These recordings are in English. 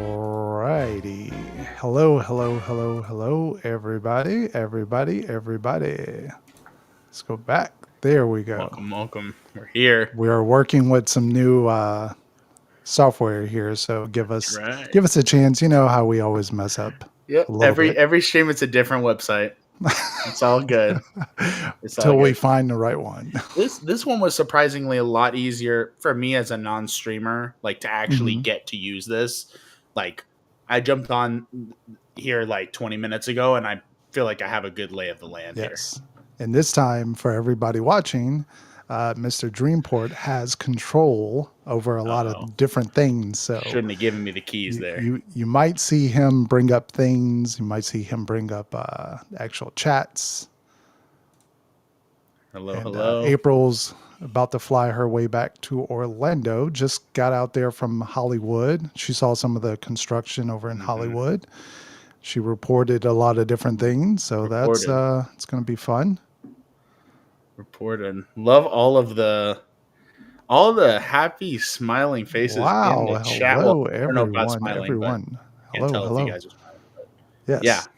Alrighty. Hello, hello, hello, hello, everybody. Let's go back. There we go. Welcome. We're here. We are working with some new software here, so give us Right. a chance. You know how we always mess up Yep. a little bit Every stream it's a different website. It's all good. It's all till we good. find the right one. This one was surprisingly a lot easier for me as a non-streamer, like to actually Mhm. get to use this. Like I jumped on here like 20 minutes ago and I feel like I have a good lay of the land here. Yes. And this time, for everybody watching, Mr. Dreamport has control over a lot Uh-oh. of different things. So Shouldn't have given me the keys there. you might see him bring up things. You might see him bring up actual chats. And Hello. April's about to fly her way back to Orlando. Just got out there from Hollywood. She saw some of the construction over in Hollywood. She reported a lot of different things, so that's it's going to be fun. Reported. Love all the happy smiling faces in Wow. the chat. Well, Hello, I don't know about everyone. smiling, but can't Hello, tell if you hello. guys are smiling. But yeah. Yes.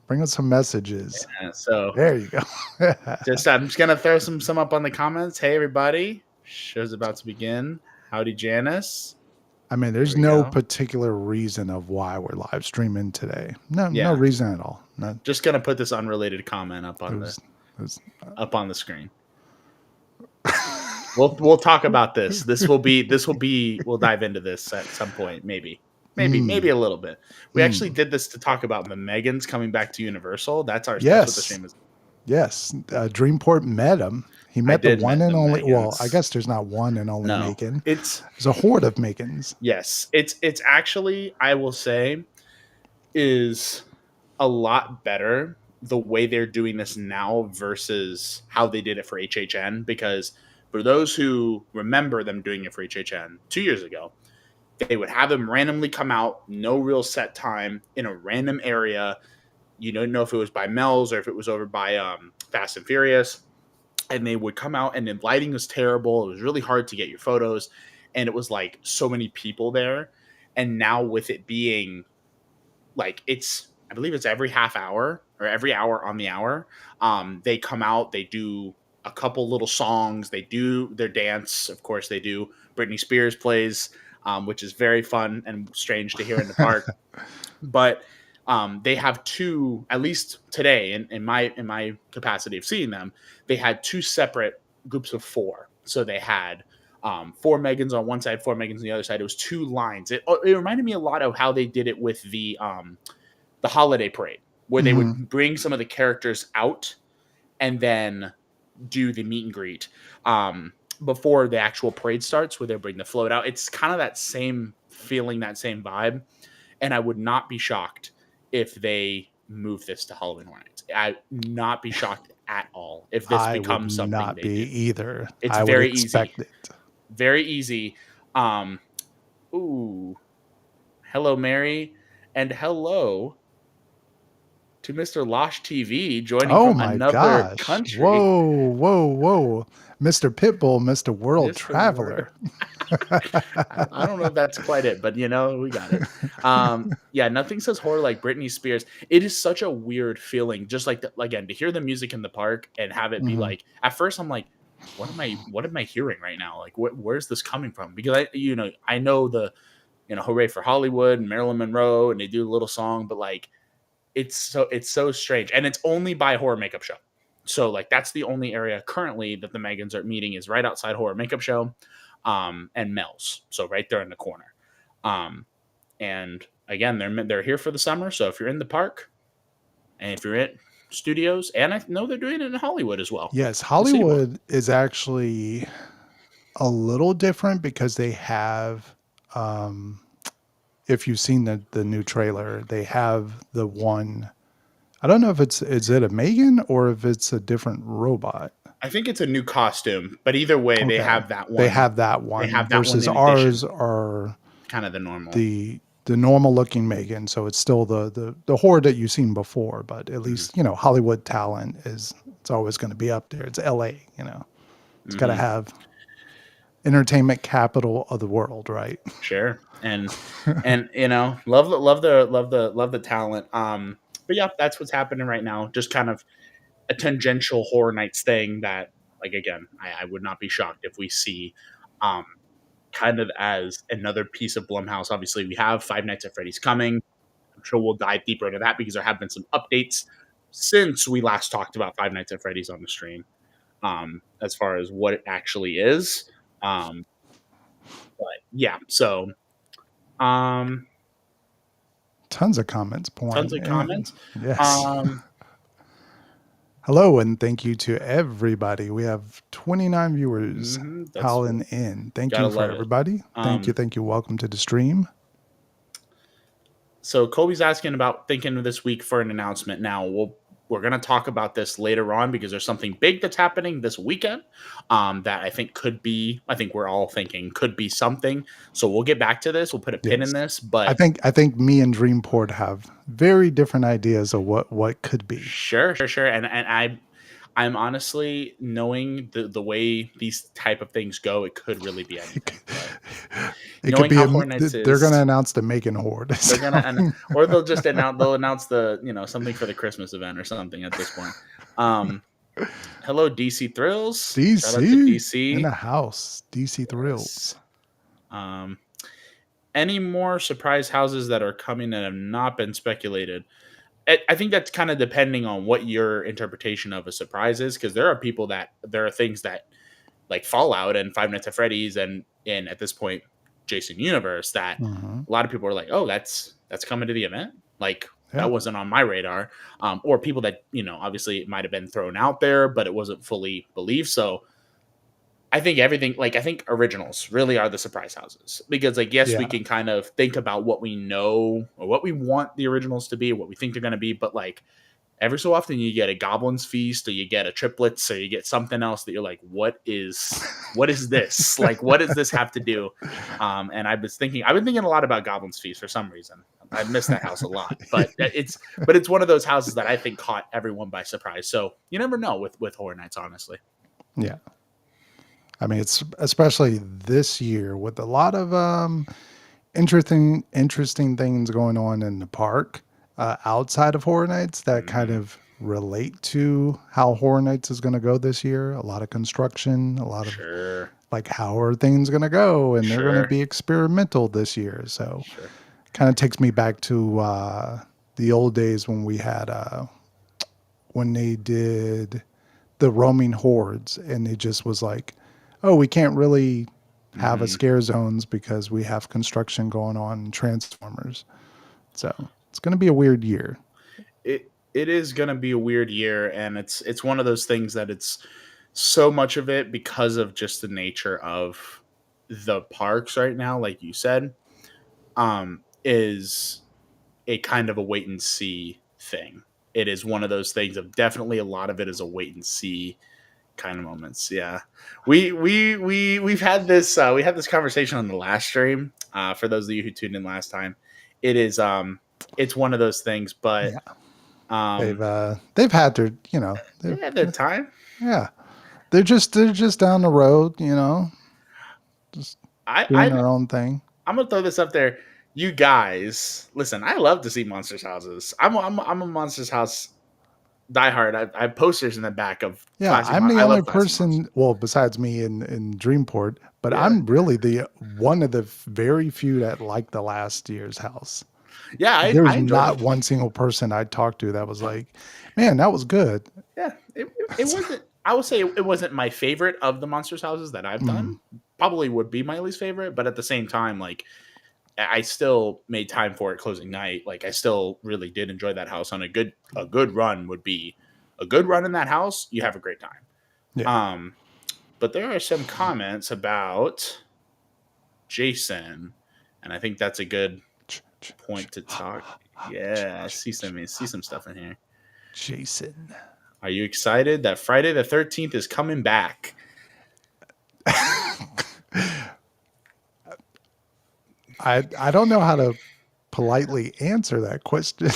Bring up some messages. So There you go. I'm just gonna throw some up on the comments. Hey everybody. Show's about to begin. Howdy Janice. I mean, there's There we no go. particular reason of why we're live streaming today. No Yeah. reason at all. No, Just gonna put this unrelated comment up on it was up on the screen. We'll talk about this. We'll dive into this at some point, maybe a little bit. We actually did this to talk about the M3GANs coming back to Universal. That's what the stream is. Yes. Dreamport met him. He I met the did one met and the only. Well, I M3GANs. guess there's not one and only No, M3GAN. it's There's a horde of M3GANs. yes. It's actually, I will say, is a lot better the way they're doing this now versus how they did it for HHN. Because for those who remember them doing it for HHN 2 years ago, they would have them randomly come out, no real set time, in a random area. You don't know if it was by Mel's or if it was over by Fast and Furious. And they would come out and the lighting was terrible. It was really hard to get your photos. And it was like so many people there. And now with it being like I believe it's every half hour or every hour on the hour. They come out, they do a couple little songs, they do their dance. Of course, they do. Britney Spears plays, which is very fun and strange to hear in the park. But they have two, at least today, in my capacity of seeing them, they had two separate groups of four. So they had four M3GANs on one side, four M3GANs on the other side. It was two lines. It reminded me a lot of how they did it with the holiday parade, where they would bring some of the characters out and then do the meet and greet before the actual parade starts, where they bring the float out. It's kind of that same feeling, that same vibe, and I would not be shocked if they move this to Halloween Horror Nights. I would not be shocked at all if this becomes something not they be do. either. It's I very would expect easy. it. Very easy. Ooh. Hello, Mary. And hello to Mr. Losh TV joining Oh from my another gosh. country. Whoa. Mr. Pitbull, Mr. World Mr. Word. Traveler. I don't know if that's quite it, but we got it. Yeah, nothing says horror like Britney Spears. It is such a weird feeling, just like again, to hear the music in the park and have it be like. At first, I'm like, what am I hearing right now? Like, where's this coming from? Because I know the, Hooray for Hollywood and Marilyn Monroe, and they do a little song, but like, it's so strange, and it's only by Horror Makeup Show. So like that's the only area currently that the M3GANs are meeting is right outside Horror Makeup Show, and Mel's. So right there in the corner. And again, they're here for the summer. So if you're in the park, and if you're at studios, and I know they're doing it in Hollywood as well. Yes, Hollywood is actually a little different because they have, if you've seen the new trailer, they have the one. I don't know if is it a M3GAN or if it's a different robot. I think it's a new costume, but either way, they have that one. They have that one versus ours are kind of the normal. The normal looking M3GAN, so it's still the horde that you've seen before, but at least Hollywood talent it's always going to be up there. It's LA, it's got to have. entertainment capital of the world, right? Sure. And you know, love the talent. But yeah, that's what's happening right now. Just kind of a tangential Horror Nights thing that, like, again, I would not be shocked if we see, um, kind of as another piece of Blumhouse. Obviously, we have Five Nights at Freddy's coming. I'm sure we'll dive deeper into that because there have been some updates since we last talked about Five Nights at Freddy's on the stream, as far as what it actually is. Um, but yeah, so um, Tons of comments tons pouring of in. comments. Yes. Um, Hello, and thank you to everybody. We have 29 viewers that's howling in. Thank gotta you for love it. everybody. Thank you. Um, Thank you. Welcome to the stream. So Kobe's asking about thinking this week for an announcement. Now we're going to talk about this later on because there's something big that's happening this weekend, that I think could be. I think we're all thinking could be something. So we'll get back to this. We'll put a pin in Yes. this. But I think me and Dreamport have very different ideas of what could be. sure. And I'm honestly, knowing the way these type of things go, it could really be anything. But It could knowing be how Horror Nights they're going to is, announce the M3GAN Horde. they're gonna, or they'll just announce the, you know, something for the Christmas event or something at this point. Hello, DC Thrills. Shout out to DC in the DC. house. DC Thrills. Um, any more surprise houses that are coming that have not been speculated? I think that's kind of depending on what your interpretation of a surprise is, because there are things that, like Fallout and Five Nights at Freddy's and at this point Jason Universe, that Mhm. a lot of people are like, oh, that's coming to the event. Like, Yeah. that wasn't on my radar. Or people that, you know, obviously it might have been thrown out there, but it wasn't fully believed. So I think everything, like, I think originals really are the surprise houses, because, like, yes, we Yeah. can kind of think about what we know or what we want the originals to be, what we think they're going to be, but, like, every so often you get a Goblin's Feast or you get a Triplets or you get something else that you're like, what is this? Like, what does this have to do? And I've been thinking a lot about Goblin's Feast for some reason. I miss that house a lot, but it's one of those houses that I think caught everyone by surprise. So you never know with Horror Nights, honestly. Yeah. I mean, it's especially this year with a lot of interesting things going on in the park outside of Horror Nights that kind of relate to how Horror Nights is going to go this year. A lot of construction, a lot of Sure. like, how are things going to go, and they're going to Sure. be experimental this year. So Sure. kind of takes me back to the old days when we had when they did the roaming hordes, and it just was like, oh, we can't really have a scare zones because we have construction going on in Transformers. So it's going to be a weird year. It is going to be a weird year, and it's one of those things that it's so much of it, because of just the nature of the parks right now, like you said, is a kind of a wait and see thing. It is one of those things of, definitely a lot of it is a wait and see kind of moments. Yeah, we've had this conversation on the last stream. For those of you who tuned in last time, it is it's one of those things, but They've had their, they had their time. Yeah, they're just down the road, just doing their own thing. I'm gonna throw this up there. You guys, listen. I love to see Monsters houses. I'm a Monsters house diehard. I have posters in the back of. Yeah, Classic I'm the I only love classic person, Monsters. well, besides me in Dreamport, but Yeah. I'm really the one of the very few that liked the last year's house. Yeah, There's I enjoyed not it. one single person I talked to that was like, man, that was good. Yeah, it wasn't. I would say it wasn't my favorite of the Monsters houses that I've done. Probably would be my least favorite, but at the same time, like, I still made time for it closing night. Like, I still really did enjoy that house. On a good run would be a good run in that house. You have a great time. Yeah. But there are some comments about Jason, and I think that's a good point to talk. Yeah, I see some stuff in here. Jason. Are you excited that Friday the 13th is coming back? I don't know how to politely answer that question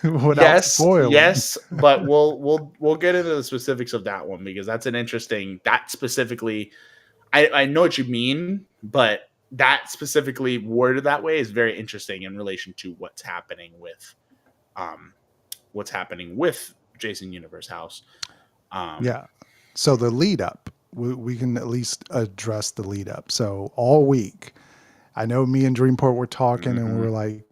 without spoiling. Yes, but we'll get into the specifics of that one, because that's an interesting, that specifically, I know what you mean, but that specifically worded that way is very interesting in relation to um what's happening with Jason Universe House. Yeah. So the lead up, we can at least address the lead up. So all week, I know me and Dreamport were talking and we Mhm, were like,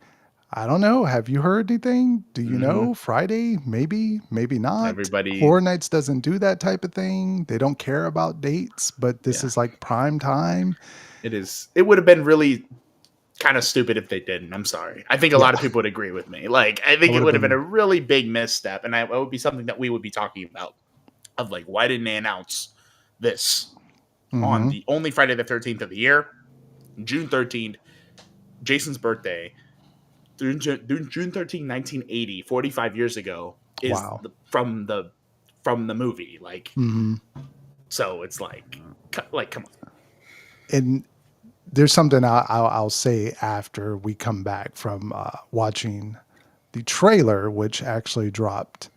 I don't know. Have you heard anything? Do you mhm. know? Friday? Maybe, maybe not. Everybody, Horror Nights doesn't do that type of thing. They don't care about dates, but this yeah, is like prime time. it is. It would have been really kind of stupid if they didn't. I'm sorry. I think a Yeah, lot of people would agree with me. Like, I that think would it have would have been a been. really big misstep, and it would be something that we would be talking about. Of like, why didn't they announce this on Hmm. the only Friday the 13th of the year, June 13th, Jason's birthday, June 13th, 1980, 45 years ago, is Wow. from the movie. Like, Hmm. so it's like, come on. And there's something I'll say after we come back from watching the trailer, which actually dropped.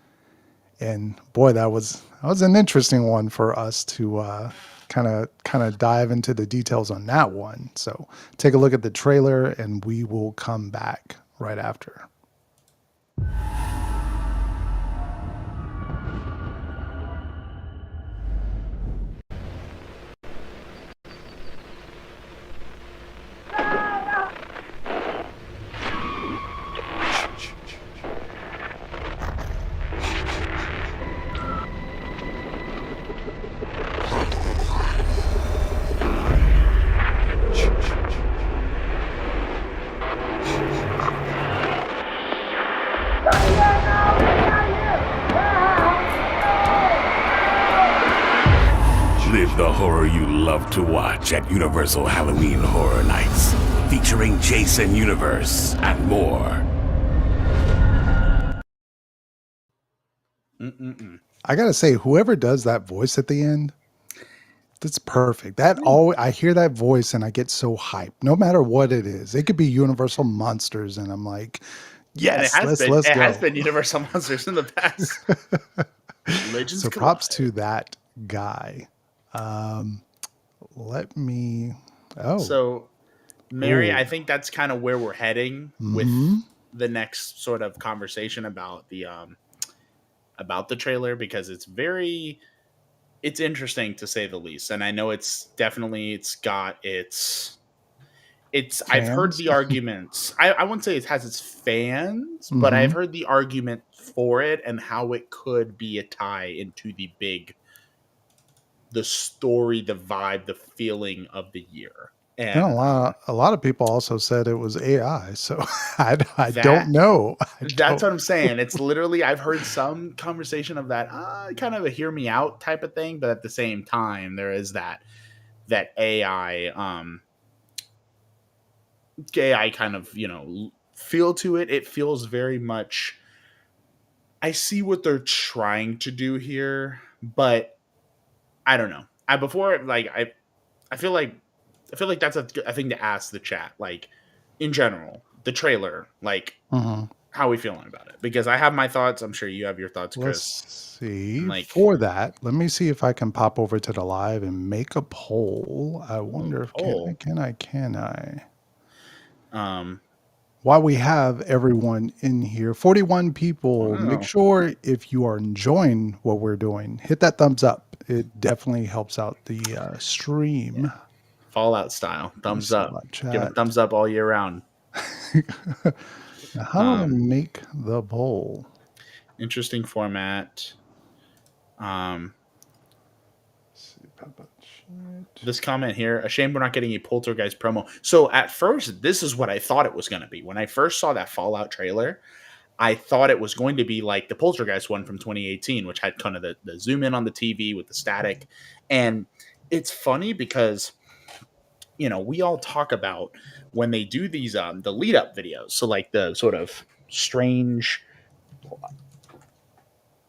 And boy, that was an interesting one for us to kind of dive into the details on that one. So take a look at the trailer, and we will come back right after. Live the horror you love to watch at Universal Halloween Horror Nights, featuring Jason Universe and more. Mm-mm-mm. I gotta say, whoever does that voice at the end, that's perfect. That all I hear that voice and I get so hyped. No matter what it is, it could be Universal Monsters, and I'm like, And it yes, has let's been let's it has go. been Universal Monsters in the past. Legends So props to collide. that guy. Um, let me. Oh, So, Mary, I ooh. think that's kind of where we're heading with Hmm. the next sort of conversation about the trailer, because it's interesting to say the least. And I know it's got its I've heard Fans. the arguments. I wouldn't say it has its fans, but I've Hmm. heard the argument for it and how it could be a tie into the story, the vibe, the feeling of the year. And a And lot, a lot of people also said it was AI. So I don't that know. I that's don't. what I'm saying. It's literally, I've heard some conversation of that, kind of a hear me out type of thing, but at the same time, there is that AI kind of, feel to it. It feels very much. I see what they're trying to do here, but I don't know. I before like I feel like I feel like that's a thing to ask the chat, like, in general, the trailer, like, Mhm. how are we feeling about it? Because I have my thoughts. I'm sure you have your thoughts, Chris. Let's And see. like, For that, let me see if I can pop over to the live and make a poll. I ooh, wonder if poll. can I? Um, While we have everyone in here, 41 people, make wow. sure if you are enjoying what we're doing, hit that thumbs up. It definitely helps out the Yeah. stream. Fallout style. Let me Thumbs see up. live Giving chat. thumbs up all year round. Now, how do I Um, make the poll? Interesting format. Um, Let's see, pop up chat. this comment here, a shame we're not getting a Poltergeist promo. So at first, this is what I thought it was going to be. When I first saw that Fallout trailer, I thought it was going to be like the Poltergeist one from 2018, which had kind of the zoom in on the TV with the static. And it's funny because, we all talk about when they do these the lead up videos. So like the sort of strange,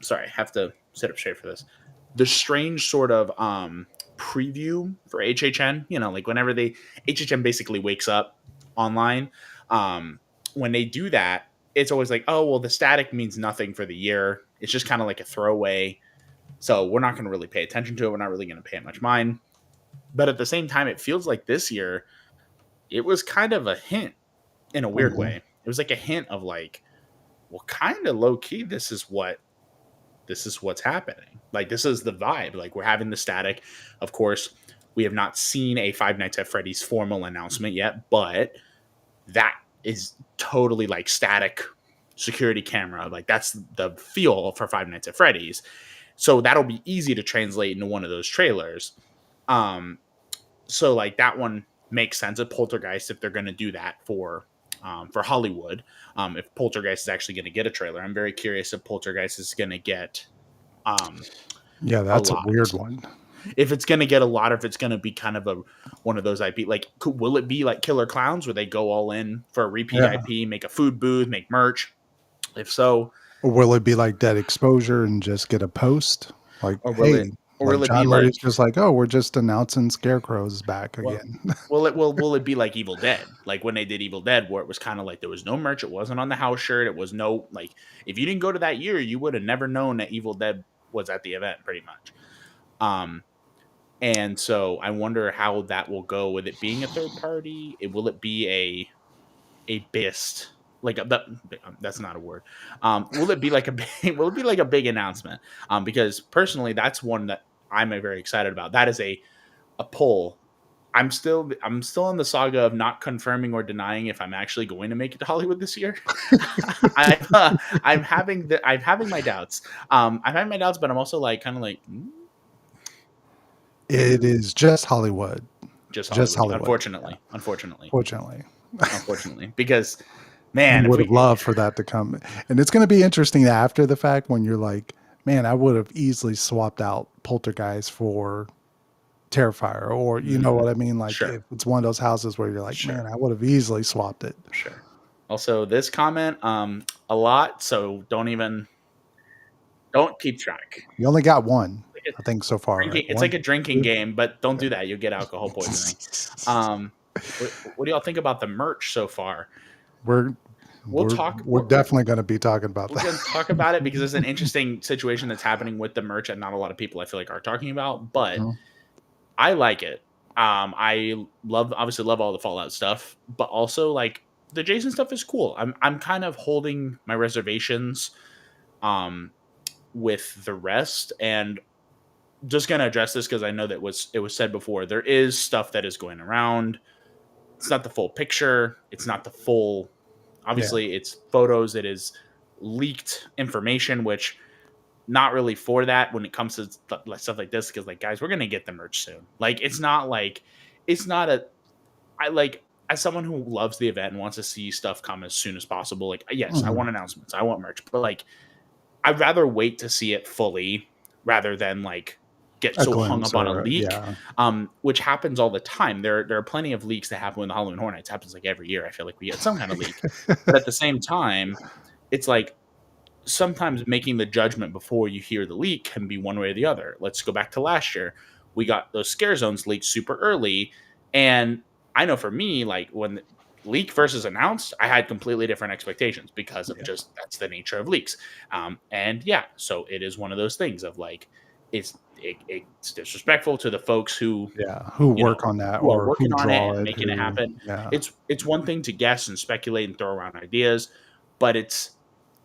sorry, I have to sit up straight for this. The strange sort of preview for HHN, like whenever HHN basically wakes up online, when they do that, it's always like, oh, well, the static means nothing for the year. It's just kind of like a throwaway. So we're not going to really pay attention to it. We're not really going to pay it much mind. But at the same time, it feels like this year it was kind of a hint in a weird way. It was like a hint of like, well, kind of low key, this is what's happening. Like, this is the vibe. Like, we're having the static. Of course, we have not seen a Five Nights at Freddy's formal announcement yet, but that is totally like static security camera. Like, that's the feel for Five Nights at Freddy's. So that'll be easy to translate into one of those trailers. So like that one makes sense at Poltergeist if they're going to do that for Hollywood. If Poltergeist is actually going to get a trailer, I'm very curious if Poltergeist is going to get. Yeah, that's a weird one. If it's going to get a lot, if it's going to be kind of one of those IP, like, will it be like Killer Clowns where they go all in for a repeat IP, make a food booth, make merch? If so, or will it be like Dead Exposure and just get a post? Like, or will it? Or will it be like just like, oh, we're just announcing Scarecrow's back again? Will it be like Evil Dead? Like when they did Evil Dead, where it was kind of like there was no merch, it wasn't on the house shirt, it was no, like, if you didn't go to that year, you would have never known that Evil Dead was at the event, pretty much. And so I wonder how that will go with it being a third party. Will it be a bist? Like that's not a word. Will it be like a big announcement? Because personally, that's one that I'm very excited about. That is a pull. I'm still in the saga of not confirming or denying if I'm actually going to make it to Hollywood this year. I'm having my doubts. I'm having my doubts, but I'm also like kind of like. It is just Hollywood. Just Hollywood. Unfortunately, because. Man, I would have loved for that to come. And it's going to be interesting after the fact when you're like, man, I would have easily swapped out Poltergeist for Terrifier, or you know what I mean? Like, if it's one of those houses where you're like, man, I would have easily swapped it. Sure. Also, this comment, a lot, so don't keep track. You only got one, I think, so far. Right? It's like a drinking game, but don't do that. You'll get alcohol poisoning. What do y'all think about the merch so far? We're definitely going to be talking about that. We're going to talk about it because there's an interesting situation that's happening with the merch that not a lot of people, I feel like, are talking about, but I like it. I obviously love all the Fallout stuff, but also like the Jason stuff is cool. I'm kind of holding my reservations with the rest, and just going to address this because I know that it was said before. There is stuff that is going around. It's not the full picture. It's not the full. Obviously, it's photos. It is leaked information, which not really for that when it comes to stuff like this. Because, like, guys, we're gonna get the merch soon. Like, it's not I like, as someone who loves the event and wants to see stuff come as soon as possible. Like, yes, I want announcements. I want merch, but like, I'd rather wait to see it fully rather than like get so hung up on a leak, which happens all the time. There are plenty of leaks that happen when the Halloween Horror Nights happens like every year. I feel like we get some kind of leak, but at the same time, it's like sometimes making the judgment before you hear the leak can be one way or the other. Let's go back to last year. We got those scare zones leaked super early, and I know for me, like when the leak first is announced, I had completely different expectations because of just that's the nature of leaks. And so it is one of those things of like it's disrespectful to the folks who work on that who or are working who on draw it and making it happen. Yeah. It's one thing to guess and speculate and throw around ideas, but it's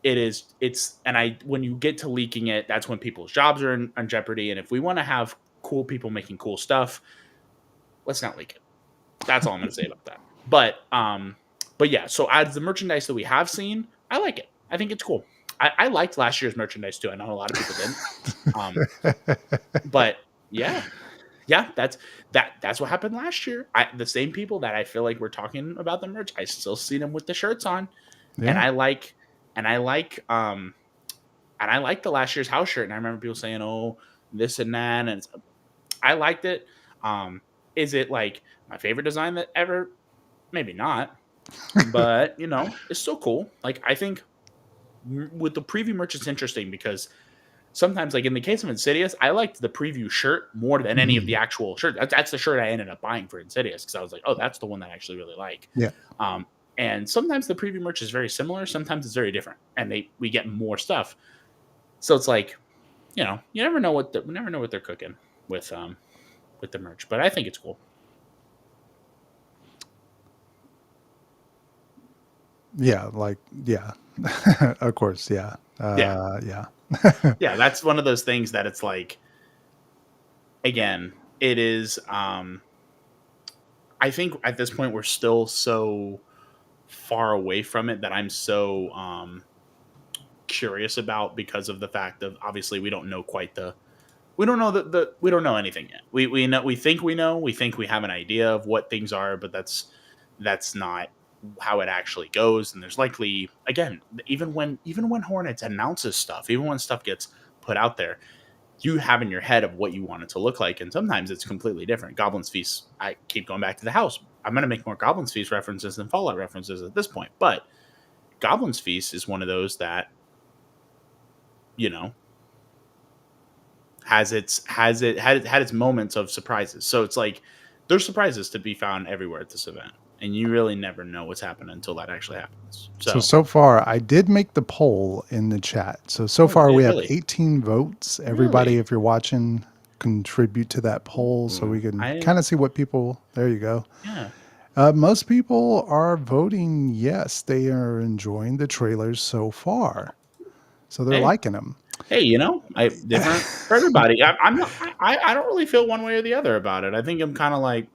and when you get to leaking it, that's when people's jobs are in jeopardy. And if we want to have cool people making cool stuff, let's not leak it. That's all I'm going to say about that. But yeah, so as the merchandise that we have seen, I like it. I think it's cool. I liked last year's merchandise too. I know a lot of people didn't. But yeah, that's what happened last year. The same people that I feel like we're talking about the merch, I still see them with the shirts on, and I like the last year's house shirt. And I remember people saying, "Oh, this and that," and I liked it. Is it like my favorite design that ever? Maybe not, but it's still cool. Like, I think with the preview merch, it's interesting because sometimes, like in the case of Insidious, I liked the preview shirt more than any of the actual shirt. That's the shirt I ended up buying for Insidious because I was like, oh, that's the one that I actually really like. Yeah. And sometimes the preview merch is very similar. Sometimes it's very different, and we get more stuff. So it's like, you never know what they're cooking with with the merch. But I think it's cool. Yeah, like, yeah. Of course, yeah. Yeah. Yeah, that's one of those things that it's like, again, it is I think at this point we're still so far away from it that I'm so curious about, because of the fact of obviously we don't know quite we don't know we don't know anything yet. We know, we think we have an idea of what things are, but that's not how it actually goes. And there's likely, again, even when Hornets announces stuff, even when stuff gets put out there, you have in your head of what you want it to look like, and sometimes it's completely different. Goblin's Feast, I keep going back to the house. I'm going to make more Goblin's Feast references than Fallout references at this point, but Goblin's Feast is one of those that, you know, had its moments of surprises. So it's like there's surprises to be found everywhere at this event, and you really never know what's happening until that actually happens. So far, I did make the poll in the chat. So far we have really? 18 votes. Everybody, Really? if you're watching, contribute to that poll so we can kind of see what people. There you go. Yeah. Most people are voting yes. They are enjoying the trailers so far, so they're liking them. Hey, you know, different for everybody. I'm not. I don't really feel one way or the other about it. I think I'm kind of like,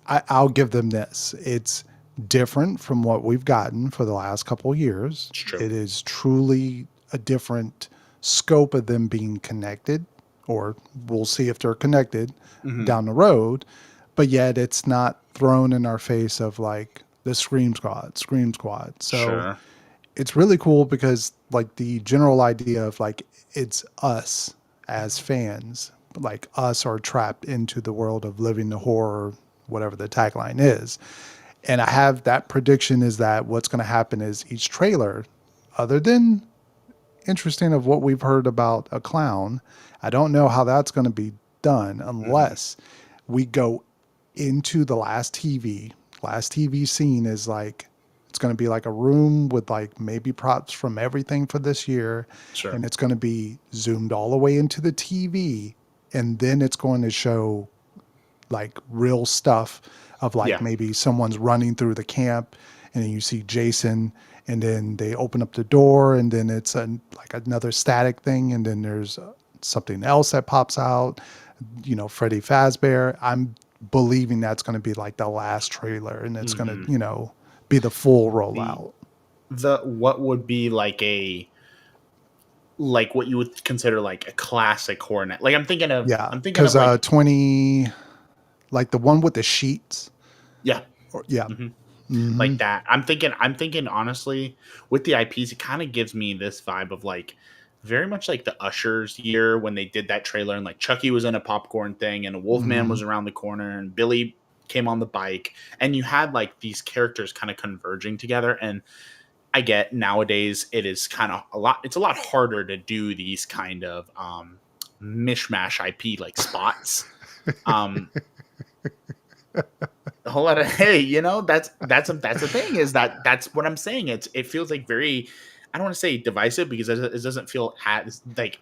I'll give them this. It's different from what we've gotten for the last couple of years. It's true. It is truly a different scope of them being connected, or we'll see if they're connected down the road. But yet it's not thrown in our face of like the Scream Squad. So it's really cool because like the general idea of like it's us as fans, like us are trapped into the world of living the horror, whatever the tagline is. And I have that prediction is that what's going to happen is each trailer, other than interesting of what we've heard about a clown, I don't know how that's going to be done unless we go into the last TV scene is like, it's going to be like a room with like maybe props from everything for this year. Sure. And it's going to be zoomed all the way into the TV. And then it's going to show like real stuff of like maybe someone's running through the camp and then you see Jason and then they open up the door and then it's like another static thing. And then there's something else that pops out, you know, Freddy Fazbear. I'm believing that's going to be like the last trailer and it's going to, you know, be the full rollout. What would be like what you would consider like a classic horror night? Like I'm thinking of because like 20, like the one with the sheets. Like that. I'm thinking honestly with the IPs, it kind of gives me this vibe of like very much like the Usher's year when they did that trailer and like Chucky was in a popcorn thing and a Wolfman was around the corner and Billy came on the bike and you had like these characters kind of converging together. And I get nowadays it is kind of it's a lot harder to do these kind of mishmash IP like spots. A whole lot of, hey, you know, that's the thing is that's what I'm saying. It feels like very, I don't want to say divisive because it doesn't feel like,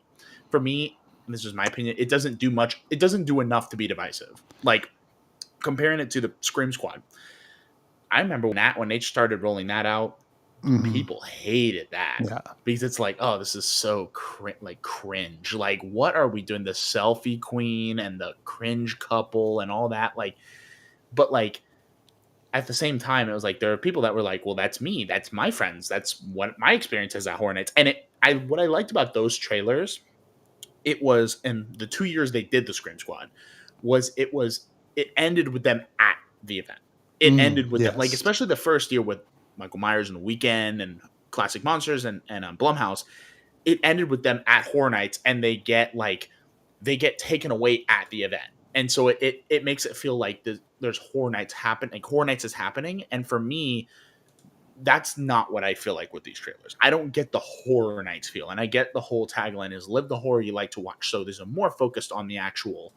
for me, and this is my opinion, it doesn't do much. It doesn't do enough to be divisive. Like comparing it to the Scream Squad. I remember when they started rolling that out, people hated that because it's like, oh, this is so cringe. Like, what are we doing? The selfie queen and the cringe couple and all that. Like, but like at the same time, it was like there are people that were like, well, that's me. That's my friends. That's what my experience is at Hornets. And what I liked about those trailers, it was in the 2 years they did the Scream Squad, it ended with them at the event. It ended with them, like especially the first year with Michael Myers and The Weeknd and Classic Monsters and Blumhouse. It ended with them at Horror Nights, and they get taken away at the event, and so it makes it feel like there's Horror Nights happen, like Horror Nights is happening. And for me, that's not what I feel like with these trailers. I don't get the Horror Nights feel, and I get the whole tagline is "Live the horror you like to watch." So there's a more focused on the actual.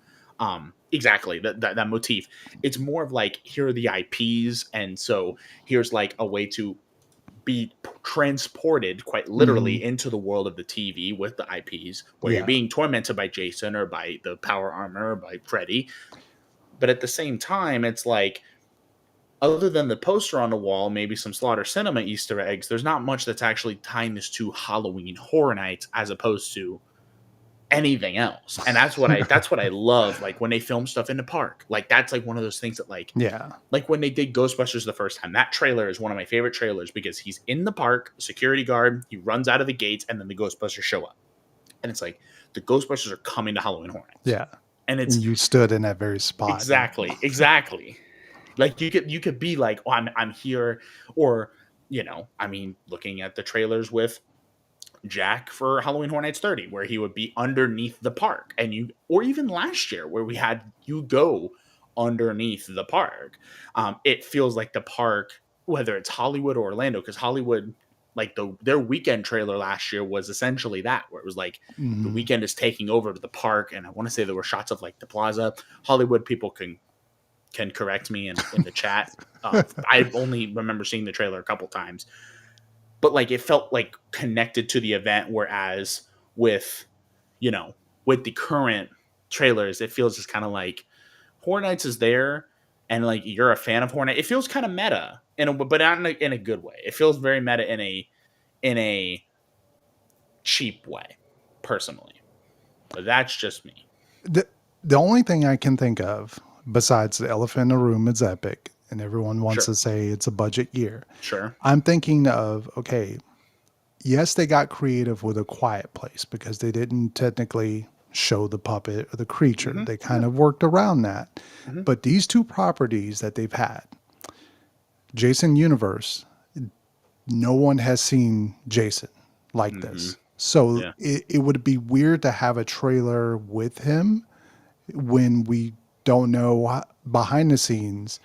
Exactly that motif. It's more of like, here are the IPs, and so here's like a way to be transported quite literally into the world of the TV with the IPs, where you're being tormented by Jason or by the power armor or by Freddy. But at the same time, it's like, other than the poster on the wall, maybe some Slaughter Cinema Easter eggs, there's not much that's actually tying this to Halloween Horror Nights as opposed to anything else. And that's what I love. Like when they film stuff in the park, like that's like one of those things that like when they did Ghostbusters the first time, that trailer is one of my favorite trailers because he's in the park, security guard, he runs out of the gates, and then the Ghostbusters show up. And it's like the Ghostbusters are coming to Halloween Horror Nights. Yeah. And it's you stood in that very spot. Exactly. Like you could be like, oh, I'm here, or I mean, looking at the trailers with Jack for Halloween Horror Nights 30, where he would be underneath the park, or even last year where we had you go underneath the park. It feels like the park, whether it's Hollywood or Orlando, because Hollywood, like their weekend trailer last year was essentially that, where it was like the weekend is taking over the park, and I want to say there were shots of like the plaza. Hollywood people can correct me in the chat. I only remember seeing the trailer a couple times, but like it felt like connected to the event. Whereas with the current trailers, it feels just kind of like Horror Nights is there, and like you're a fan of Horror Nights. It feels kind of meta but not in a good way. It feels very meta in a cheap way, personally. But that's just me. The only thing I can think of, besides the elephant in the room, is Epic, and everyone wants to say it's a budget year. Sure. I'm thinking of, okay, yes, they got creative with A Quiet Place because they didn't technically show the puppet or the creature. They kind of worked around that. But these two properties that they've had, Jason Universe, no one has seen Jason like this. So it would be weird to have a trailer with him when we don't know behind the scenes,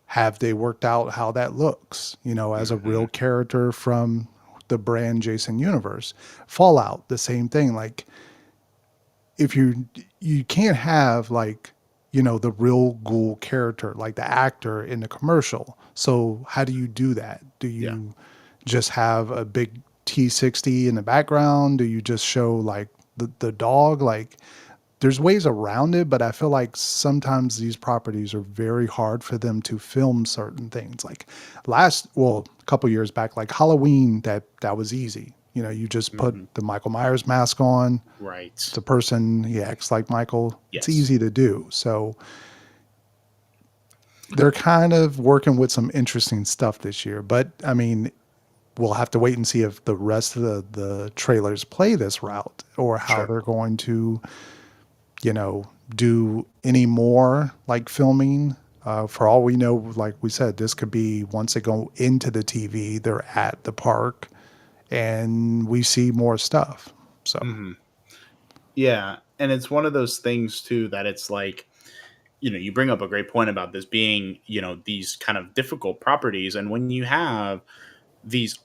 have they worked out how that looks, as a real character from the brand Jason Universe. Fallout, the same thing. Like if you can't have like, the real ghoul character, like the actor in the commercial. So how do you do that? Do you just have a big T60 in the background? Do you just show like the dog? Like there's ways around it, but I feel like sometimes these properties are very hard for them to film certain things. Like a couple years back, like Halloween, that was easy. You just put the Michael Myers mask on. Right. The person, he acts like Michael. Yes. It's easy to do. So they're kind of working with some interesting stuff this year. But I mean, we'll have to wait and see if the rest of the trailers play this route or how they're going to, do any more like filming. For all we know, like we said, this could be once they go into the TV, they're at the park and we see more stuff. So, yeah. And it's one of those things too, that it's like, you bring up a great point about this being, these kind of difficult properties. And when you have these,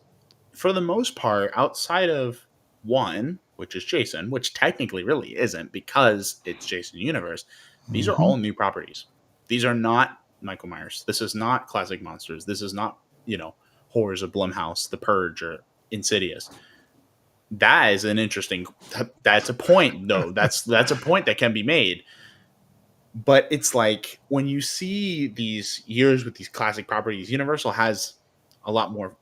for the most part, outside of one, which is Jason, which technically really isn't because it's Jason Universe, these are all new properties. These are not Michael Myers. This is not Classic Monsters. This is not, Horrors of Blumhouse, The Purge, or Insidious. That is an interesting, that's a point though. That's a point that can be made. But it's like when you see these years with these classic properties, Universal has a lot more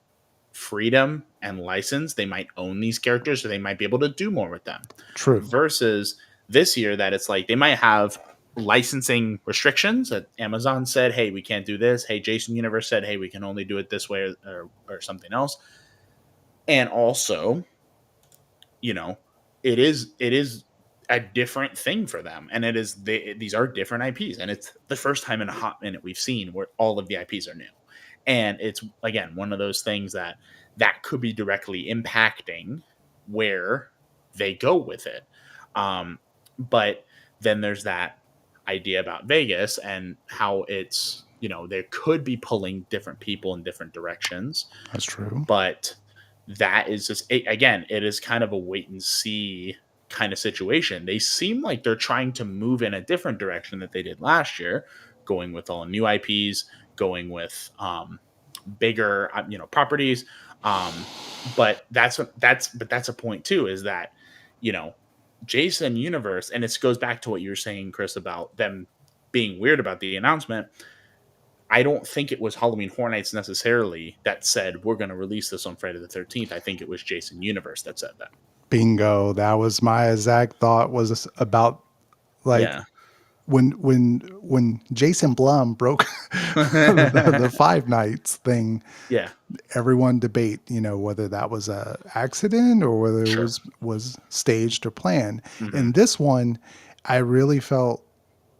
freedom and license. They might own these characters, so they might be able to do more with them. True. Versus this year that it's like they might have licensing restrictions that Amazon said, hey, we can't do this. Hey, Jason Universe said, hey, we can only do it this way or something else. And also, it is a different thing for them. And these are different IPs. And it's the first time in a hot minute we've seen where all of the IPs are new. And it's, again, one of those things that could be directly impacting where they go with it. But then there's that idea about Vegas and how it's, they could be pulling different people in different directions. That's true. But that is just, again, it is kind of a wait and see kind of situation. They seem like they're trying to move in a different direction that they did last year, going with all new IPs, going with bigger properties. But that's a point too, is that, Jason Universe, and it goes back to what you were saying, Chris, about them being weird about the announcement. I don't think it was Halloween Horror Nights necessarily that said we're going to release this on Friday the 13th. I think it was Jason Universe that said that. Bingo. That was my exact thought, was about like Yeah. when Jason Blum broke the Five Nights thing, Yeah. everyone debate, whether that was a accident or whether Sure. it was staged or planned. And this one, I really felt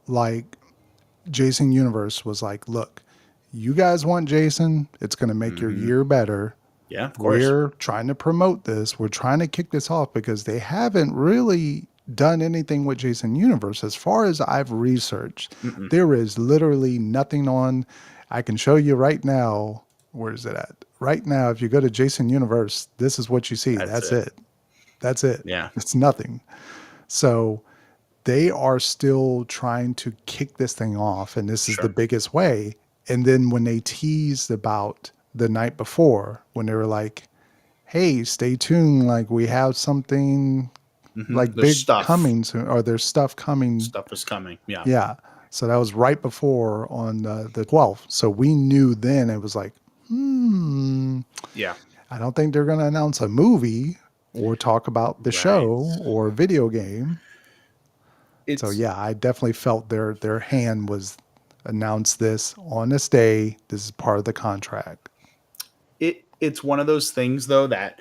like Jason Universe was like, look, you guys want Jason, it's going to make your year better. Yeah, of course. We're trying to promote this. We're trying to kick this off because they haven't really done anything with Jason Universe. As far as I've researched, there is literally nothing on. I can show you right now. Where is it at? Right now, if you go to Jason Universe, this is what you see. That's it. That's it. Yeah. It's nothing. So they are still trying to kick this thing off, and this is the biggest way. And then when they teased about the night before, when they were like, hey, stay tuned, like we have something like There's big stuff coming soon, or there's stuff coming. Stuff is coming. Yeah. Yeah. So that was right before on the 12th. So we knew then. It was like, Yeah. I don't think they're going to announce a movie or talk about the show or video game. So yeah, I definitely felt their hand was announced this on this day. This is part of the contract. It's one of those things though that,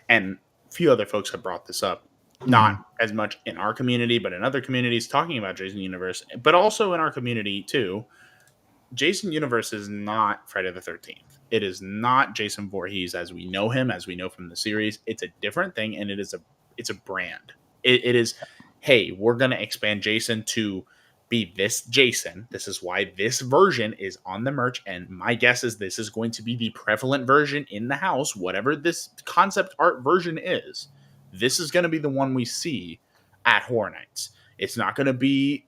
and a few other folks have brought this up, not as much in our community, but in other communities talking about Jason Universe, but also in our community too. Jason Universe is not Friday the 13th. It is not Jason Voorhees as we know him, as we know from the series. It's a different thing, and it's a brand. It is, hey, we're going to expand Jason to be this Jason. This is why this version is on the merch, and my guess is this is going to be the prevalent version in the house, whatever this concept art version is. This is going to be the one we see at Horror Nights. It's not going to be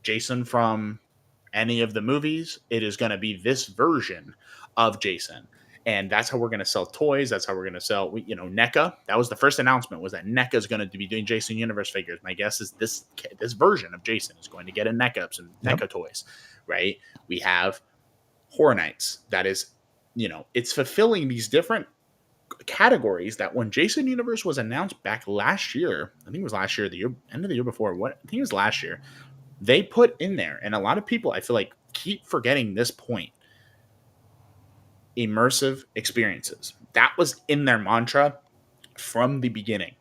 Jason from any of the movies. It is going to be this version of Jason. And that's how we're going to sell toys. That's how we're going to sell, NECA. That was the first announcement, was that NECA is going to be doing Jason Universe figures. My guess is this version of Jason is going to get a NECA, some NECA toys, right? We have Horror Nights. That is, it's fulfilling these different categories that when Jason Universe was announced back last year, I think it was last year, end of the year before, I think it was last year, they put in there, and a lot of people, I feel like, keep forgetting this point, immersive experiences. That was in their mantra from the beginning.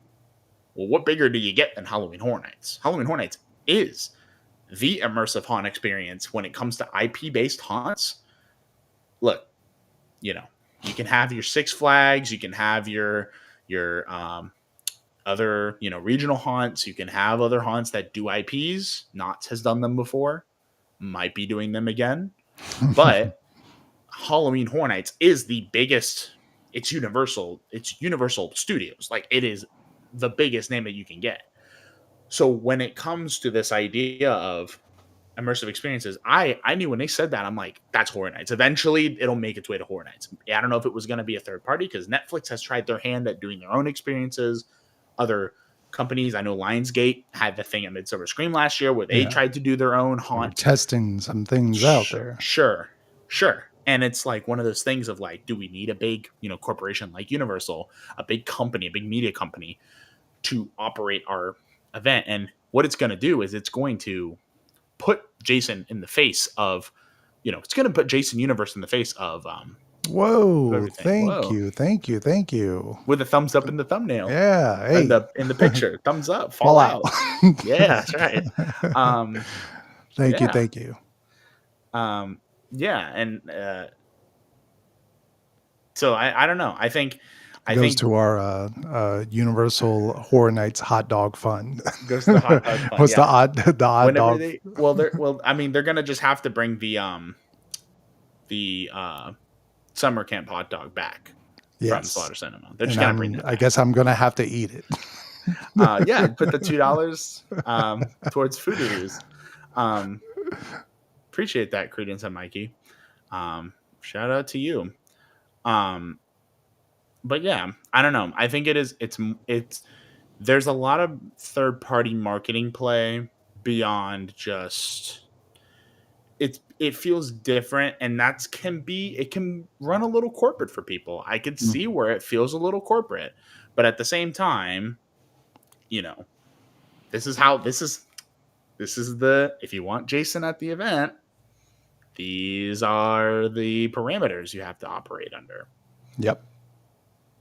Well, what bigger do you get than Halloween Horror Nights? Halloween Horror Nights is the immersive haunt experience when it comes to IP-based haunts. Look, you can have your Six Flags, you can have your other, regional haunts. You can have other haunts that do IPs. Knott's has done them before, might be doing them again. But Halloween Horror Nights is the biggest. It's Universal. It's Universal Studios. Like, it is the biggest name that you can get. So when it comes to this idea of immersive experiences, I knew when they said that, I'm like, that's Horror Nights. Eventually, it'll make its way to Horror Nights. I don't know if it was going to be a third party, because Netflix has tried their hand at doing their own experiences. Other companies, I know Lionsgate had the thing at Midsummer Scream last year where they tried to do their own haunt. They're testing some things out there. Sure. And it's like one of those things of like, do we need a big, corporation like Universal, a big company, a big media company to operate our event? And what it's going to do is it's going to put Jason in the face of, it's going to put Jason Universe in the face of, Whoa! Thank you. With a thumbs up in the thumbnail. Yeah, hey. In the picture, thumbs up, fall out. Yeah, that's right. Thank you. Yeah, and so I don't know. I think goes to our Universal Horror Nights hot dog fund. Goes to the hot dog fund. What's the odd dog? They're gonna just have to bring the summer camp hot dog back from Slaughter Cinema. They're just gonna bring that back. I guess I'm gonna have to eat it. Yeah, put the $2 towards food reviews. Appreciate that, Credence and Mikey. Shout out to you. but yeah, I don't know. I think it's there's a lot of third party marketing play beyond just it feels different, and that's it can run a little corporate for people. I could Mm. see where it feels a little corporate, but at the same time, you know, this is how this is the if you want Jason at the event, these are the parameters you have to operate under. Yep.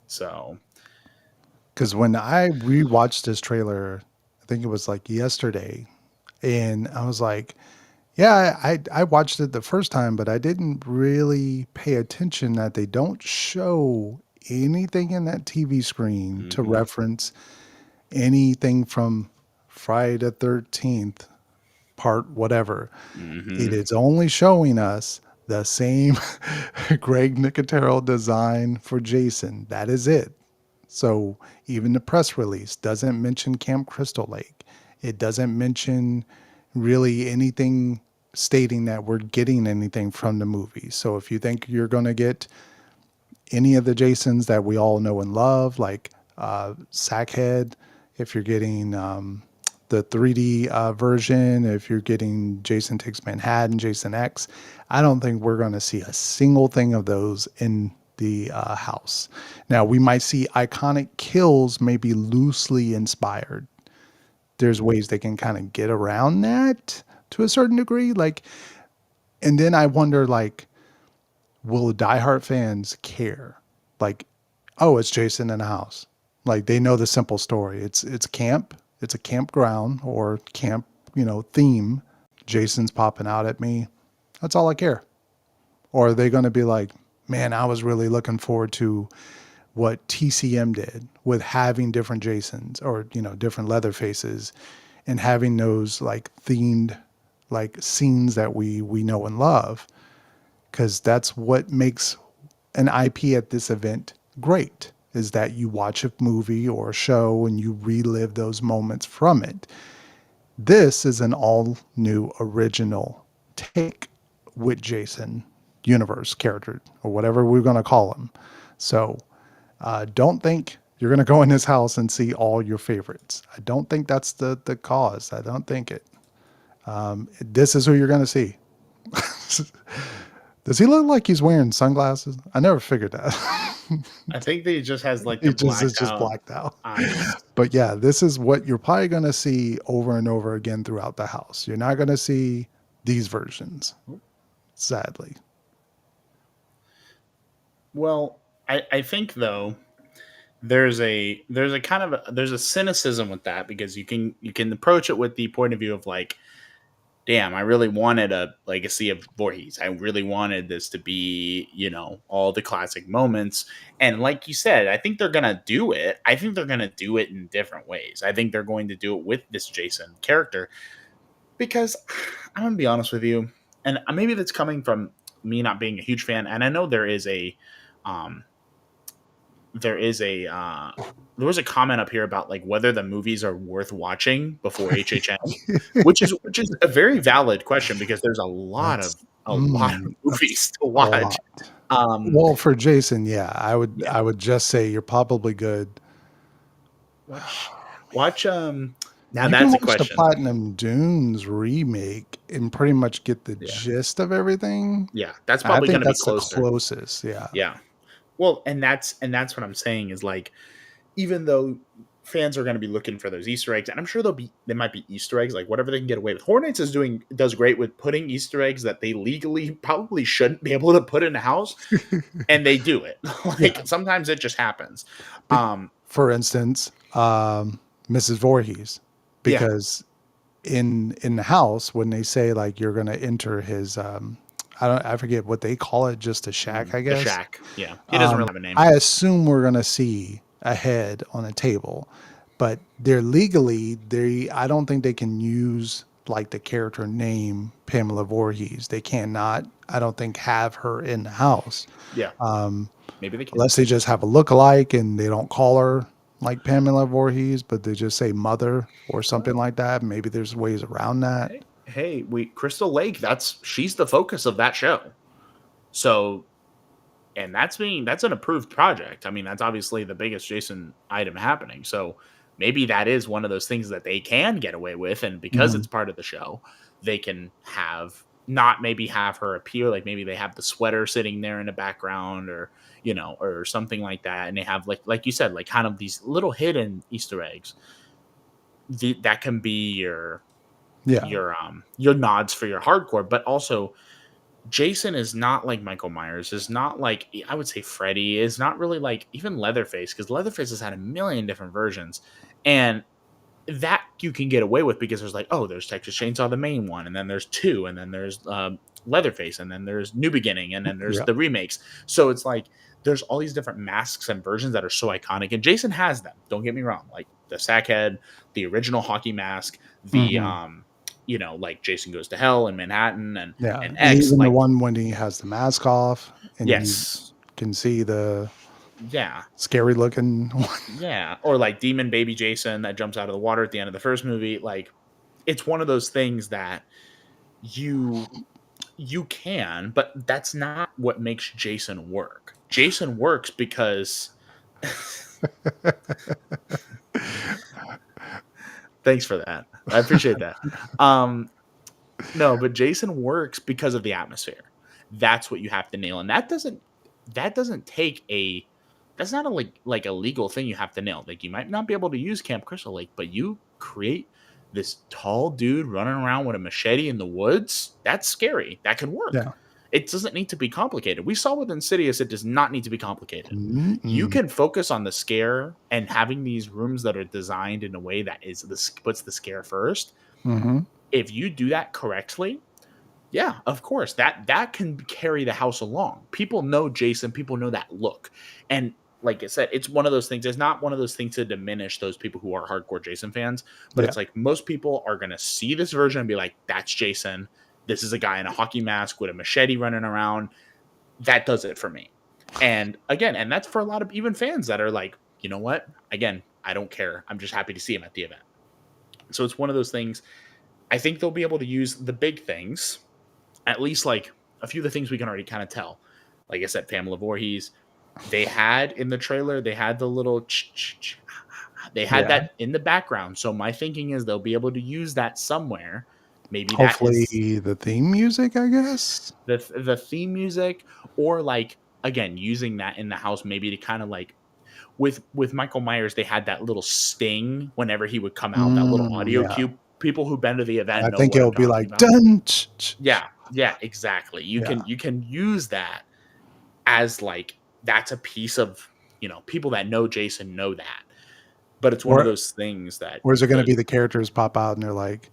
So, Because when I rewatched this trailer, I think it was like yesterday, and I was like, yeah, I watched it the first time, but I didn't really pay attention that they don't show anything in that TV screen to mhm, reference anything from Friday the 13th, part whatever. It mhm, is only showing us the same Greg Nicotero design for Jason. That is it. So even the press release doesn't mention Camp Crystal Lake. It doesn't mention really anything stating that we're getting anything from the movie. So if you think you're going to get any of the Jasons that we all know and love, like Sackhead, if you're getting the 3D version, if you're getting Jason Takes Manhattan, Jason X, I don't think we're going to see a single thing of those in the house. Now, we might see iconic kills, maybe loosely inspired. There's ways they can kind of get around that to a certain degree. Like, and then I wonder, like, will diehard fans care? Like, oh, it's Jason in a house. Like they know the simple story. It's camp. It's a campground or camp, theme. Jason's popping out at me. That's all I care. Or are they going to be like, man, I was really looking forward to what TCM did with having different Jasons or, different Leatherfaces and having those like themed like scenes that we know and love. Cause that's what makes an IP at this event great, is that you watch a movie or a show and you relive those moments from it. This is an all new original take with Jason universe character or whatever we're going to call him. So don't think you're going to go in his house and see all your favorites. I don't think that's the cause. I don't think it. This is who you're going to see. Does he look like he's wearing sunglasses? I never figured that. I think that he just has like the It's just blacked blacked out. eyes. But yeah, this is what you're probably going to see over and over again throughout the house. You're not going to see these versions, sadly. Well, I think though there's a kind of there's a cynicism with that, because you can approach it with the point of view of like, damn, I really wanted a legacy of Voorhees. I really wanted this to be, all the classic moments. And like you said, I think they're going to do it. I think they're going to do it in different ways. I think they're going to do it with this Jason character, because I'm going to be honest with you. And maybe that's coming from me not being a huge fan. And I know um, there was a comment up here about like whether the movies are worth watching before HHN, which is a very valid question, because there's That's a lot of movies that's to a watch. lot. Um, Well, for Jason, yeah, I would yeah, I would just say you're probably good. watch. Now You can that's a watch the question. Platinum Dunes remake and pretty much get the Yeah, gist of everything. yeah, that's I probably think going to be that's the closer. closest. Yeah. Yeah. Well, and that's what I'm saying is like, even though fans are going to be looking for those Easter eggs, and I'm sure there might be Easter eggs, like whatever they can get away with. Hornets does great with putting Easter eggs that they legally probably shouldn't be able to put in a house, and they do it. Yeah. Like sometimes it just happens. Be- Um, For instance, Mrs. Voorhees, yeah, because in the house when they say like you're gonna enter his I forget what they call it, just a shack, I the guess. shack. Yeah, he doesn't really have a name. I assume we're gonna see a head on a table, but they're legally I don't think they can use like the character name Pamela Voorhees. They cannot, I don't think, have her in the house. Yeah, maybe they can. Unless they just have a look-alike and they don't call her like Pamela Voorhees, but they just say mother or something like that. Maybe there's ways around that. Hey, Crystal Lake. She's the focus of that show. So and that's an approved project. I mean, that's obviously the biggest Jason item happening. So maybe that is one of those things that they can get away with, and because Mhm. it's part of the show, they can have not maybe have her appear, like maybe they have the sweater sitting there in the background, or or something like that, and they have like you said, like kind of these little hidden Easter eggs. That can be Yeah. your nods for your hardcore, but also Jason is not like Michael Myers, is not like, I would say Freddy, is not really like even Leatherface, because Leatherface has had a million different versions. And that you can get away with because there's like, oh, there's Texas Chainsaw, the main one, and then there's two, and then there's Leatherface, and then there's New Beginning, and then there's Yeah. the remakes. So it's like there's all these different masks and versions that are so iconic, and Jason has them. Don't get me wrong, like the Sackhead, the original hockey mask, the Mhm. like Jason Goes to Hell in Manhattan, and Yeah. and And X, even the like one when he has the mask off and you yes, can see the yeah, scary looking one. yeah, or like Demon Baby Jason that jumps out of the water at the end of the first movie. Like it's one of those things that you can, but that's not what makes Jason work. Jason works because thanks for that. I appreciate that. Um no, but Jason works because of the atmosphere. That's what you have to nail. And that doesn't take a that's not a like a legal thing you have to nail. Like you might not be able to use Camp Crystal Lake, but you create this tall dude running around with a machete in the woods. That's scary. That can work. Yeah. It doesn't need to be complicated. We saw with Insidious, it does not need to be complicated. You Mm-mm. can focus on the scare and having these rooms that are designed in a way that puts the scare first. Mhm. If you do that correctly, yeah, of course, that can carry the house along. People know Jason, people know that look. And like I said, it's one of those things. It's not one of those things to diminish those people who are hardcore Jason fans, but Yeah. it's like most people are going to see this version and be like, that's Jason. This is a guy in a hockey mask with a machete running around. That does it for me. And again, and that's for a lot of even fans that are like, you know what? Again, I don't care. I'm just happy to see him at the event. So it's one of those things. I think they'll be able to use the big things, at least like a few of the things we can already kind of tell. Like I said, Pamela Voorhees, they had in the trailer, they had the little they had Yeah. that in the background. So my thinking is they'll be able to use that somewhere. Maybe that Hopefully is the theme music, I guess. the theme music, or like again using that in the house maybe to kind of like with Michael Myers, they had that little sting whenever he would come out, that little audio Yeah. cue. People who've been to the event I know think what I'm it'll be talking like about. dun. Yeah, yeah, exactly. Yeah. You can use that as like that's a piece of people that know Jason know that, but it's one of Or those things that or is it going to they be the characters pop out and they're like,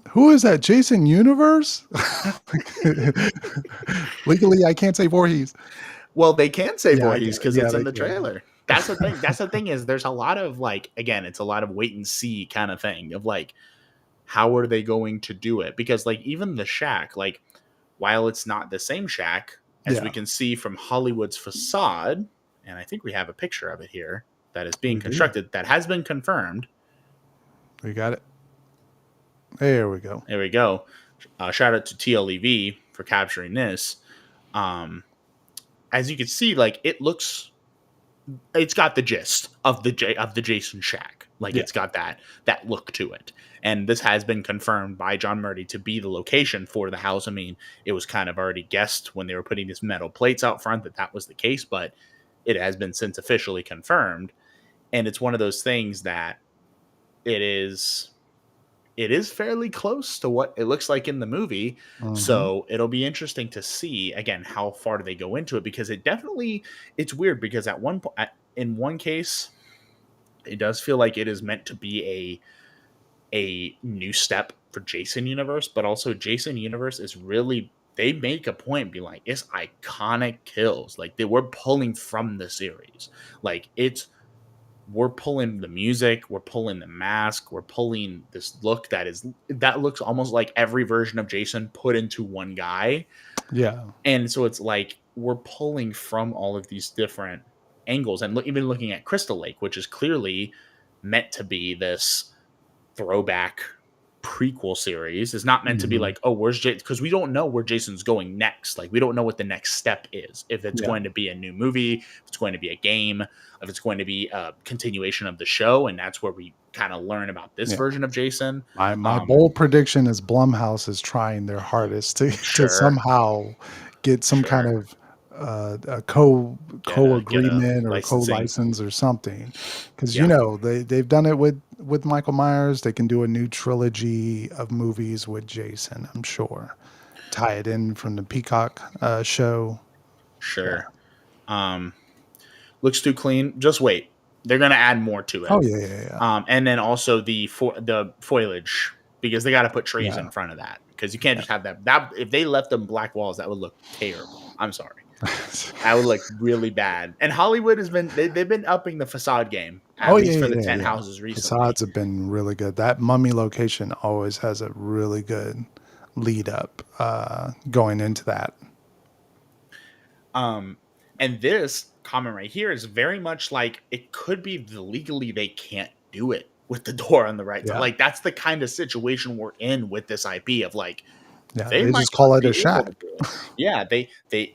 who is that? Jason Universe? Legally, I can't say Voorhees. well they can say Yeah, I get Voorhees it. because Yeah, it's in they the can. trailer. That's the thing. That's the thing is there's a lot of like again it's a lot of wait and see kind of thing of like how are they going to do it, because like even the shack, like while it's not the same shack as we Yeah, can see from Hollywood's Facade, and I think we have a picture of it here that is being we do. constructed that has been confirmed. We got it. There we go. There we go. Shout out to TLEV for capturing this. Um, as you can see, like it's got the gist of the Jason Shack. Like Yeah. it's got that look to it. And this has been confirmed by John Murdy to be the location for the house. I mean, it was kind of already guessed when they were putting these metal plates out front that was the case, but it has been since officially confirmed. And it's one of those things that it is fairly close to what it looks like in the movie. Mhm. So it'll be interesting to see again how far do they go into it, because it's weird because at one point in one case it does feel like it is meant to be a new step for Jason Universe, but also Jason Universe is really, they make a point being like it's iconic kills, like they were pulling from the series, like we're pulling the music, we're pulling the mask, we're pulling this look that looks almost like every version of Jason put into one guy. Yeah. And so it's like we're pulling from all of these different angles, and even looking at Crystal Lake, which is clearly meant to be this throwback prequel series. It's not meant to be like, oh, where's Jason? Because we don't know where Jason's going next. Like, we don't know what the next step is. If it's going to be a new movie, if it's going to be a game, if it's going to be a continuation of the show, and that's where we kind of learn about this version of Jason. My bold prediction is Blumhouse is trying their hardest to somehow get some kind of a co-agreement or co-license or something, because you know they've done it with Michael Myers. They can do a new trilogy of movies with Jason, I'm sure, tie it in from the Peacock show. Looks too clean. Just wait, they're gonna add more to it. And then also the foliage, because they got to put trees in front of that, because you can't just have that if they left them black walls, that would look terrible. I'm sorry. That would look really bad. And Hollywood has been they've been upping the Facade game for the 10 houses recently. Facades have been really good. That Mummy location always has a really good lead up going into that. And this comment right here is very much like it could be legally they can't do it with the door on the right side. Like, that's the kind of situation we're in with this IP of like, they just call it a shack. They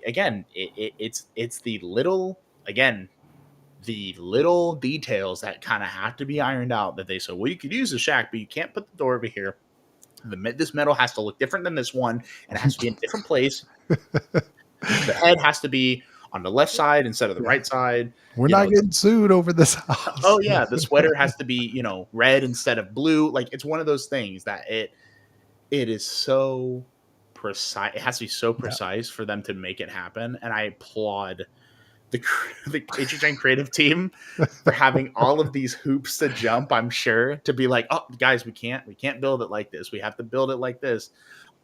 again, it's the little details that kind of have to be ironed out, that they say, well, you could use a shack, but you can't put the door over here. This metal has to look different than this one, and it has to be in a different place. The head has to be on the left side instead of the right side. We're not getting sued over this house. Oh yeah, the sweater has to be, red instead of blue. Like, it's one of those things that it is so precise. It has to be so precise for them to make it happen. And I applaud the HHN creative team for having all of these hoops to jump, I'm sure, to be like, oh, guys, we can't build it like this. We have to build it like this.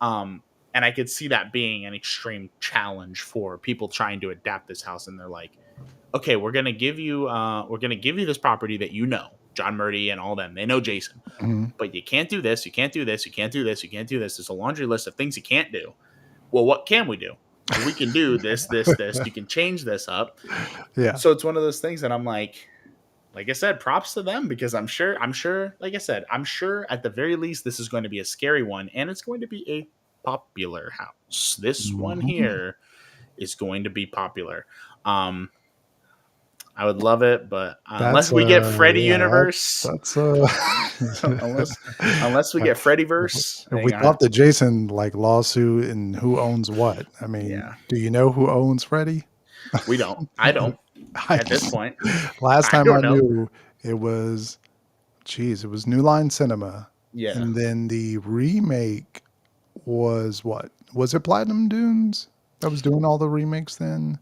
And I could see that being an extreme challenge for people trying to adapt this house. And they're like, okay, we're going to give you this property that, John Murdy and all them, they know Jason, but you can't do this. You can't do this. You can't do this. You can't do this. There's a laundry list of things you can't do. Well, what can we do? Well, we can do this. You can change this up. Yeah. So it's one of those things that I'm like I said, props to them, because I'm sure, like I said, I'm sure at the very least, this is going to be a scary one, and it's going to be a popular house. This one here is going to be popular. I would love it, but unless we get Freddy Universe, unless we get Freddyverse, if we thought the Jason lawsuit and who owns what. I mean, do you know who owns Freddy? We don't. I don't. At this point, last time I knew, it was New Line Cinema. Yeah, and then the remake was what? Was it Platinum Dunes that was doing all the remakes then?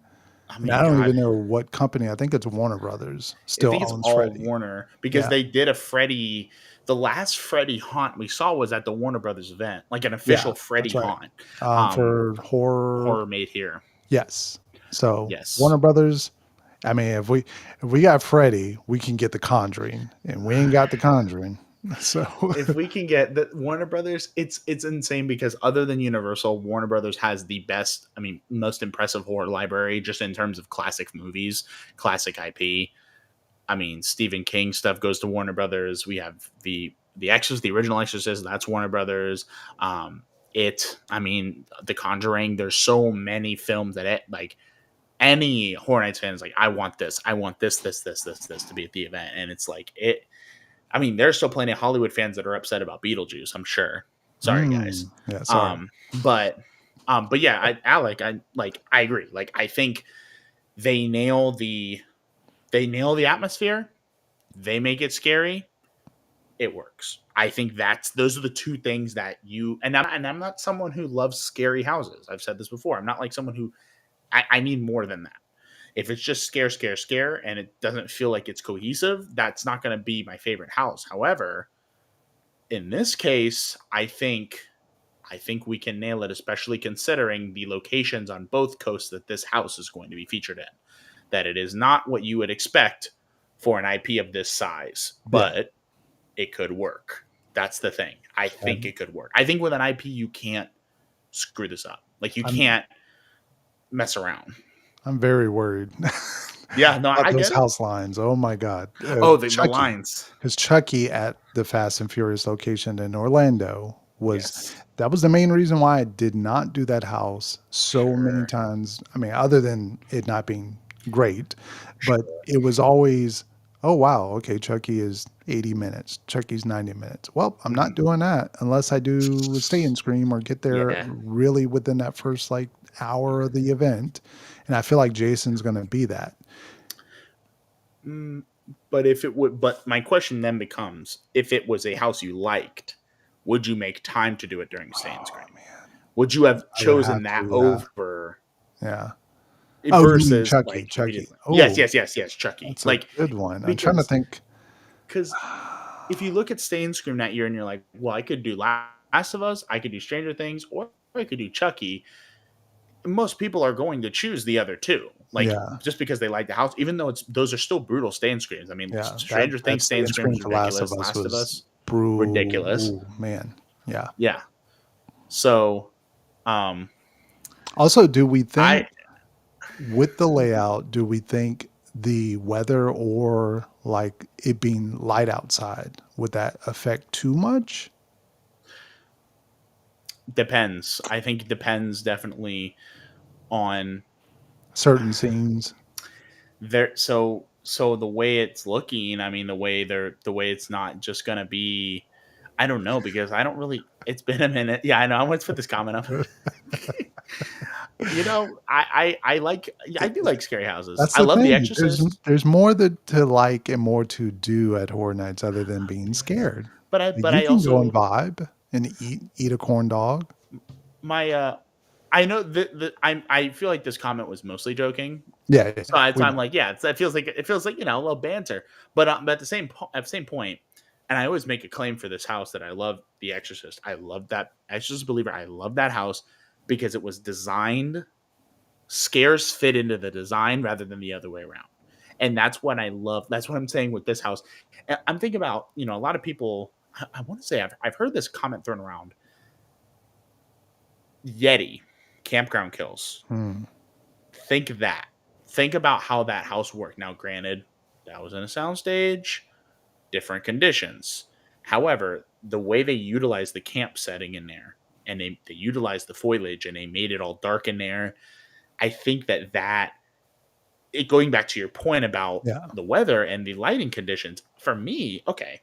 I don't even know what company. I think it's Warner Brothers. Still owns it's all Freddy. Warner, because they did a Freddy. The last Freddy haunt we saw was at the Warner Brothers event, like an official Freddy haunt for horror made here. Yes. So Warner Brothers. I mean, if we got Freddy, we can get The Conjuring, and we ain't got The Conjuring. So if we can get the Warner Brothers, it's insane, because other than Universal, Warner Brothers has the best, most impressive horror library just in terms of classic movies, classic IP. Stephen King stuff goes to Warner Brothers. We have the Exorcist, the original Exorcist, that's Warner Brothers. The Conjuring, there's so many films that any Horror Nights fan is like, I want this to be at the event. And it's like, there's still plenty of Hollywood fans that are upset about Beetlejuice, I'm sure. Sorry, guys. Yeah, sorry. But yeah, Alec, I agree. I think they nail the atmosphere. They make it scary. It works. I think those are the two things that I'm not someone who loves scary houses. I've said this before. I'm not like someone who, I need more than that. If it's just scare, and it doesn't feel like it's cohesive, that's not going to be my favorite house. However, in this case, I think we can nail it, especially considering the locations on both coasts that this house is going to be featured in. That it is not what you would expect for an IP of this size, but it could work. That's the thing. I think it could work. I think with an IP, you can't screw this up. You can't mess around. I'm very worried. Yeah, no, I Those get it. house lines. Oh my God. Oh, the Chucky. lines. Because Chucky at the Fast and Furious location in Orlando Yes. that was the main reason why I did not do that house so many Sure. times. I mean, other than it not being great, but Sure. it was always, oh wow, okay, Chucky is 80 minutes, Chucky's 90 minutes. Well, I'm not Mhm. doing that unless I do a stay and scream or get there Yeah. really within that first like hour of the event. And I feel like Jason's gonna be that. Mm, but if it would, but my question then becomes: if it was a house you liked, would you make time to do it during Stay and Oh Scream? man. Would you have I would have chosen that to, yeah. over Yeah. Oh, you mean versus Chucky, like if you Chucky. didn't? Yes, Oh, yes, yes, yes, Chucky. that's a Like good one. I'm trying to because think. because if you look at Stay and Scream that year and you're like, well, I could do Last of Us, I could do Stranger Things, or I could do Chucky. Most people are going to choose the other two, like Yeah, just because they like the house, even though those are still brutal Stay and Screams. I mean, yeah. Stranger That Things Stay stay and and Scream scream is for Last of ridiculous. Us Last of was Us, ridiculous. brutal, man. Yeah. Yeah. So, um, Also, do we I think with the layout, do we think the weather or like it being light outside, would that affect too much? depends. I think it depends definitely on Certain scenes. there. So the way it's looking, I mean, the way it's not just gonna be. I don't know because I don't really. It's been a minute. Yeah, I know. I want to put this comment up. I do like scary houses. That's I the love The thing. Exorcist, There's more to like and more to do at Horror Nights other than being scared. but You I can go and also vibe and eat a corn dog. my I know that I feel like this comment was mostly joking. Yeah, yeah, So yeah, that's we why I'm know. like, yeah, it feels like a little banter. But at the same point, and I always make a claim for this house that I love The Exorcist. I love that Exorcist Believer. I love that house because it was designed scares fit into the design rather than the other way around. And that's what I love. That's what I'm saying with this house. And I'm thinking about, a lot of people, I want to say I've heard this comment thrown around. Yeti, campground kills. Hmm. Think that. Think about how that house worked. Now, granted, that was in a soundstage, different conditions. However, the way they utilized the camp setting in there and they utilized the foliage and they made it all dark in there, I think going back to your point about Yeah. the weather and the lighting conditions, for me, okay,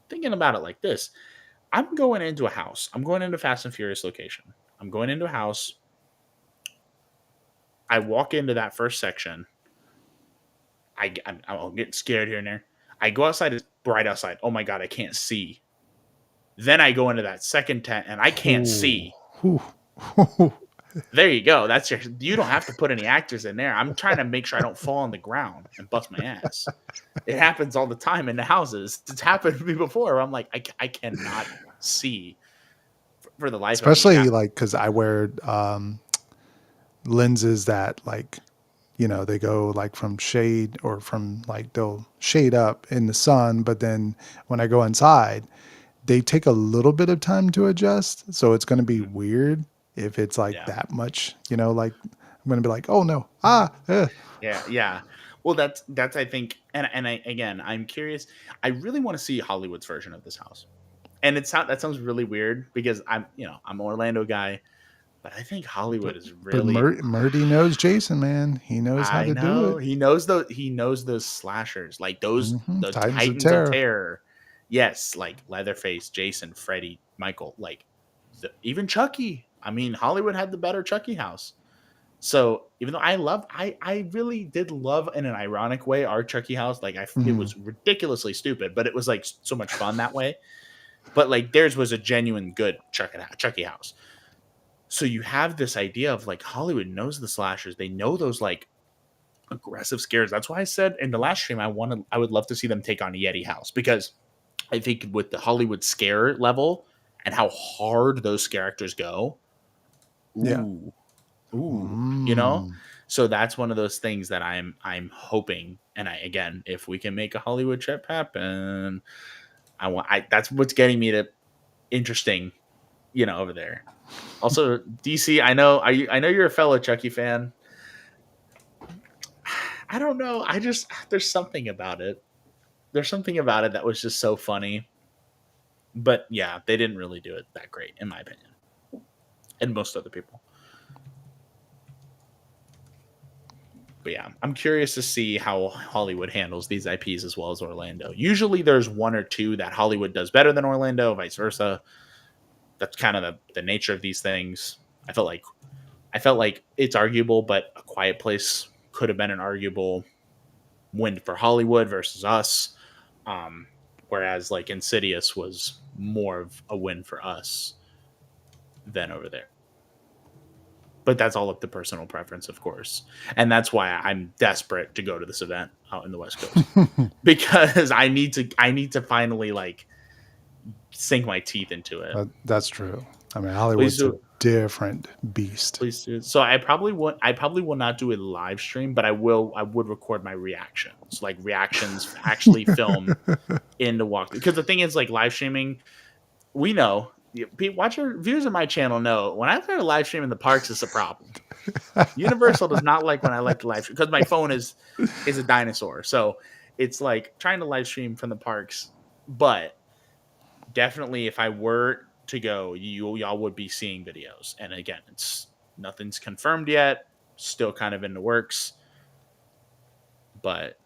thinking about it like this, I'm going into a house. I'm going into Fast and Furious location. I'm going into a house. I walk into that first section. I'll get scared here and there. I go outside. It's bright outside. Oh my God, I can't see. Then I go into that second tent and I can't Ooh. see. Ooh. There you go. You don't have to put any actors in there. I'm trying to make sure I don't fall on the ground and bust my ass. It happens all the time in the houses. It's happened to me before. Where I'm like, I cannot see for the life of me. Especially like because I wear lenses that like they go like from shade or from like they'll shade up in the sun, but then when I go inside, they take a little bit of time to adjust. So it's going to be weird if it's like Yeah. that much, like I'm going to be like, oh no, eh. Yeah. Well, that's I think, and I'm curious. I really want to see Hollywood's version of this house, and that sounds really weird because I'm an Orlando guy, but I think Hollywood is But really. Murdy knows Jason, man. He knows how I to do know it. he knows those slashers like those the Titans of Titans of Terror. Terror. Yes, like Leatherface, Jason, Freddy, Michael, like even Chucky. I mean, Hollywood had the better Chucky house. So even though I really did love in an ironic way our Chucky house. Like it was ridiculously stupid, but it was like so much fun that way. But like theirs was a genuine good Chucky house. So you have this idea of like Hollywood knows the slashers. They know those like aggressive scares. That's why I said in the last stream I would love to see them take on a Yeti house because I think with the Hollywood scare level and how hard those scare actors go, Yeah. ooh. So that's one of those things that I'm hoping, and if we can make a Hollywood trip happen, that's what's getting me to interesting, over there. Also, DC, I know you're a fellow Chucky fan. I don't know. There's something about it. There's something about it that was just so funny. But yeah, they didn't really do it that great, in my opinion, and most other people. But yeah, I'm curious to see how Hollywood handles these IPs as well as Orlando. Usually there's one or two that Hollywood does better than Orlando, vice versa. That's kind of the nature of these things. I felt like it's arguable, but A Quiet Place could have been an arguable win for Hollywood versus us. Whereas like Insidious was more of a win for us than over there. But that's all up to personal preference, of course. And that's why I'm desperate to go to this event out in the West Coast. Because I need to finally like sink my teeth into it. That's true. I mean, Hollywood's a different beast. Please do. So I probably will not do a live stream, but I would record my reactions. Like reactions actually film in the walk. Because the thing is, like, live streaming, we know, viewers of my channel know when I try to live stream in the parks, it's a problem. Universal does not like when I like to live stream because my phone is a dinosaur. So it's like trying to live stream from the parks. But definitely, if I were to go, y'all would be seeing videos. And again, nothing's confirmed yet. Still kind of in the works. But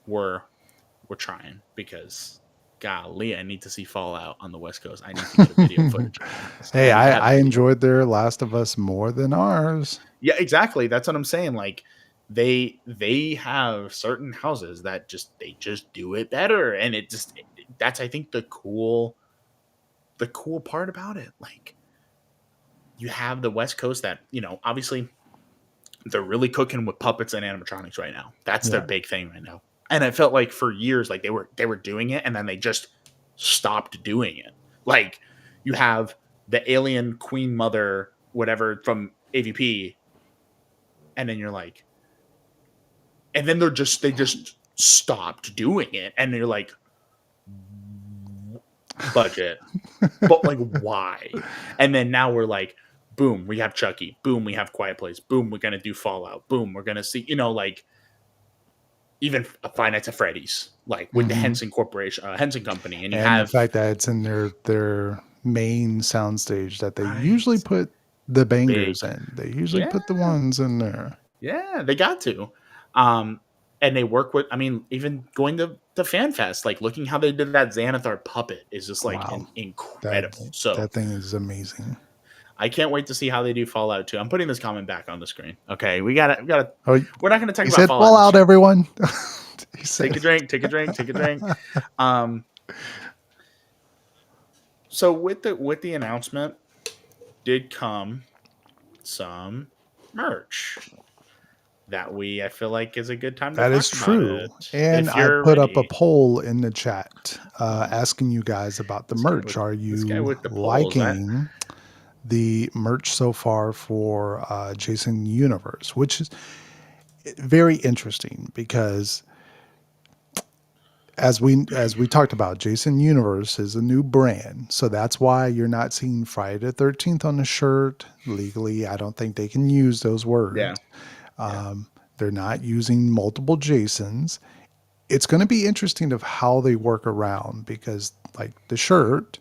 we're trying because golly, I need to see Fallout on the West Coast. I need to get a video footage. Hey, I enjoyed their Last of Us more than ours. Yeah, exactly. That's what I'm saying. Like they have certain houses that they just do it better, and that's I think the cool part about it. Like you have the West Coast that, obviously they're really cooking with puppets and animatronics right now. That's their big thing right now. And I felt like for years, like they were doing it, and then they just stopped doing it. Like you have the alien queen mother, whatever, from AVP, and then you're like, and then they just stopped doing it, and you're like, budget, but like why? And then now we're like, boom, we have Chucky, boom, we have Quiet Place, boom, we're gonna do Fallout, boom, we're gonna see, like. Even Five Nights at Freddy's, like with the Henson Corporation, Henson Company, and you have the fact that it's in their main soundstage that they usually put the bangers in. They usually put the ones in there. Yeah, they got to, and they work with. I mean, even going to the Fan Fest, like looking how they did that Xanathar puppet is just like incredible. That thing is amazing. I can't wait to see how they do Fallout 2. I'm putting this comment back on the screen. Okay, we gotta. We're not gonna talk about Fallout, everyone. Take a drink. So with the announcement, did come some merch that I feel like is a good time to talk about. That is true. And I put up a poll in the chat asking you guys about the merch. Are you liking the merch so far for Jason Universe, which is very interesting because as we talked about, Jason Universe is a new brand. So that's why you're not seeing Friday the 13th on the shirt. Legally, I don't think they can use those words. Yeah. They're not using multiple Jasons. It's going to be interesting of how they work around because like the shirt,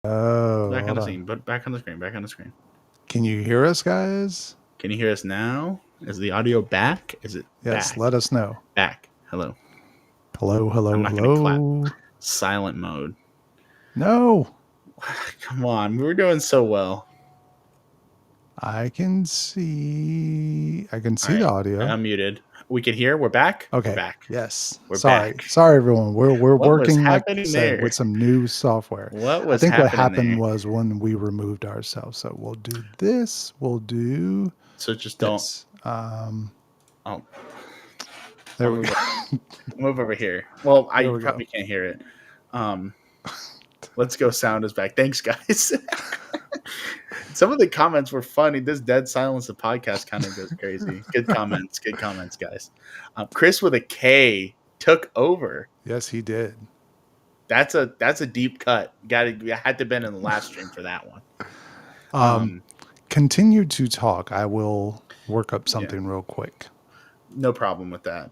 Oh, Back on hold the on. screen. But back on the screen. Back on the screen. Can you hear us, guys? Can you hear us now? Is the audio back? Is it Yes, back? let us know. Back. Hello. Hello, hello, I'm not gonna hello. Silent mode. No, Come on. We were doing so well. I can see All the right. audio. I'm muted. We can hear. We're back. Okay. We're back. Yes. We're Sorry. back. Sorry, everyone. We're What was working, like I happening said, there? with some new software. What I was think what happening happened there? was when we removed ourselves. So we'll do this. We'll do So just don't. this. Oh, There we go. move over here. Well, I There we probably can't hear it. Let's go. Sound is back. Thanks, guys. Some of the comments were funny. This dead silence of podcast kind of goes crazy. Good comments. Good comments, guys. Chris with a K took over. Yes, he did. That's a deep cut. Had to have been in the last stream for that one. Continue to talk. I will work up something real quick. No problem with that.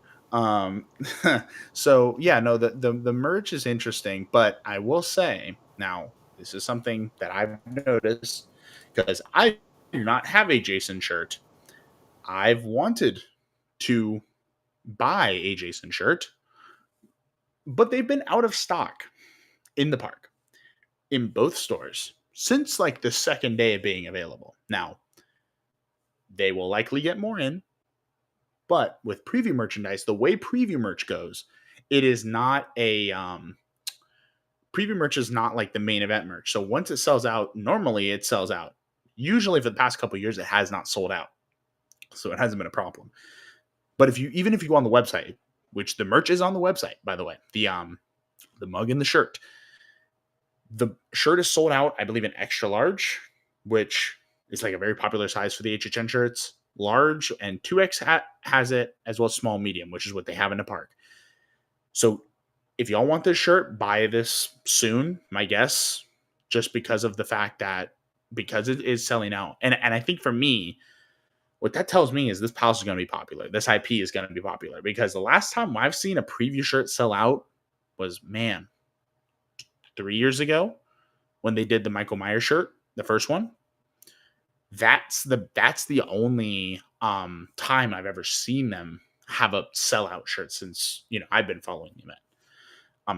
So yeah, no, the merch is interesting, but I will say now, this is something that I've noticed because I do not have a Jason shirt. I've wanted to buy a Jason shirt, but they've been out of stock in the park in both stores since like the second day of being available. Now, they will likely get more in, but with preview merchandise, the way preview merch goes, it is not a preview merch is not like the main event merch. So once it sells out, normally it sells out. Usually for the past couple of years, it has not sold out. So it hasn't been a problem. But even if you go on the website, which the merch is on the website, by the way, the mug and the shirt is sold out, I believe, in extra large, which is like a very popular size for the HHN shirts. Large and 2X has it, as well as small medium, which is what they have in the park. So if y'all want this shirt, buy this soon, my guess, just because of the fact that because it is selling out. And I think for me, what that tells me is this palace is going to be popular. This IP is going to be popular because the last time I've seen a preview shirt sell out was, 3 years ago when they did the Michael Myers shirt, the first one. That's the only time I've ever seen them have a sellout shirt since, I've been following the event.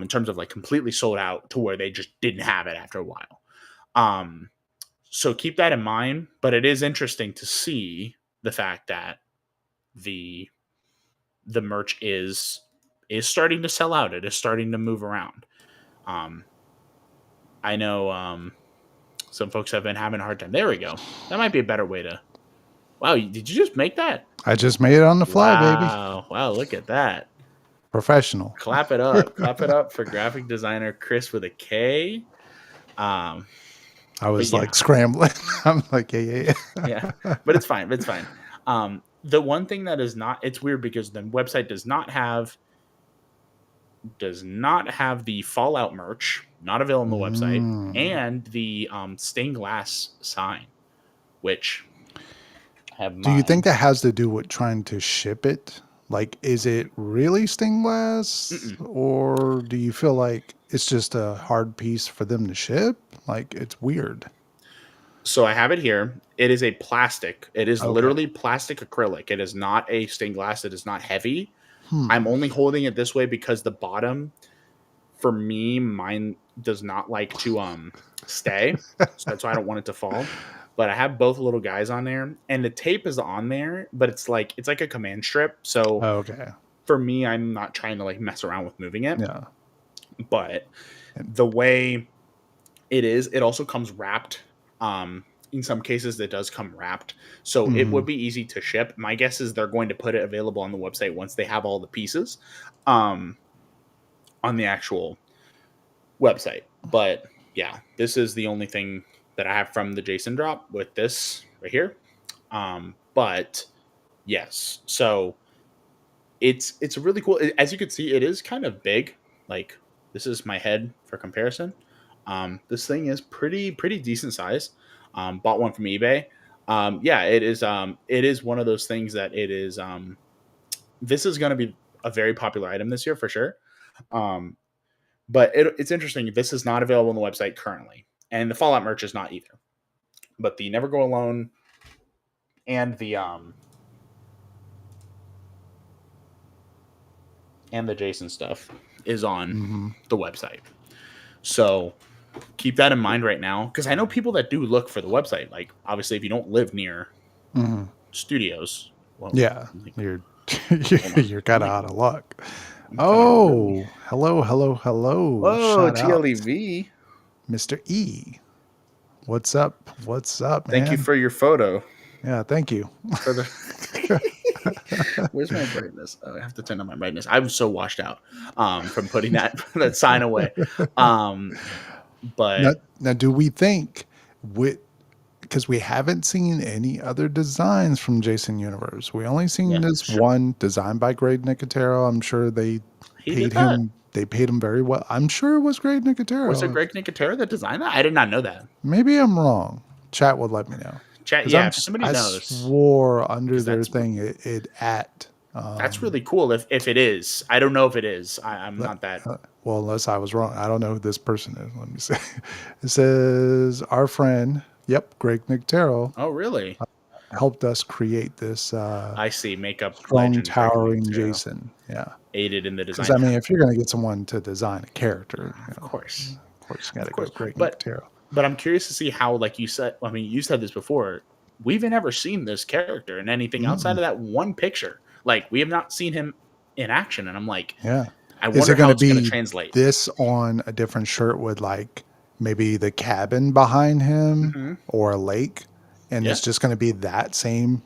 In terms of like completely sold out to where they just didn't have it after a while. So keep that in mind, but it is interesting to see the fact that the merch is starting to sell out. It is starting to move around. I know some folks have been having a hard time. There we go. That might be a better way to. Wow, did you just make that? I just made it on the fly, baby. Wow, look at that. Professional. Clap it up. Clap it up for graphic designer Chris with a K. I was like scrambling. I'm like, yeah. Yeah, but it's fine. It's fine. The one thing that is not, it's weird because the website does not have the Fallout merch, not available on the website, and the stained glass sign, which I have. Do you think that has to do with trying to ship it? Like, is it really stained glass, or do you feel like it's just a hard piece for them to ship? Like, it's weird. So I have it here. It is a plastic. It is literally plastic acrylic. It is not a stained glass. It is not heavy. I'm only holding it this way because the bottom, for me, mine does not like to stay. So that's why I don't want it to fall. But I have both little guys on there, and the tape is on there, but it's like a command strip. So for me, I'm not trying to like mess around with moving it. Yeah. But the way it is, it also comes wrapped. In some cases, it does come wrapped, so it would be easy to ship. My guess is they're going to put it available on the website once they have all the pieces on the actual website. But yeah, this is the only thing that I have from the Jason drop with this right here. But yes, so it's really cool. As you can see, it is kind of big. Like, this is my head for comparison. This thing is pretty decent size. Bought one from eBay. Yeah, it is one of those things that it is. This is going to be a very popular item this year for sure. But it's interesting. This is not available on the website currently. And the Fallout merch is not either. But the Never Go Alone and the Jason stuff is on the website. So keep that in mind right now, because I know people that do look for the website. Like, obviously, if you don't live near studios, well, Yeah, like, you're kind of out of luck. Oh, hello. Whoa, Shout out, TLEV. Mr. E. What's up? What's up, man? Thank you for your photo. Yeah, thank you. For the Where's my brightness? Oh, I have to turn on my brightness. I'm so washed out from putting that sign away. But Now, do we think because we haven't seen any other designs from Jason Universe. We only seen this one designed by Greg Nicotero. I'm sure they paid him. They paid him very well. I'm sure it was Greg Nicotero. Was it Greg Nicotero that designed that? I did not know that. Maybe I'm wrong. Chat would let me know. Chat, yeah, if somebody I knows. Swore under their thing it at. That's really cool. If it is, I don't know if it is. I'm not that. Well, unless I was wrong. I don't know who this person is. Let me see. It says our friend. Yep, Greg Nicotero. Oh, really? Helped us create this. I see. Makeup strong, legend, towering Jason. Yeah. Aided in the design. Because I mean, if you're going to get someone to design a character, of course, you got to go Greg Nicotero. But I'm curious to see how, like you said. I mean, you said this before. We've never seen this character in anything outside of that one picture. Like, we have not seen him in action, and I'm like, yeah. I wonder how it's going to translate. This on a different shirt with like maybe the cabin behind him or a lake, and it's just going to be that same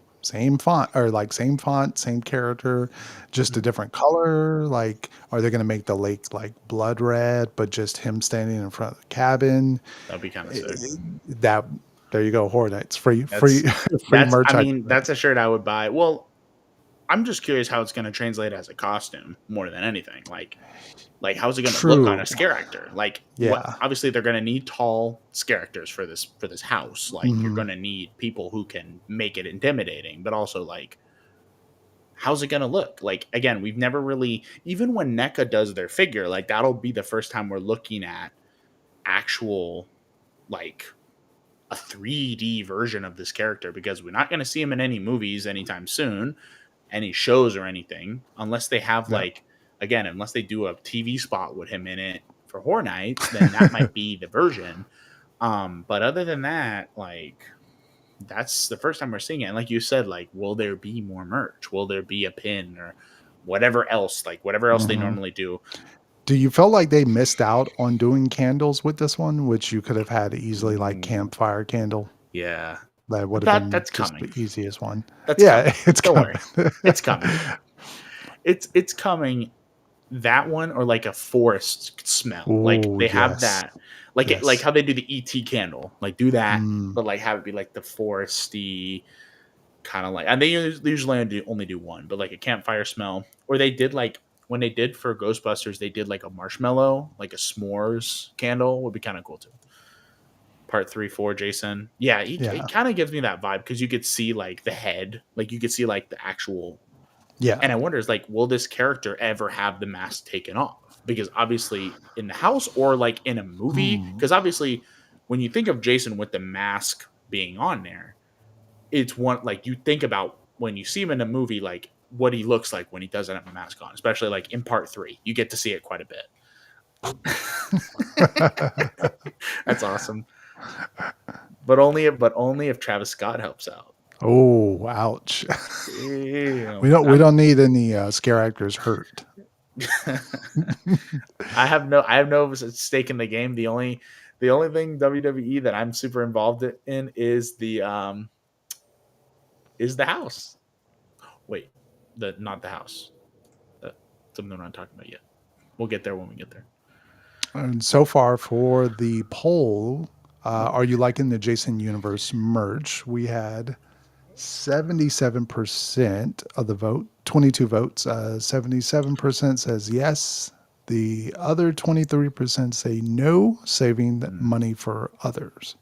font or like same font, same character, just a different color. Like, are they going to make the lake like blood red, but just him standing in front of the cabin? That'd be kind of sick. There you go, Horror Nights, free merch. I mean, that's a shirt I would buy. Well, I'm just curious how it's going to translate as a costume more than anything. Like how's it going to look on a scare actor? Like, obviously they're going to need tall scare actors for this house. Like, you're going to need people who can make it intimidating, but also like, how's it going to look? Like, again, we've never really, even when NECA does their figure, like that'll be the first time we're looking at actual, like, a 3D version of this character, because we're not going to see him in any movies anytime soon, any shows or anything, unless they have unless they do a TV spot with him in it for Horror Nights, then that might be the version. But other than that, like, that's the first time we're seeing it. And like you said, like, will there be more merch? Will there be a pin or whatever else? Like, whatever else they normally do. Do you feel like they missed out on doing candles with this one, which you could have had easily, like campfire candle? Yeah. That would have been that's just coming. The easiest one. It's coming. It's coming. It's coming. That one, or like a forest smell. Ooh, like they have that. Like like how they do the ET candle. Like, do that, but like have it be like the foresty kind of like. And they usually only do one, but like a campfire smell. Or they did like, when they did for Ghostbusters, they did like a marshmallow, like a s'mores candle, would be kind of cool too. Part 3, 4, Jason. Yeah, it kind of gives me that vibe, because you could see like the head, like you could see like the actual. Yeah. And I wonder, is like, will this character ever have the mask taken off? Because obviously in the house or like in a movie, because obviously when you think of Jason with the mask being on there, it's one, like, you think about when you see him in a movie, like what he looks like when he doesn't have a mask on, especially like in Part 3, you get to see it quite a bit. That's awesome. But only if Travis Scott helps out. Oh, ouch. We don't need any scare actors hurt. I have no stake in the game. The only thing WWE that I'm super involved in is the house. Wait, not the house. Something we're not talking about yet. We'll get there when we get there. And so far for the poll, are you liking the Jason Universe merch? We had 77% of the vote, 22 votes. 77% says yes. The other 23% say no, saving that money for others.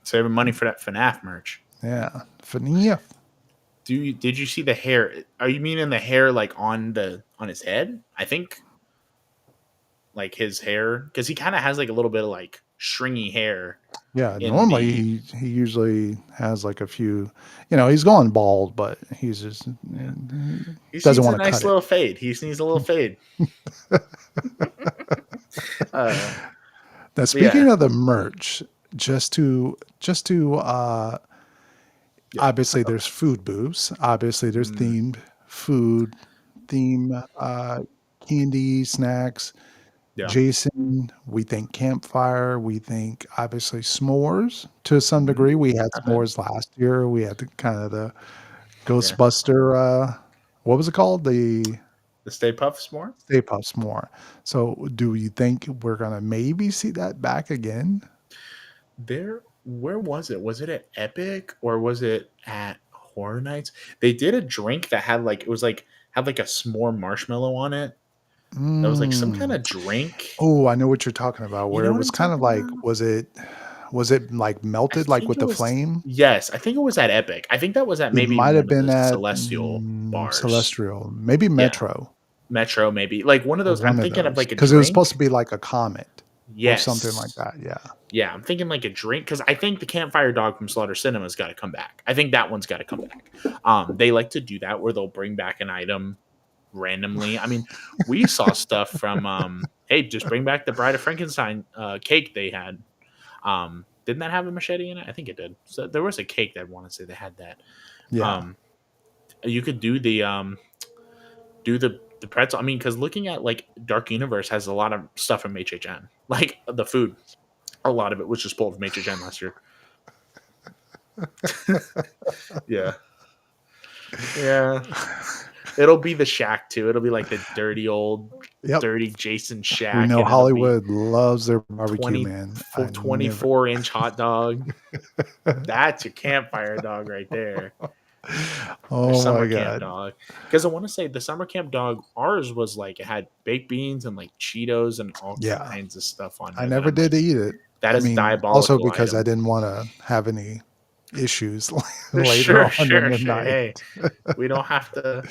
Saving money for that FNAF merch. Yeah, FNAF. Did you see the hair? Are you meaning the hair like on his head? I think like his hair, because he kind of has like a little bit of like stringy hair. Yeah, in normally the- he usually has like a few, he's going bald, but he's just He doesn't needs a want to nice cut little fade. He needs a little fade. uh, Now, but yeah, speaking of the merch, just to yeah. obviously there's food booths, obviously there's Mm, themed food, theme candy, snacks. yeah. Jason, we think campfire, we think obviously s'mores to some Mhm. degree. We had Okay. s'mores last year. We had the kind of the Yeah. Ghostbuster what was it called? The The Stay Puffs more. Stay Puft S'more. So do you think we're gonna maybe see that back again? Where was it? Was it at Epic or was it at Horror Nights? They did a drink that had like had like a s'more marshmallow on it. That was like some kind Mm. of drink. Oh, I know what you're talking about. You Where know it what was I'm kind of talking like, about? was it like I melted like think with it the was. flame? Yes, I think it was at Epic. I think that was at It maybe might one have of been the at Celestial bars. Celestial, maybe Yeah, Metro, Metro maybe. Like one of those. I'm one of thinking of those, like a because it was drink. supposed to be like a comet or something like Yes. that. Yeah. Yeah, I'm thinking like a drink because I think the campfire dog from Slaughter Cinema's got to come back. I think that one's got to come back. They like to do that where they'll bring back an item randomly. I mean, we saw stuff from hey, just bring back the Bride of Frankenstein cake they had. Didn't that have a machete in it? I think it did. So there was a cake that I want to say they had that. Yeah. You could do the pretzel. I mean, because looking at like Dark Universe has a lot of stuff from HHN, like the food. A lot of it was just pulled from HHN last year. Yeah. Yeah. It'll be the shack too. It'll be like the Yep. dirty Jason shack. We know and it'll be Hollywood loves their barbecue, 20, man. full 24-inch hot dog. That's your campfire dog right there. Your Oh summer my camp God. dog. Because I want to say the summer camp dog, ours was like it had baked beans and like Cheetos and all Yeah. kinds of stuff on I there. never did eat it. That is diabolical. Also because I item. didn't want to have any issues later Sure, on sure, in the sure. night. Hey, we don't have to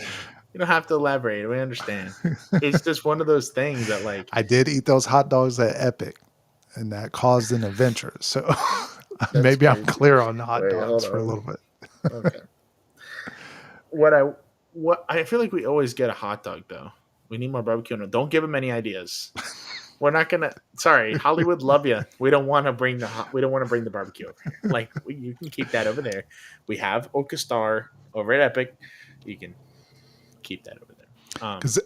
elaborate. We understand. It's just one of those things that like I did eat those hot dogs at Epic, and that caused an adventure. So maybe I'm crazy. clear on hot Wait, dogs hold for a on. little bit. Okay. What I feel like we always get a hot dog though. We need more barbecue. No, don't give them any ideas. We're not gonna. Sorry, Hollywood, love you. We don't want to bring the barbecue over here. Like you can keep that over there. We have Oka Star over at Epic. You can keep that over there. Because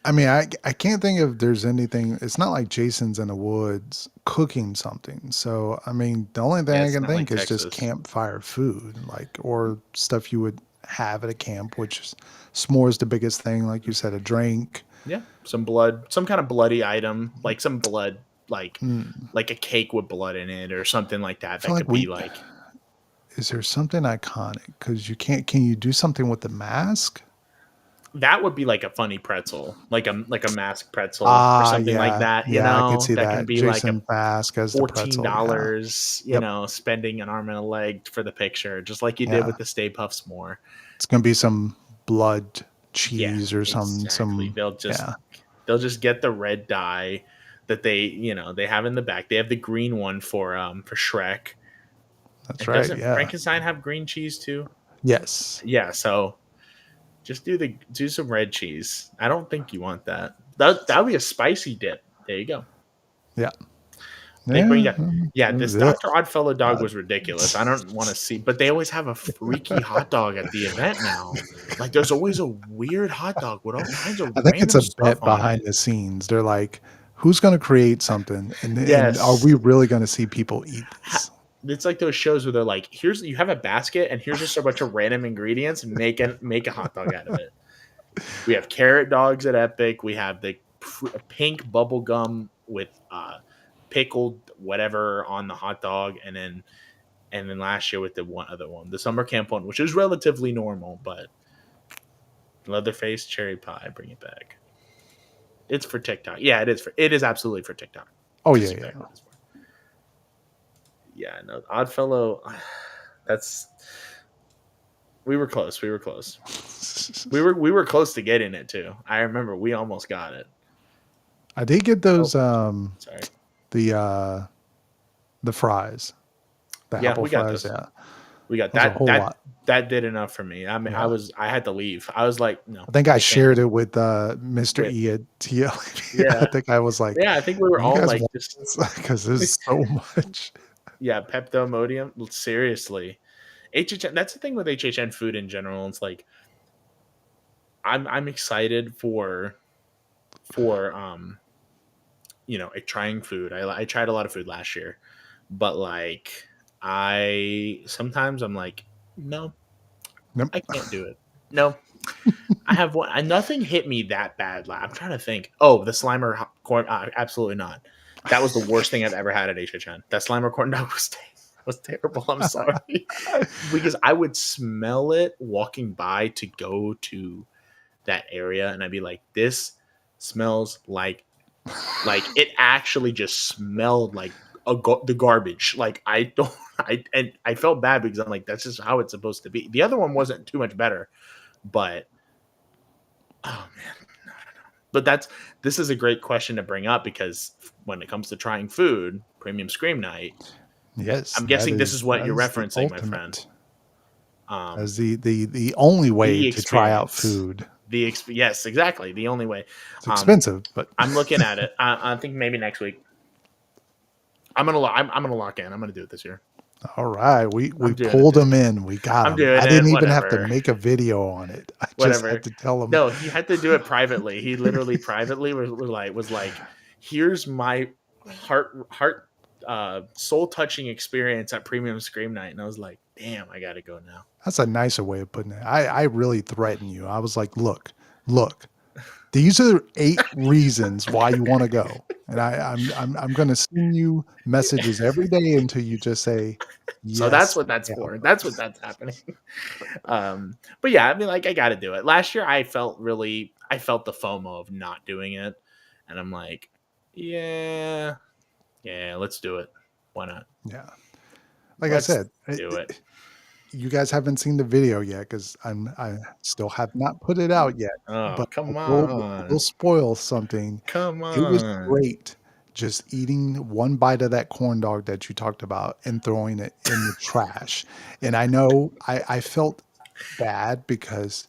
I can't think if there's anything. It's not like Jason's in the woods cooking something. So the only thing I it's can not like think is just Texas. campfire food, or stuff you would have at a camp, which is s'mores the biggest thing, like you said, a drink. Yeah, some blood, some kind of bloody item, like some blood, like a cake with blood in it or something like that. That could be like. Is there something iconic? Because you can't. Can you do something with the mask? That would be like a funny pretzel, like a mask pretzel or something like that. You know, I could see that. can be Jason like mask as the pretzel. $14. Yeah. You know, spending an arm and a leg for the picture, just like you did with the Stay Puffs more. It's gonna be some blood cheese or some. They'll just get the red dye that they have in the back. They have the green one for Shrek. That's right. Doesn't Frankenstein have green cheese too? Yes. Yeah. So just do some red cheese. I don't think you want that. That would be a spicy dip. There you go. Yeah. This Dr. Oddfellow dog was ridiculous. I don't want to see, but they always have a freaky hot dog at the event now. Like there's always a weird hot dog with all kinds of. I think it's a stuff bet behind the scenes. They're like, who's going to create something, and are we really going to see people eat this? It's like those shows where they're like, you have a basket and here's just a bunch of random ingredients and make a hot dog out of it. We have carrot dogs at Epic. We have the pink bubble gum with pickled whatever on the hot dog, and then last year with the one other one, the summer camp one, which is relatively normal, but Leatherface cherry pie, bring it back. It's for TikTok. Yeah, it is absolutely for TikTok. Oh yeah. Yeah, no, Oddfellow. We were close. We were close to getting it too. I remember we almost got it. I did get those. Sorry. The the fries, the Yeah, apple we got fries. this. Yeah, We got that was a that. whole That lot. that did enough for me. I mean, Yeah. I had to leave. I was like, no, I think I I can't. shared it with Mr. With E at TLV. I yeah, think I was like, yeah. I think we were "You all guys like want just this?" Because there's so much. yeah, Pepto Modium. Seriously, HHN. That's the thing with HHN food in general. It's like I'm excited for trying food. I tried a lot of food last year, but like I sometimes I'm like, no, Nope. I can't do it. No, I have one. Nothing hit me that bad. I'm trying to think. Oh, the Slimer corn. Absolutely not. That was the worst thing I've ever had at HHN. That Slimer corn dog was terrible. I'm sorry, because I would smell it walking by to go to that area, and I'd be like, "This smells like it actually just smelled like the garbage." Like I don't, I felt bad because I'm like, that's just how it's supposed to be. The other one wasn't too much better, but oh man, no. But this is a great question to bring up because when it comes to trying food, Premium Scream Night, Yes, I'm guessing this is what that you're is the referencing, my friend. ultimate. As the only way The to try out experience. food. Yes, exactly. The only way. It's expensive, but I'm looking at it. I think maybe next week. I'm gonna lock in. I'm gonna do it this year. all right, we I'm doing it pulled this them year. in. We got I'm them. doing I it. didn't even have to Whatever. make a video on it. I just Whatever. had to tell them. No, he had to do it privately. He literally privately was like, here's my heart soul touching experience at Premium Scream Night, and I was like, damn, I gotta go now. That's a nicer way of putting it. I really threatened you. I was like, look. These are 8 reasons why you want to go, and I'm going to send you messages every day until you just say yes. So that's what that's for. That's what that's happening. But yeah, I mean, like I got to do it. Last year, I felt the FOMO of not doing it, and I'm like, yeah, let's do it. Why not? Yeah, like Let's I said, do it. you guys haven't seen the video yet because I still have not put it out yet. Oh, But come I on. will spoil something. Come It was on. great just eating one bite of that corn dog that you talked about and throwing it in the trash. And I know I felt bad because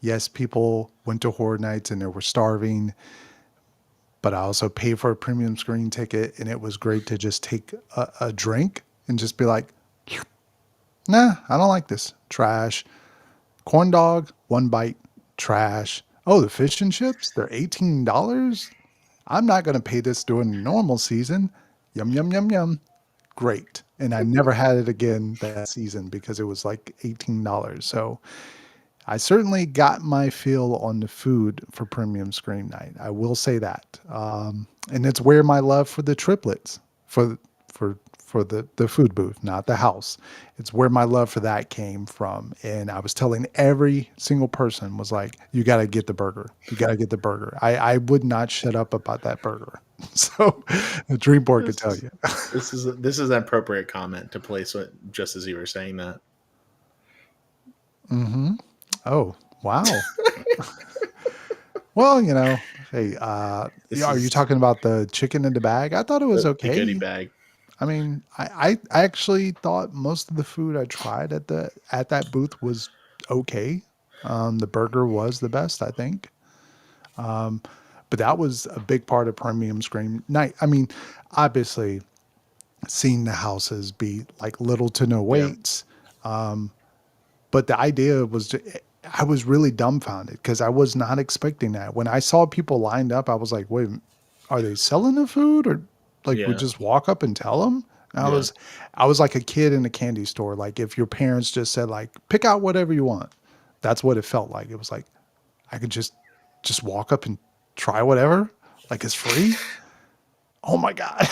yes, people went to horror nights and they were starving, but I also paid for a premium screen ticket, and it was great to just take a drink and just be like, nah, I don't like this. Trash. Corn dog, one bite, trash. Oh, the fish and chips, they're $18. I'm not going to pay this during the normal season. Yum, yum, yum, yum. Great. And I never had it again that season because it was like $18. So I certainly got my feel on the food for Premium Scream Night. I will say that. And it's where my love for the triplets, for the food booth, not the house. It's where my love for that came from. And I was telling every single person was like, you got to get the burger. You got to get the burger. I would not shut up about that burger. So the Dreamport could tell you. This is an appropriate comment to place it just as you were saying that. Mm-hmm. Oh, wow. Well, hey, are you talking about the chicken in the bag? I thought it was okay. The goodie bag. I mean, I actually thought most of the food I tried at that booth was okay. The burger was the best, I think. But that was a big part of Premium Scream Night. I mean, obviously, seeing the houses be like little to no waits. But the idea was, I was really dumbfounded because I was not expecting that. When I saw people lined up, I was like, wait, are they selling the food, or like we just walk up and tell them? And I was like a kid in a candy store. Like if your parents just said like, pick out whatever you want. That's what it felt like. It was like, I could just walk up and try whatever. Like it's free. Oh my God.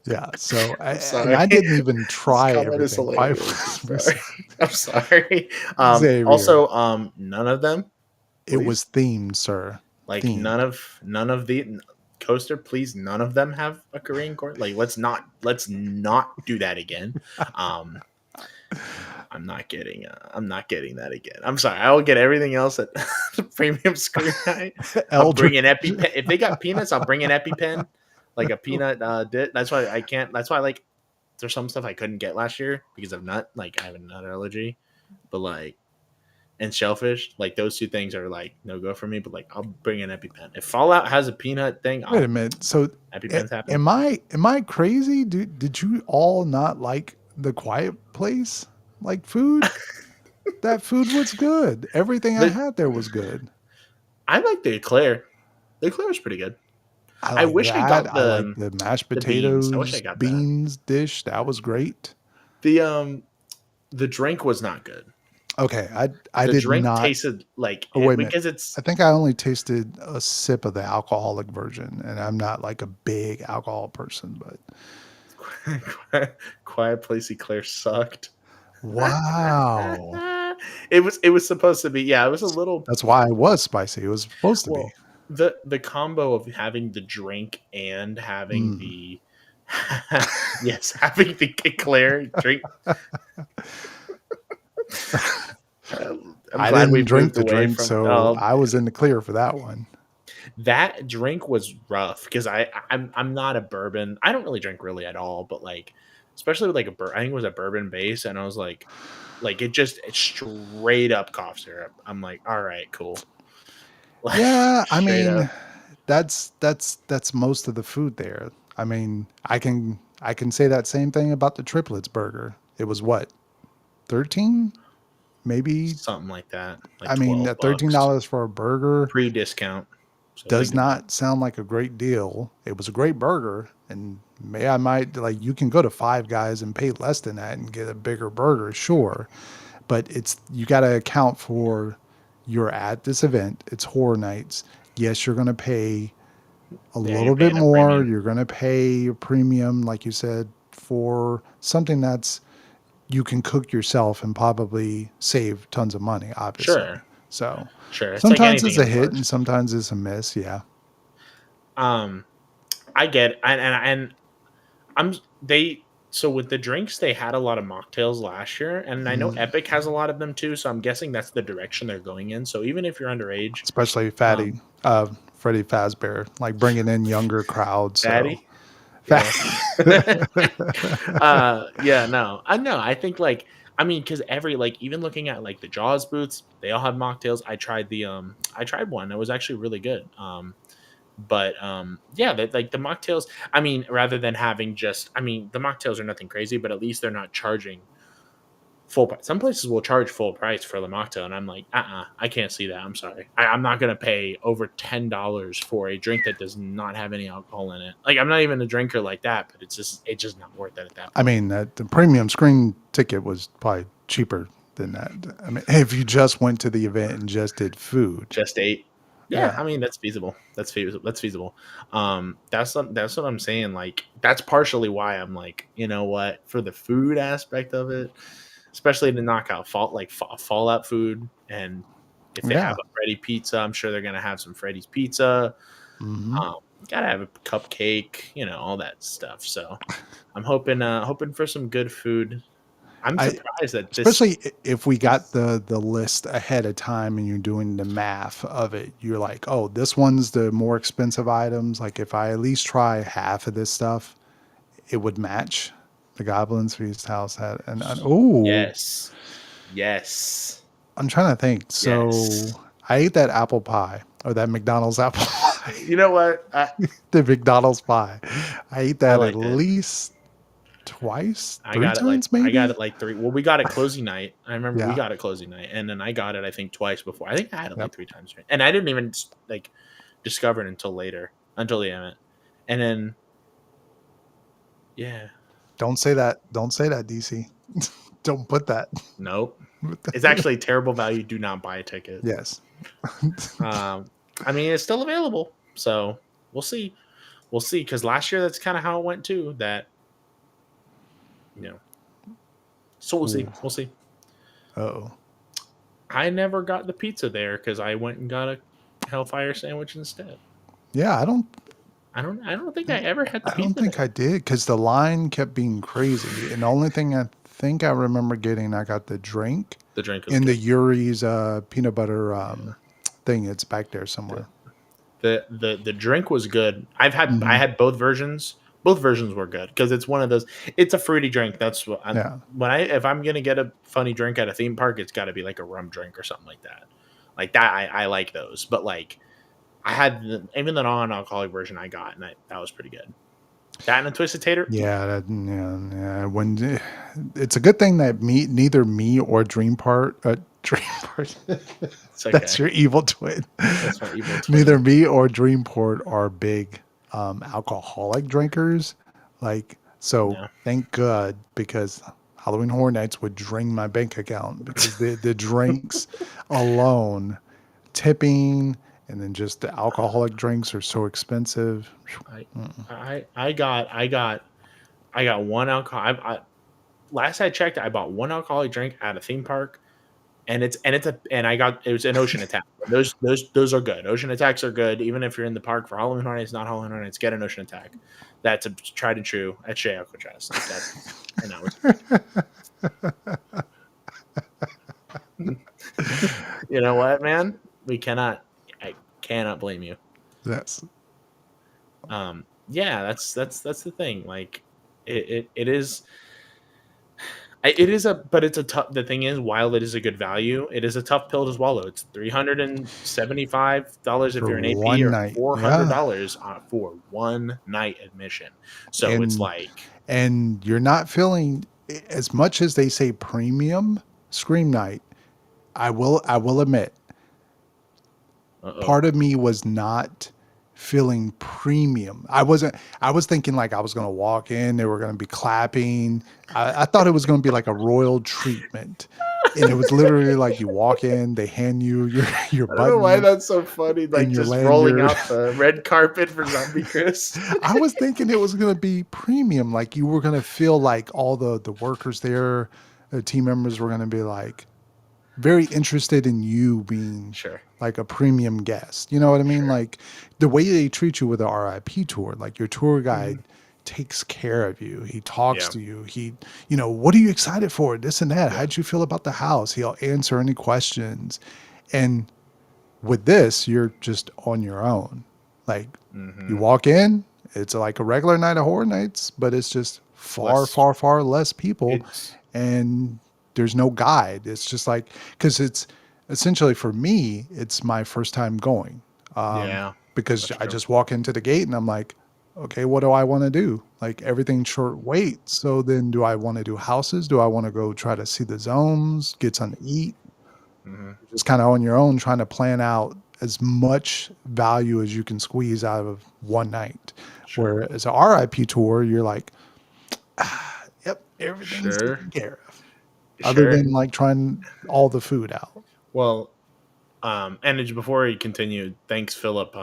Yeah, so I didn't even try everything. I'm sorry. Xavier. Also, none of them. It was themed, sir. Like themed. none of the coaster. Please, none of them have a Korean corn. Like let's not do that again. I'm not getting that again. I'm sorry. I will get everything else at the premium screen night. I'll bring an EpiPen. If they got peanuts, I'll bring an EpiPen, like a peanut dip. That's why I can't. That's why like there's some stuff I couldn't get last year because of nut. Like I have a nut allergy, but like and shellfish, like those two things are like no go for me. But like I'll bring an EpiPen. If Fallout has a peanut thing, Wait a minute. So EpiPens happen. am I crazy? Did you all not like the Quiet Place like food? That food was good. Everything I had there was good. I like the eclair. The eclair was pretty good. I wish I got the I like the mashed potatoes, beans. I wish I got beans dish. That was great. The drink was not good. Okay, I The did drink not. tasted like Wait a because minute. it's. I think I only tasted a sip of the alcoholic version, and I'm not like a big alcohol person. But Quiet Place eclair sucked. wow, It was supposed to be. Yeah, it was a little. that's why it was spicy. It was supposed to Well, the combo of having the drink and having be. the yes, having the eclair drink. I didn't drink the drink, so I was in the clear for that one. That drink was rough because I'm not a bourbon. I don't really drink really at all, but like especially with like I think it was a bourbon base, and I was like it's straight up cough syrup. I'm like, all right, cool. Yeah, I mean, up. that's most of the food there. I mean, I can say that same thing about the triplets burger. It was what, 13, maybe something like that. Like I mean, at $13 for a burger pre-discount does not sound like a great deal. It was a great burger, and I might like you can go to Five Guys and pay less than that and get a bigger burger, sure, but you got to account for you're at this event. It's Horror Nights. Yes, you're going to pay a little bit more. You're going to pay a premium, like you said, for something that's you can cook yourself and probably save tons of money, obviously. Sure. So sure. Sometimes it's a hit and sometimes it's a miss. Yeah. I get and so with the drinks they had a lot of mocktails last year, and I know Epic has a lot of them too. So I'm guessing that's the direction they're going in. So even if you're underage, especially Freddy Fazbear, like bringing in younger crowds. Fatty. Yeah, no, I know. I think like I mean, because even looking at like the Jaws booths, they all have mocktails. I tried one. It was actually really good. Yeah, like the mocktails. I mean, rather than having the mocktails are nothing crazy, but at least they're not charging full price. Some places will charge full price for the mocktail, and I'm like, I can't see that. I'm sorry. I'm not gonna pay over $10 for a drink that does not have any alcohol in it. Like, I'm not even a drinker like that, but it's just not worth it at that point. I mean, the premium screen ticket was probably cheaper than that. I mean, if you just went to the event and just did food, just ate. Yeah, I mean that's feasible. That's feasible. That's what I'm saying. Like that's partially why I'm like, you know what, for the food aspect of it, especially to knock out Fallout food, and if they have a Freddy pizza, I'm sure they're gonna have some Freddy's pizza. Gotta have a cupcake, all that stuff. So I'm hoping for some good food. I'm surprised that especially if we got the list ahead of time and you're doing the math of it, you're like, oh, this one's the more expensive items. Like if I at least try half of this stuff, it would match the Goblin's Feast House had. And oh, yes. I'm trying to think. So I ate that apple pie or that McDonald's apple pie. You know what? The McDonald's pie. I ate that at least twice, three times maybe. I got it like 3. Well, we got it closing night. I remember we got it closing night, and then I got it I think twice before. I think I had it like 3 times, right? And I didn't even like discover it until the event. And then don't say that DC. Don't put that. Nope. It's actually terrible value. Do not buy a ticket. Yes. I mean, it's still available, so we'll see because last year that's kind of how it went too. That so we'll see. Oh, I never got the pizza there because I went and got a Hellfire sandwich instead. Yeah, I don't think I ever had the pizza. I don't think I did because the line kept being crazy, and the only thing I think I remember getting. I got the drink The drink was in the good. Yuri's peanut butter thing. It's back there somewhere. The drink was good. I Mhm. had both versions. Both versions were good because it's one of those. It's a fruity drink. That's what Yeah. if I'm gonna get a funny drink at a theme park, it's got to be like a rum drink or something like that. Like that, I like those. But like I had even the non-alcoholic version I got, and that was pretty good. That and a twisted tater. Yeah, yeah. When it's a good thing that neither me or Dreamport, Dreamport, It's okay. that's your evil twin. That's my evil twin. Neither me or Dreamport are big alcoholic drinkers. Like, so Yeah. thank God, because Halloween Horror Nights would drain my bank account because the drinks alone, tipping, and then just the alcoholic drinks are so expensive. I got one alcohol. Last I checked, I bought one alcoholic drink at a theme park, and it was an Ocean Attack. Those are good. Ocean Attacks are good, even if you're in the park for Halloween Horror Nights, not Halloween Horror Nights. Get an Ocean Attack. That's a tried and true at Shea Alcatraz. And that was. You know what, man? I cannot blame you. Yes. Yeah, that's the thing. Like, it is. But it's a tough. The thing is, while it is a good value, it is a tough pill to swallow. It's $375 if For you're an AP, one or night. $400 for one night admission. So it's like, and you're not feeling as much as they say premium Scream Night. I will admit, part of me was not feeling premium. I was thinking like I was going to walk in, they were going to be clapping. I thought it was going to be like a royal treatment. And it was literally like you walk in, they hand you your I don't button. know why that's so funny. Like your just rolling lanyard. out the red carpet for Zombie Chris. I was thinking it was going to be premium. Like you were going to feel like all the workers there, the team members were going to be like very interested in you being Sure. like a premium guest. You know what I mean? Sure. Like the way they treat you with the RIP tour, like your tour guide takes care of you. He talks to you. He, what are you excited for? This and that. How'd you feel about the house? He'll answer any questions. And with this, you're just on your own. Like you walk in, it's like a regular night of Horror Nights, but it's just far less people. And there's no guide. It's just like, because it's essentially for me, it's my first time going. Because I just walk into the gate and I'm like, okay, what do I want to do? Like everything's short wait. So then do I want to do houses? Do I want to go try to see the zones, get something to eat? Just kind of on your own, trying to plan out as much value as you can squeeze out of one night. Whereas an RIP tour, you're like, yep, everything's taken care of. Other than like trying all the food out. Well, and before you continue, thanks, Philip.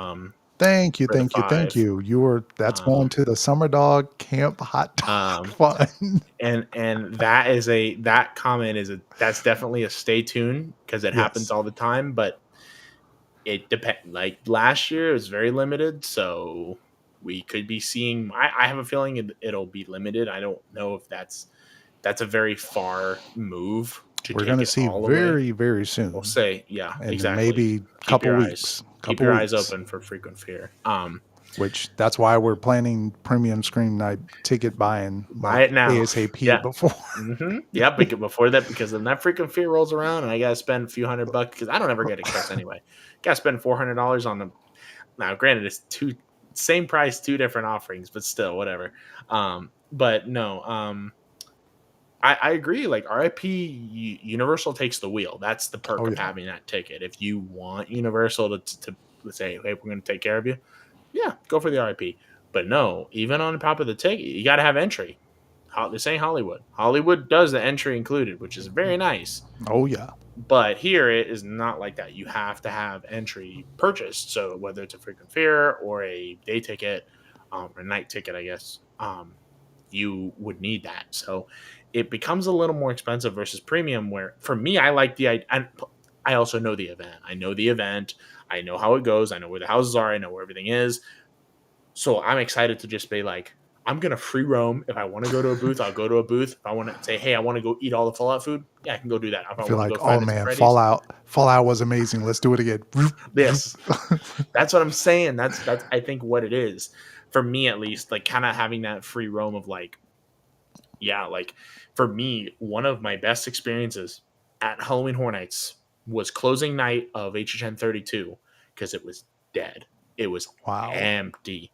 Thank you. That's going to the Summer Dog Camp Hot Dog Fun. And that comment that's definitely a stay tuned, because it happens all the time, but it depends. Like last year, it was very limited, so we could be seeing. I have a feeling it'll be limited. I don't know if that's a very far move. We're going to see very, very soon. We'll say, and exactly. Maybe a couple weeks. Keep your eyes open for Frequent Fear. Which that's why we're planning premium Scream Night ticket buying. Buy it now, ASAP before. Yeah, before that, because when that Frequent Fear rolls around and I gotta spend a few $100, because I don't ever get access anyway. Gotta spend $400 on them. Now, granted, it's same price, two different offerings, but still, whatever. But no, I agree. Like RIP, Universal takes the wheel. That's the perk of having that ticket. If you want Universal to say, hey, we're going to take care of you, go for the RIP. But no, even on top of the ticket, you got to have entry. This ain't Hollywood. Hollywood does the entry included, which is very nice. Oh, yeah. But here it is not like that. You have to have entry purchased. So whether it's a Frequent Fear or a day ticket, or a night ticket, I guess, you would need that. So it becomes a little more expensive versus premium, where for me, I like I also know the event. I know the event. I know how it goes. I know where the houses are. I know where everything is. So I'm excited to just be like, I'm gonna free roam. If I want to go to a booth, I'll go to a booth. If I want to say, hey, I want to go eat all the Fallout food, yeah, I can go do that. If I I feel want to like, go oh Five Nights at man, Freddy's, Fallout was amazing. Let's do it again. yes, that's what I'm saying. That's I think what it is for me at least. Like kind of having that free roam of like, yeah, like for me, one of my best experiences at Halloween Horror Nights was closing night of HHN 32 because it was dead. It was Wow. empty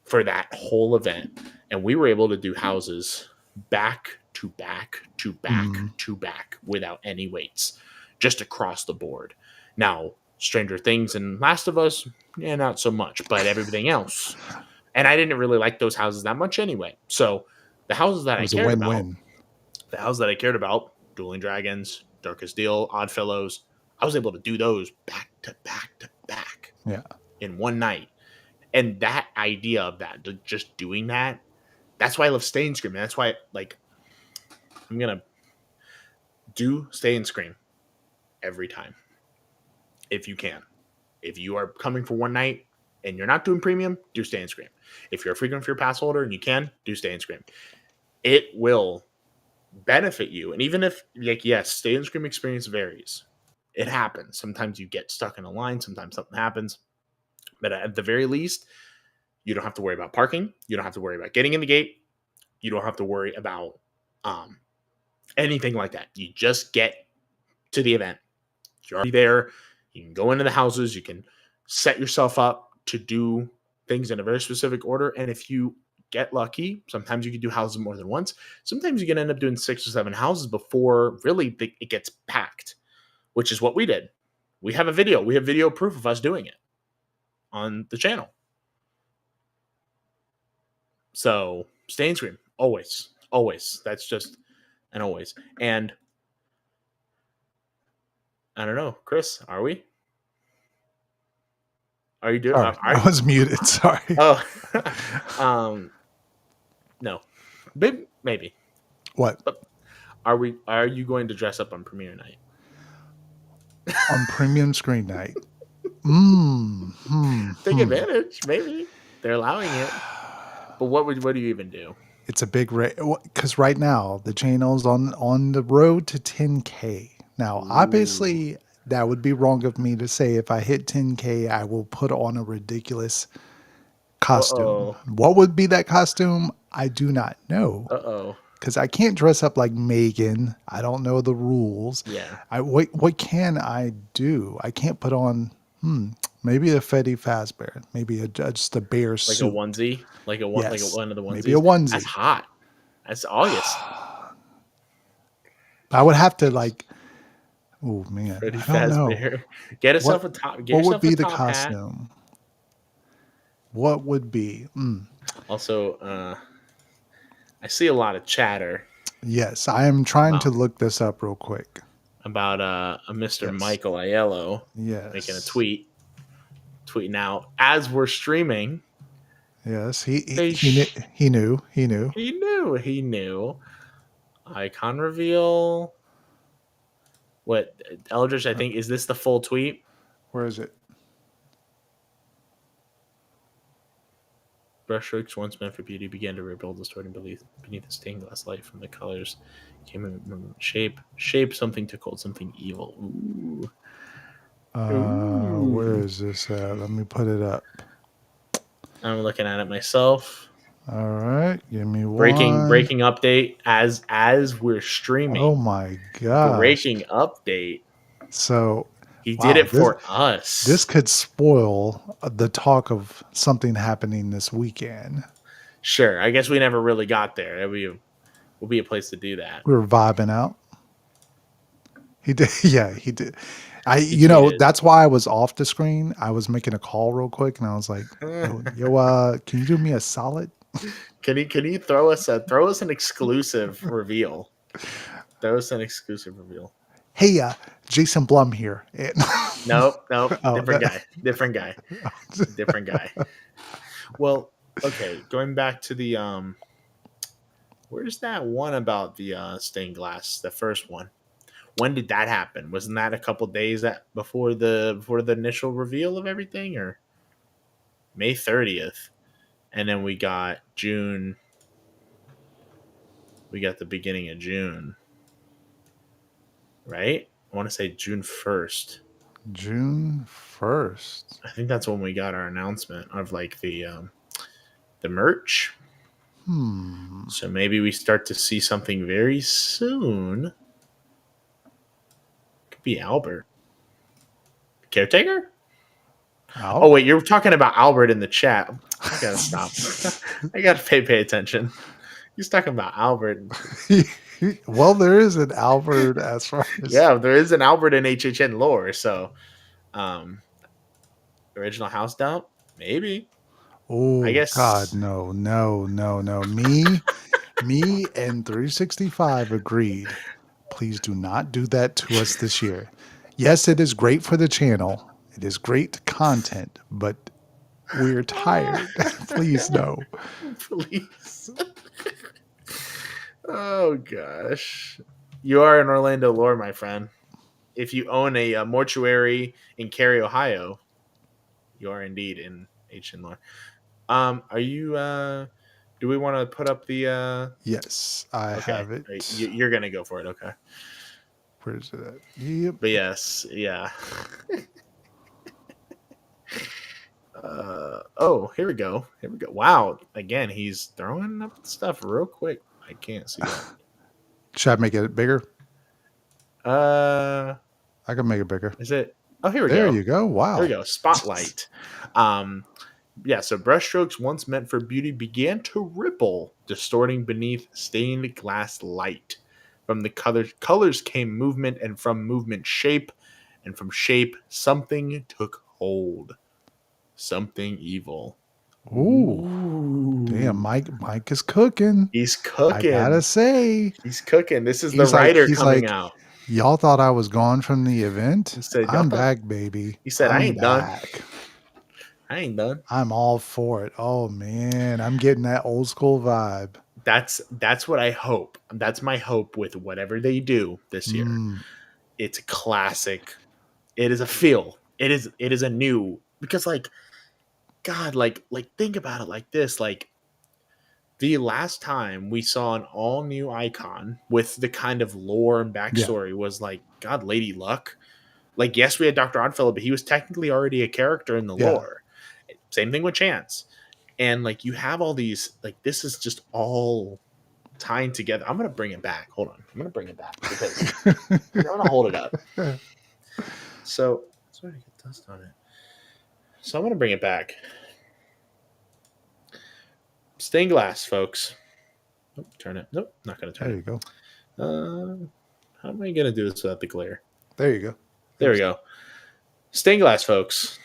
for that whole event, and we were able to do houses back to back to back to back without any waits, just across the board. Now, Stranger Things and Last of Us, yeah, not so much, but everything else. And I didn't really like those houses that much anyway. So the houses that It I was a cared win-win. about, the houses that I cared about, Dueling Dragons, Darkest Deal, Oddfellows, I was able to do those back to back to back Yeah. in one night. And that idea of that, just doing that, that's why I love Stay and Scream. And that's why, like, I'm going to do Stay and Scream every time. If you can. If you are coming for one night and you're not doing premium, do Stay and Scream. If you're a frequent for your pass holder and you can, do Stay and Scream. It will benefit you. And even if, like, yes, Stay and Scream experience varies. It happens. Sometimes you get stuck in a line. Sometimes something happens. But at the very least, you don't have to worry about parking. You don't have to worry about getting in the gate. You don't have to worry about anything like that. You just get to the event. You're already there. You can go into the houses. You can set yourself up to do things in a very specific order. And if you get lucky, sometimes you can do houses more than once. Sometimes you can end up doing 6 or 7 houses before really it gets packed, which is what we did. We have a video. We have video proof of us doing it on the channel. So Stay and Scream, always. That's just an always. And I don't know, Chris, are we? Are you doing? Sorry, I was muted. Sorry. Oh, no, maybe. What? But are you going to dress up on premiere night? On premium screen night. Take advantage, maybe they're allowing it. But what do you even do? It's a big because right now the channel's on the road to 10K. Now, obviously, that would be wrong of me to say if I hit 10K, I will put on a ridiculous costume. Uh-oh. What would be that costume? I do not know. Uh-oh. Because I can't dress up like M3GAN. I don't know the rules. Yeah. What can I do? I can't put on maybe a Freddy Fazbear, maybe just a bear suit, like a onesie, like one of the onesies. Maybe a onesie. That's hot. That's August. I would have to like. Oh man, Freddy I don't know. Fazbear. Get yourself a top. What would be the costume? What would be? Also, I see a lot of chatter. Yes, I am trying to look this up real quick. About a Mr. Michael Aiello making a tweeting out as we're streaming. Yes, he knew. Icon reveal. What, Eldridge, I think, is this the full tweet? Where is it? Brushstrokes once meant for beauty began to rebuild, distorting beneath the stained glass light from the colors. Came in shape something to hold something evil. Ooh. Where is this at? Let me put it up. I'm looking at it myself. All right, give me one. Breaking update as we're streaming. Oh my god! Breaking update. So he did it for us. This could spoil the talk of something happening this weekend. Sure, I guess we never really got there. Will be a place to do that. We were vibing out. He did, yeah, he did. That's why I was off the screen. I was making a call real quick, and I was like, "Yo, can you do me a solid? Can you throw us an exclusive reveal? Throw us an exclusive reveal. Hey, Jason Blum here. Nope. Different guy. Well, okay. Going back to the where's that one about the stained glass? The first one. When did that happen? Wasn't that a couple days before the initial reveal of everything, or May 30th? And then we got June. We got the beginning of June, right? I want to say June 1st. June 1st. I think that's when we got our announcement of like the merch. So maybe we start to see something very soon. Could be Albert. Caretaker? Oh, wait, you're talking about Albert in the chat. I gotta stop. I gotta pay attention. He's talking about Albert. Well, there is an Albert as far as... Yeah, there is an Albert in HHN lore. So, original house dump? Maybe. Oh, I guess. God, no. Me and 365 agreed. Please do not do that to us this year. Yes, it is great for the channel. It is great content, but we're tired. Please, no. Please. Oh, gosh. You are in Orlando lore, my friend. If you own a mortuary in Cary, Ohio, you are indeed in HN lore. Are you... do we want to put up the... Yes, I have it. You're going to go for it, okay. Where is it at? Yep. But yes, yeah. Here we go. Wow. Again, he's throwing up stuff real quick. I can't see that. Should I make it bigger? I can make it bigger. Is it? Oh, here we go. There you go. Wow. There we go. Spotlight. Yeah, so brushstrokes once meant for beauty began to ripple, distorting beneath stained glass light. From the colors came movement, and from movement shape, and from shape something took hold. Something evil. Ooh. Damn, Mike is cooking. He's cooking. I gotta say. He's cooking. This is the writer coming out. Y'all thought I was gone from the event? I'm back, baby. He said, I ain't done. I ain't done. I'm all for it. Oh man, I'm getting that old school vibe. That's what I hope. That's my hope with whatever they do this year. It's a classic. It is a feel. It is a new, because like, God, like think about it like this. Like, the last time we saw an all new icon with the kind of lore and backstory was like, God, Lady Luck. Like, yes, we had Dr. Oddfellow, but he was technically already a character in the lore. Same thing with Chance. And like, you have all these, like, this is just all tying together. I'm going to bring it back. Hold on. I'm going to bring it back because I'm going to hold it up. So, sorry to get dust on it. So I'm going to bring it back. Stained glass, folks. Nope, turn it. Nope, not going to turn it. There you go. How am I going to do this without the glare? There you go. There we go. Stained glass, folks.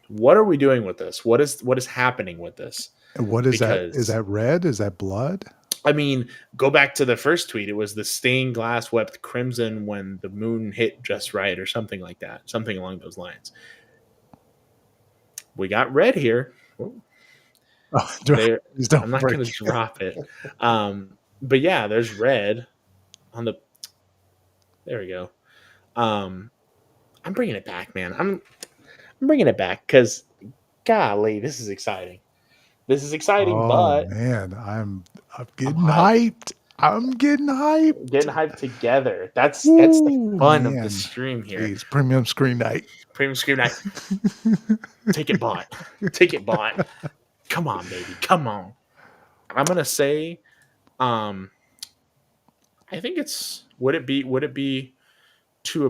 What are we doing with this? What is happening with this? And what is that? Is that red? Is that blood? I mean, go back to the first tweet. It was the stained glass wept crimson when the moon hit just right, or something like that. Something along those lines. We got red here. Oh, I'm not going to drop it. But yeah, there's red on the. There we go. I'm bringing it back, man. I'm bringing it back because, golly, this is exciting. This is exciting, but man, I'm getting hyped. I'm getting hyped. Getting hyped together. That's the fun of the stream here. It's premium screen night. Premium screen night. Ticket bought. Ticket bought. Come on, baby. Come on. I'm gonna say, I think it's would it be too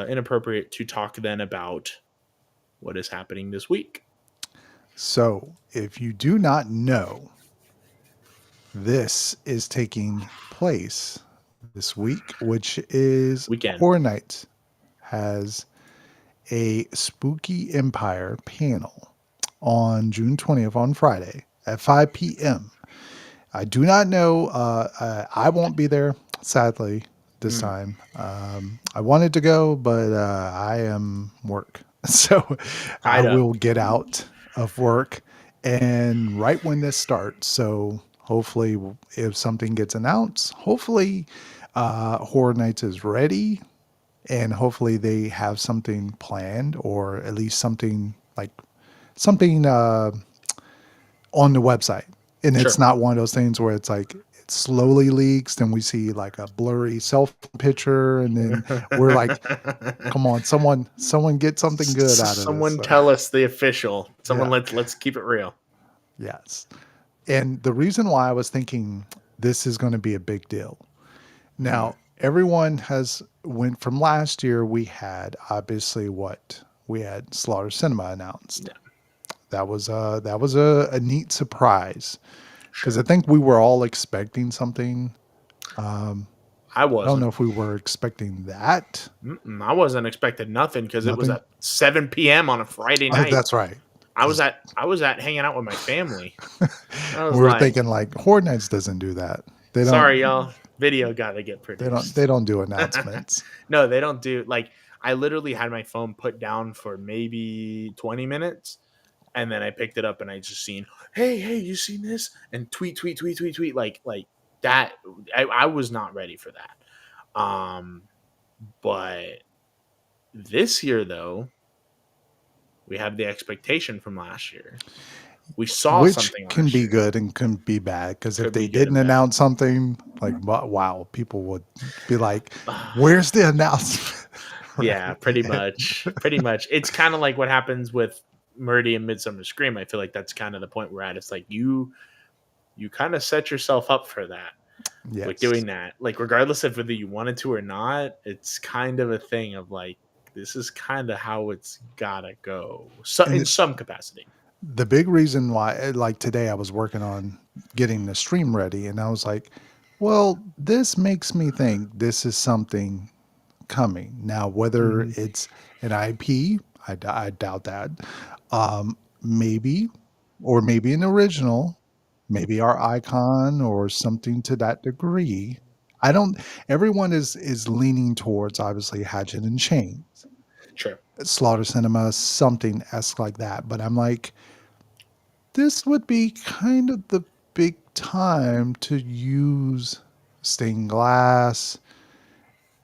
inappropriate to talk then about what is happening this week? So, if you do not know, this is taking place this week, which is Weekend. Horror Nights has a Spooky Empire panel on June 20th on Friday at 5 p.m. I do not know. I won't be there, sadly, this time. I wanted to go, but I am work. So I will get out of work and right when this starts. So hopefully if something gets announced, hopefully Horror Nights is ready and hopefully they have something planned or at least something on the website. And it's Sure. not one of those things where it's like it slowly leaks, then we see like a blurry cell phone picture, and then we're like, come on, someone get something good out of this. Someone tell us the official. Someone Yeah. let's keep it real. Yes. And the reason why I was thinking this is going to be a big deal. Now, everyone has went from last year. We had obviously what we had Slaughter Cinema announced. Yeah. That was a neat surprise because Sure. I think we were all expecting something. I I don't wasn't. know if we were expecting that. I wasn't expecting nothing because it was Nothing? at 7 p.m. on a Friday night. That's right. I was at hanging out with my family. I was We were like, thinking like Horror Nights doesn't do that. They don't. sorry, y'all. Video got to get produced. They don't do announcements. No, they don't do like. I literally had my phone put down for maybe 20 minutes, and then I picked it up and I just seen, hey, you seen this? And tweet, like that. I was not ready for that. But this year though, we have the expectation from last year. We saw Which something can last be year. good and can be bad, because if Could they be good and didn't bad. announce something, like wow, people would be like, "Where's the announcement?" Yeah, pretty much. Pretty much. It's kind of like what happens with Murdy and Midsummer Scream. I feel like that's kind of the point we're at. It's like you kind of set yourself up for that. Yes. With doing that. Like regardless of whether you wanted to or not, it's kind of a thing of like this is kind of how it's gotta go. So And in it- some capacity. The big reason why, like today, I was working on getting the stream ready, and I was like, "Well, this makes me think this is something coming." Now, whether it's an IP, I doubt that. Maybe, or maybe an original, maybe our icon or something to that degree. I don't. Everyone is leaning towards obviously Hatchet and Chains, Sure. Slaughter Cinema, something esque like that. But I'm like, this would be kind of the big time to use stained glass,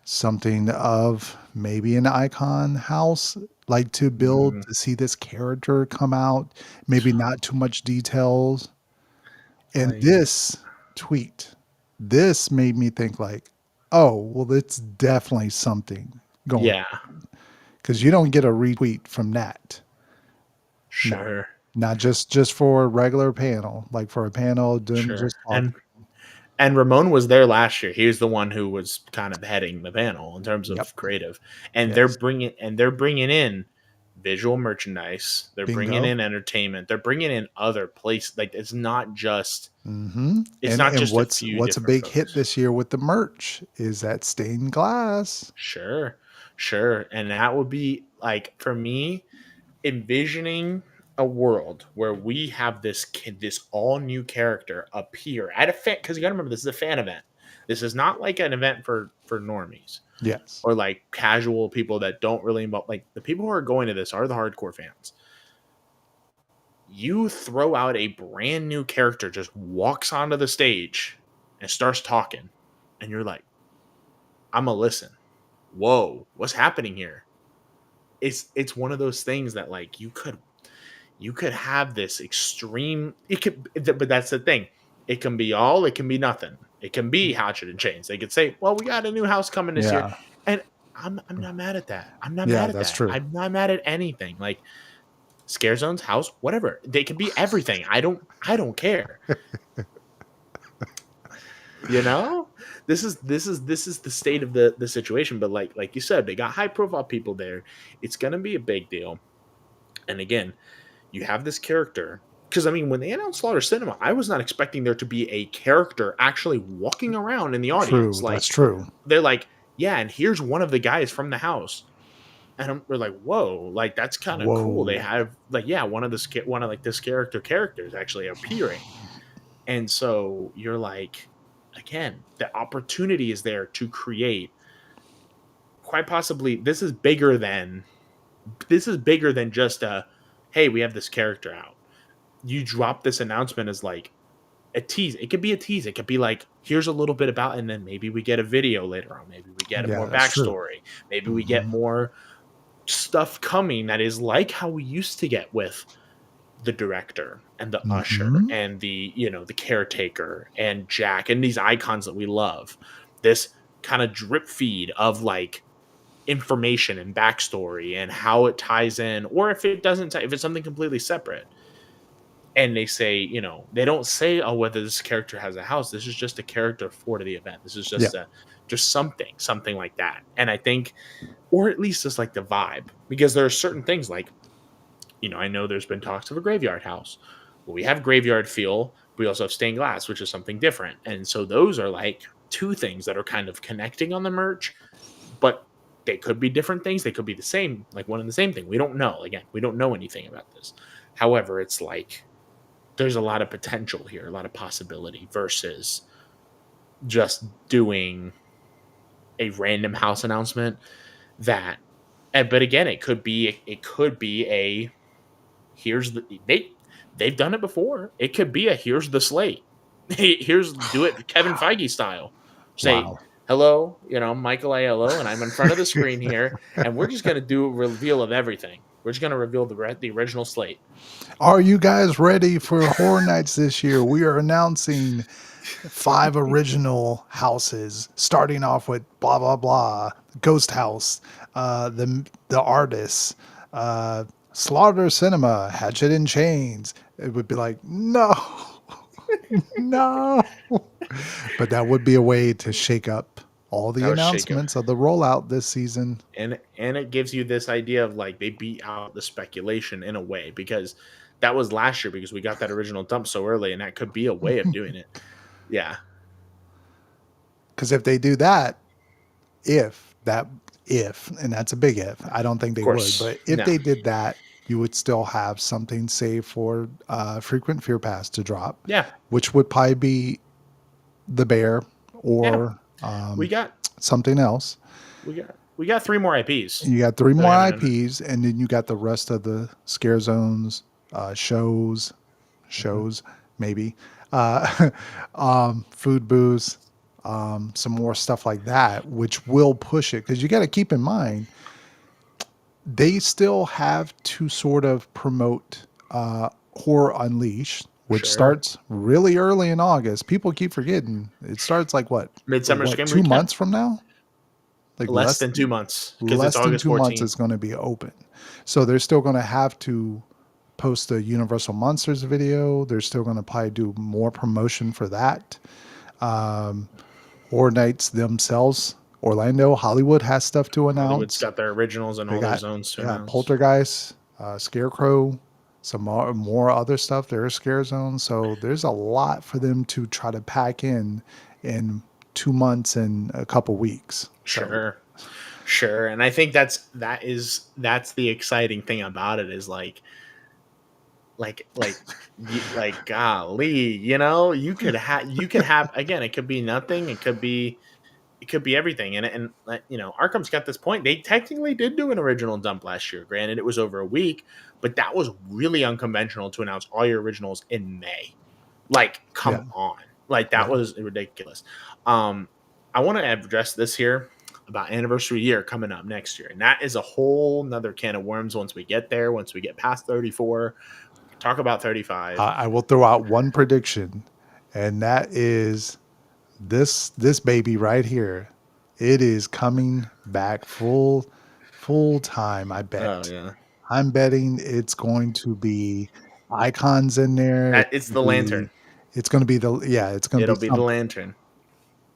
something of maybe an icon house, like to build to see this character come out, maybe not too much details. And Like- this tweet, this made me think like, oh, well, it's definitely something going. Yeah. Because you don't get a retweet from that. Sure. Not just for a regular panel, like for a panel, them Sure. just talking. And Ramon was there last year. He was the one who was kind of heading the panel in terms of Yep. creative. And Yes. they're bringing in visual merchandise. They're bringing Bingo. in entertainment. They're bringing in other places. Like it's not just Mm-hmm. It's not just what's a few what's a different big hit folks. this year with the merch is that stained glass. Sure. And that would be like for me, envisioning a world where we have this all new character appear at a fan, because you gotta remember this is a fan event. This is not like an event for normies Yes. or like casual people that don't really involve. Like the people who are going to this are the hardcore fans. You throw out a brand new character, just walks onto the stage and starts talking, and you're like, I'm gonna listen. Whoa, what's happening here? It's one of those things that like you could have this extreme. But that's the thing. It can be all. It can be nothing. It can be Hatchet and Chains. They could say, "Well, we got a new house coming this year," and I'm not mad at that. I'm not mad at that's that. true. I'm not mad at anything. Like Scare Zone's house, whatever. They can be everything. I don't care. You know, this is the state of the situation. But like you said, they got high profile people there. It's gonna be a big deal. And again, you have this character, because I mean, when they announced Slaughter Cinema, I was not expecting there to be a character actually walking around in the audience. True. Like That's true. they're like, yeah, and here's one of the guys from the house. And we're like, whoa, like that's kind of cool. They have like, yeah, one of this characters actually appearing. And so you're like, again, the opportunity is there to create quite possibly this is bigger than just a, hey, we have this character out. You drop this announcement as like a tease. It could be a tease. It could be like, here's a little bit about, and then maybe we get a video later on. Maybe we get more that's true. backstory. Maybe we get more stuff coming that is like how we used to get with the director and the usher Mhm. and the, you know, the caretaker and Jack and these icons that we love. This kind of drip feed of like information and backstory and how it ties in, or if it doesn't, if it's something completely separate. And they say, you know, they don't say, oh, whether this character has a house. This is just a character for the event. This is Yeah. just something like that. And I think, or at least just like the vibe, because there are certain things like, you know, I know there's been talks of a graveyard house. Well, we have graveyard feel. We also have stained glass, which is something different. And so those are like two things that are kind of connecting on the merch, but they could be different things. They could be the same, like one and the same thing. We don't know. Again, we don't know anything about this. However, it's like there's a lot of potential here, a lot of possibility versus just doing a random house announcement that, but again, it could be a here's the they've done it before. It could be a here's the slate. Here's do it Kevin Feige style. Say Wow. hello, you know, Michael Aiello, and I'm in front of the screen here, and we're just gonna do a reveal of everything. We're just gonna reveal the original slate. Are you guys ready for Horror Nights this year? We are announcing 5 original houses, starting off with blah blah blah, Ghost House, the Artists, Slaughter Cinema, Hatchet and Chains. It would be like, no, no, but that would be a way to shake up all the That would shake up. announcements of the rollout this season. And it gives you this idea of like they beat out the speculation in a way, because that was last year because we got that original dump so early, and that could be a way of doing it. Yeah. Because if they do that, and that's a big if, I don't think they would, course. but if No. they did that, you would still have something saved for Frequent Fear Pass to drop. Yeah. Which would probably be the Bear or We got something else. we got 3 more IPs. You got 3 that more I haven't- IPs, and then you got the rest of the scare zones, shows, maybe, food booths, some more stuff like that, which will push it. Because you got to keep in mind, they still have to sort of promote Horror Unleashed, which Sure. starts really early in August. People keep forgetting it starts like what? Midsummer's Like Game 2 Recap? months from now? Like Less than 2 months, because less it's than August 2 months 14th. is going to be open. So they're still going to have to post a Universal Monsters video. They're still going to probably do more promotion for that. Horror Nights themselves, Orlando, Hollywood has stuff to announce. Hollywood's got their originals and all their zones to They got announce. Poltergeist, Scarecrow, some more other stuff. There are scare zones. So there's a lot for them to try to pack in 2 months and a couple weeks. So, Sure. And I think that's the exciting thing about it is like golly, you know, you could have again, it could be nothing, it could be everything. And you know, Arkham's got this point. They technically did do an original dump last year. Granted, it was over a week, but that was really unconventional to announce all your originals in May. Like, come on. Like, that was ridiculous. I want to address this here about anniversary year coming up next year. And that is a whole nother can of worms once we get there, once we get past 34. Talk about 35. I will throw out one prediction, and that is this baby right here. It is coming back full time, I bet. Oh, yeah. I'm betting it's going to be icons in there. It's the lantern. It's going to be it'll be the lantern.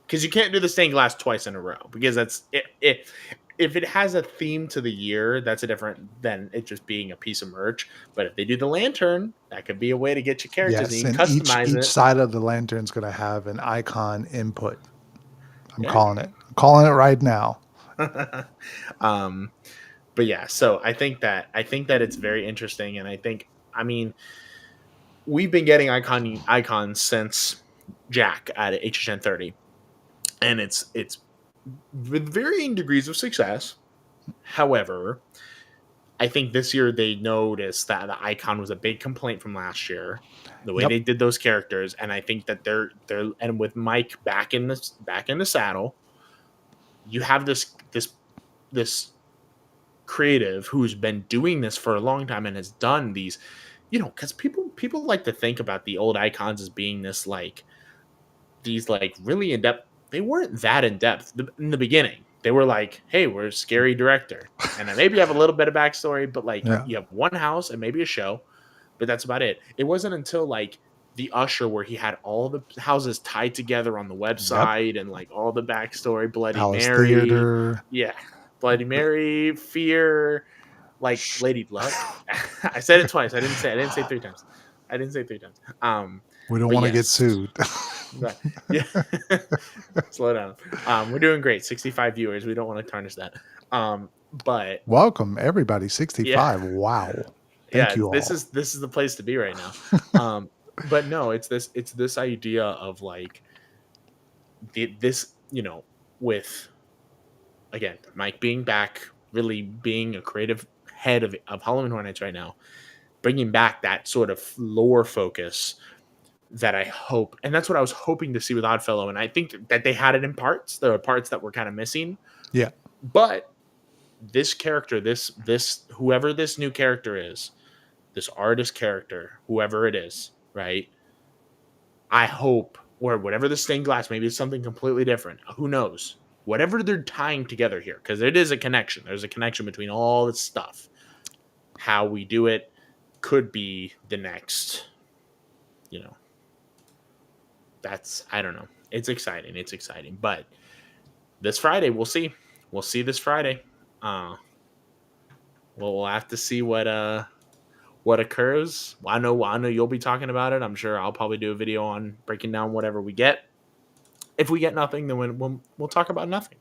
Because you can't do the stained glass twice in a row, because that's it. If it has a theme to the year, that's a different than it just being a piece of merch. But if they do the lantern, that could be a way to get your characters. Yes, and you and can customize each it. side of the lantern is going to have an icon input. I'm calling it. I'm calling it right now. But yeah, so I think that it's very interesting, and I mean, we've been getting icons since Jack at HHN 30, and it's with varying degrees of success. However, I think this year they noticed that the icon was a big complaint from last year, the way they did those characters, and I think that they're and with Mike back in the saddle, you have this creative who's been doing this for a long time and has done these you know, because people like to think about the old icons as being this like these like really in depth. They weren't that in depth in the beginning. They were like, hey, we're a scary director, and then maybe you have a little bit of backstory, but like Yeah. you have one house and maybe a show, but that's about it. It wasn't until like the Usher where he had all the houses tied together on the Yep. website and like all the backstory. Bloody Palace Mary, Theater. yeah, Bloody Mary, Fear, like Lady Luck. I said it twice. I didn't say it 3 times. I didn't say it 3 times. We don't But want to get yes. sued. But, yeah. Slow down. We're doing great. 65 viewers. We don't want to tarnish that. But Welcome everybody. 65. Yeah. Wow. Thank you all. This is the place to be right now. But no, it's this idea of like this, you know, with again Mike being back, really being a creative head of Halloween Horror Nights right now, bringing back that sort of lore focus that I hope, and that's what I was hoping to see with Oddfellow, and I think that they had it in parts. There are parts that were kind of missing. Yeah. But this character, this whoever this new character is, this artist character, whoever it is, right? I hope, or whatever the stained glass, maybe it's something completely different. Who knows? Whatever they're tying together here, because it is a connection. There's a connection between all this stuff. How we do it could be the next, you know. I don't know. It's exciting. But this Friday, we'll see. We'll see this Friday. We'll have to see what occurs. I know you'll be talking about it. I'm sure I'll probably do a video on breaking down whatever we get. If we get nothing, then we'll talk about nothing.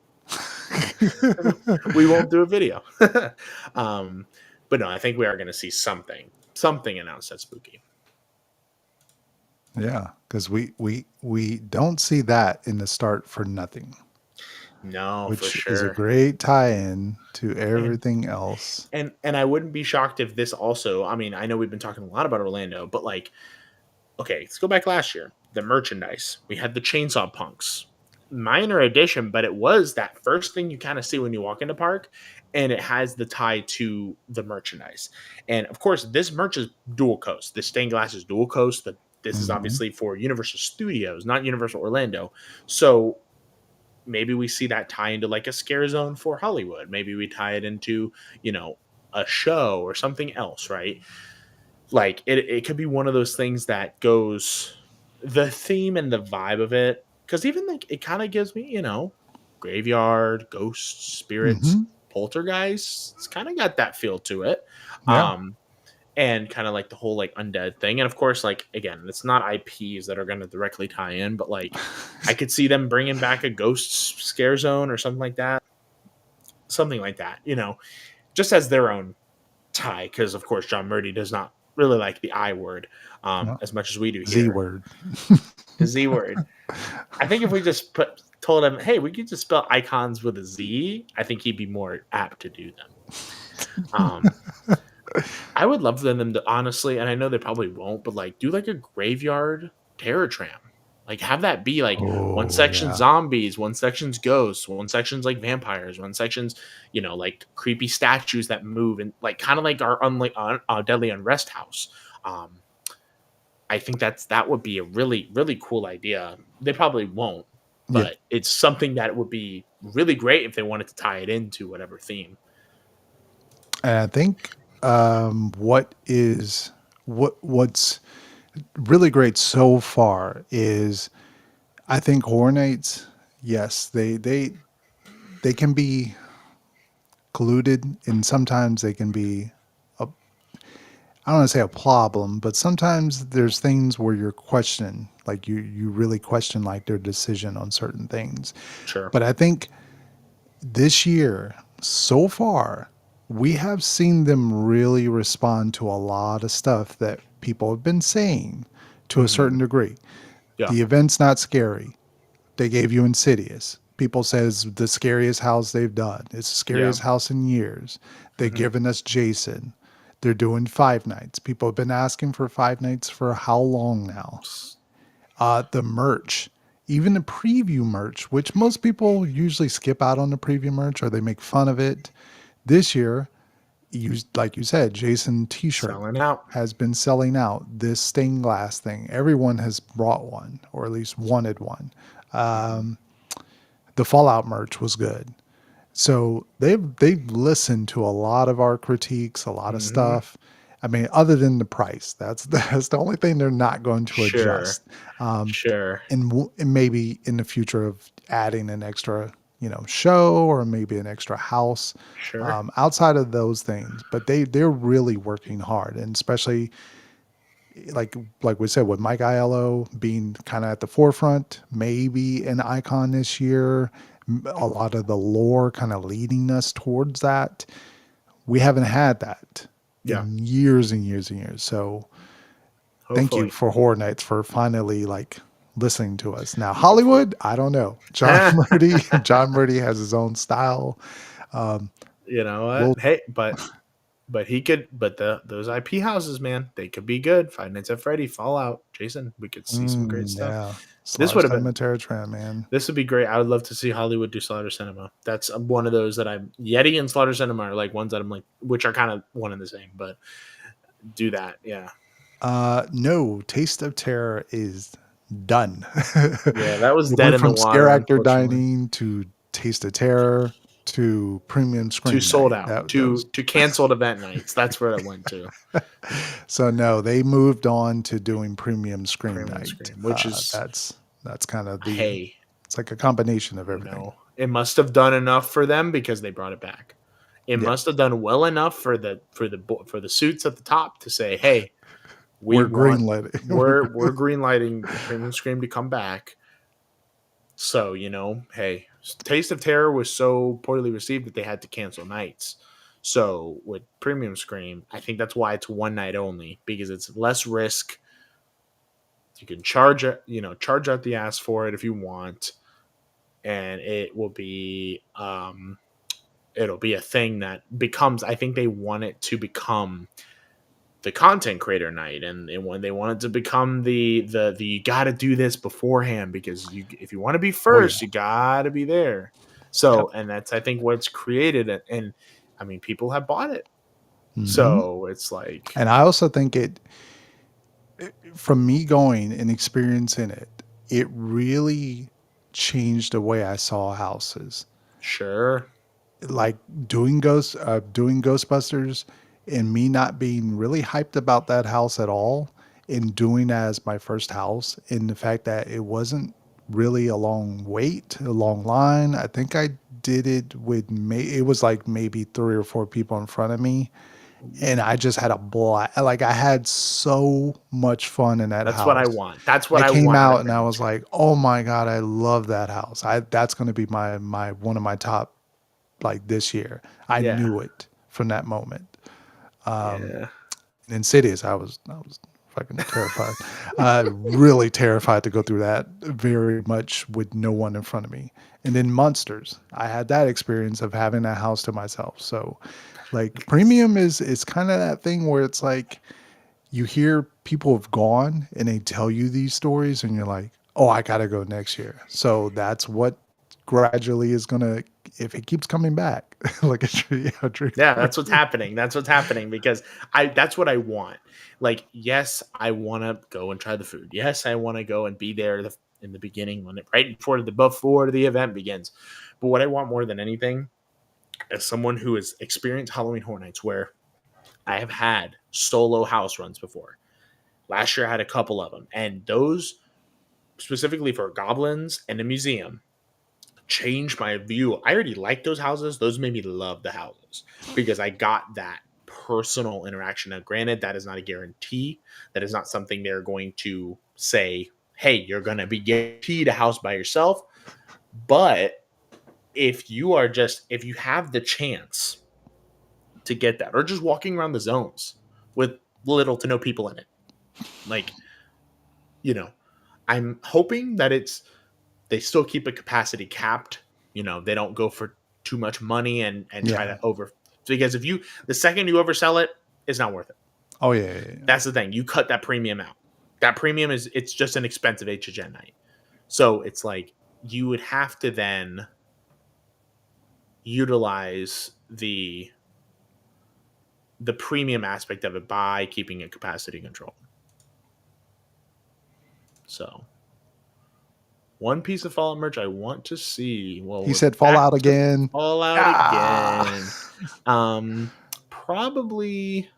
We won't do a video. But no, I think we are going to see something announced that's spooky. Yeah, because we don't see that in the start for nothing. No, which for sure. is a great tie-in to everything else. And I wouldn't be shocked if this also, I mean, I know we've been talking a lot about Orlando, but like, okay, let's go back last year. The merchandise. We had the Chainsaw Punks. Minor addition, but it was that first thing you kind of see when you walk into park, and it has the tie to the merchandise. And of course, this merch is dual coast. The stained glass is dual coast. This is obviously for Universal Studios, not Universal Orlando. So maybe we see that tie into like a scare zone for Hollywood. Maybe we tie it into, you know, a show or something else, right? Like it could be one of those things that goes the theme and the vibe of it. Because even like it kind of gives me, you know, graveyard, ghosts, spirits, poltergeists. It's kind of got that feel to it. Yeah. And kind of like the whole like undead thing. And of course, like, again, it's not IPs that are going to directly tie in, but like I could see them bringing back a ghost scare zone or something like that. Something like that, you know, just as their own tie. Because of course, John Murdy does not really like the I word as much as we do here. Z word. The Z word. I think if we just told him, hey, we could just spell icons with a Z, I think he'd be more apt to do them. I would love for them to honestly, and I know they probably won't, but like do like a graveyard terror tram. Like have that be like one section zombies, one section's ghosts, one section's like vampires, one section's, you know, like creepy statues that move, and like kind of like our Deadly Unrest house. I think that would be a really, really cool idea. They probably won't, but it's something that would be really great if they wanted to tie it into whatever theme. And I think what's really great so far is I think Horror Nights, yes, they can be colluded, and sometimes they can be I don't want to say a problem, but sometimes there's things where you're questioning, like you really question like their decision on certain things. Sure. But I think this year so far, we have seen them really respond to a lot of stuff that people have been saying to a certain degree. Yeah. The event's not scary. They gave you Insidious. People says the scariest house they've done. It's the scariest house in years. They've given us Jason. They're doing Five Nights. People have been asking for Five Nights for how long now? The merch, even the preview merch, which most people usually skip out on the preview merch or they make fun of it. This year, like you said, Jason t-shirt Selling out. has been selling out. This stained glass thing, everyone has brought one or at least wanted one. The Fallout merch was good. So they've listened to a lot of our critiques, a lot of stuff. I mean, other than the price, that's the only thing they're not going to Sure. adjust. Sure. And maybe in the future of adding an extra, show or maybe an extra house, Sure. outside of those things. But they're really working hard, and especially like we said, with Mike Aiello being kind of at the forefront, maybe an icon this year, a lot of the lore kind of leading us towards that. We haven't had that in years and years and years. So thank you Hopefully. for Horror Nights for finally listening to us. Now Hollywood, I don't know. John Murdy has his own style. You know what? We'll- Hey, but he could. But those IP houses, man, they could be good. Five Nights at Freddy, Fallout, Jason. We could see some great stuff. Yeah. This would have been. Terratran, man. This would be great. I would love to see Hollywood do Slaughter Cinema. That's one of those that I'm Yeti and Slaughter Cinema are like ones that I'm like, which are kind of one and the same. But do that, yeah. No, Taste of Terror is done. Yeah, that was It dead went in from the water. Scare Actor unfortunately. Dining to Taste of Terror to Premium Screen. To sold Night. out. That was- To canceled event nights. That's where it went to. So no, they moved on to doing Premium Screen Premium Night, Screen, which is that's kind of the hey, it's like a combination of you everything. know, it must have done enough for them because they brought it back. It Yeah. must have done well enough for the suits at the top to say, "Hey, We're greenlighting. we're greenlighting Premium Scream to come back." So hey, Taste of Terror was so poorly received that they had to cancel nights. So with Premium Scream, I think that's why it's one night only, because it's less risk. You can charge out the ass for it if you want, and it will be it'll be a thing that becomes. I think they want it to become the content creator night, and when they want it to become the you got to do this beforehand, because if you want to be first, you got to be there. So, and that's I think what's created it, and I mean people have bought it. Mhm. So it's like, And I also think from me going and experiencing it really changed the way I saw houses. sure, Like doing Ghostbusters and me not being really hyped about that house at all, and doing that as my first house, and the fact that it wasn't really a long wait, a long line. I think I did it with it was like maybe 3 or 4 people in front of me, and I just had a blast. Like I had so much fun in that that's house. what I want. That's what I came want out and I was like, "Oh my god, I love that house." That's going to be my one of my top this year. I Yeah. knew it from that moment. yeah. Insidious, I was fucking terrified. Really terrified to go through that very much with no one in front of me. And then Monsters, I had that experience of having that house to myself. So Premium is kind of that thing where it's like you hear people have gone and they tell you these stories and you're like, oh, I got to go next year. So that's what gradually is going to, if it keeps coming back, like a Dreamport. Yeah, that's what's happening. That's what's happening because that's what I want. Like, yes, I want to go and try the food. Yes, I want to go and be there in the beginning right before the event begins. But what I want more than anything, as someone who has experienced Halloween Horror Nights, where I have had solo house runs before. Last year I had a couple of them, and those specifically for goblins and a museum changed my view. I already liked those houses. Those made me love the houses because I got that personal interaction. Now, granted, that is not a guarantee. That is not something they're going to say, hey, you're going to be guaranteed a house by yourself. But if you have the chance to get that, or just walking around the zones with little to no people in it, I'm hoping that they still keep a capacity capped. They don't go for too much money and try to because the second you oversell it, it's not worth it. Oh yeah. That's the thing. You cut that premium out. That premium it's just an expensive HHN night. So it's like you would have to then utilize the the premium aspect of it by keeping it capacity controlled. So, one piece of Fallout merch I want to see. Well, He we're said back Fallout to again. Fallout Ah. again. Probably.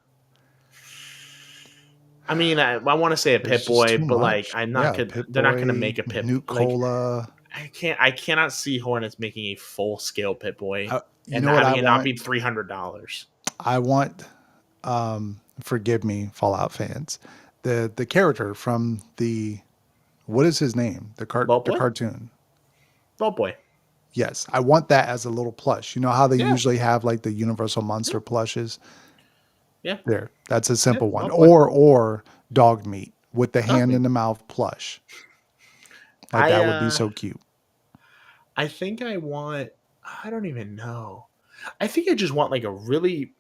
I mean, I want to say a There's Pip just Boy, too but like, much. I'm not. Yeah, Pip They're not going to Boy, make a Pip. Nuke Like, Cola. I cannot see Hornets making a full scale Pip Boy You and know what I having it not want? be $300. I want. Forgive me, Fallout fans. The character from the, what is his name? The Vault Boy? cartoon. Vault Boy. Yes, I want that as a little plush. You know how they Yeah. usually have like the Universal Monster plushes? Yeah. There, that's a simple one. Vault Boy. Or dog meat with the hand meat. in the mouth plush. Like that would be so cute. I think I want. I don't even know. I think I just want like a really.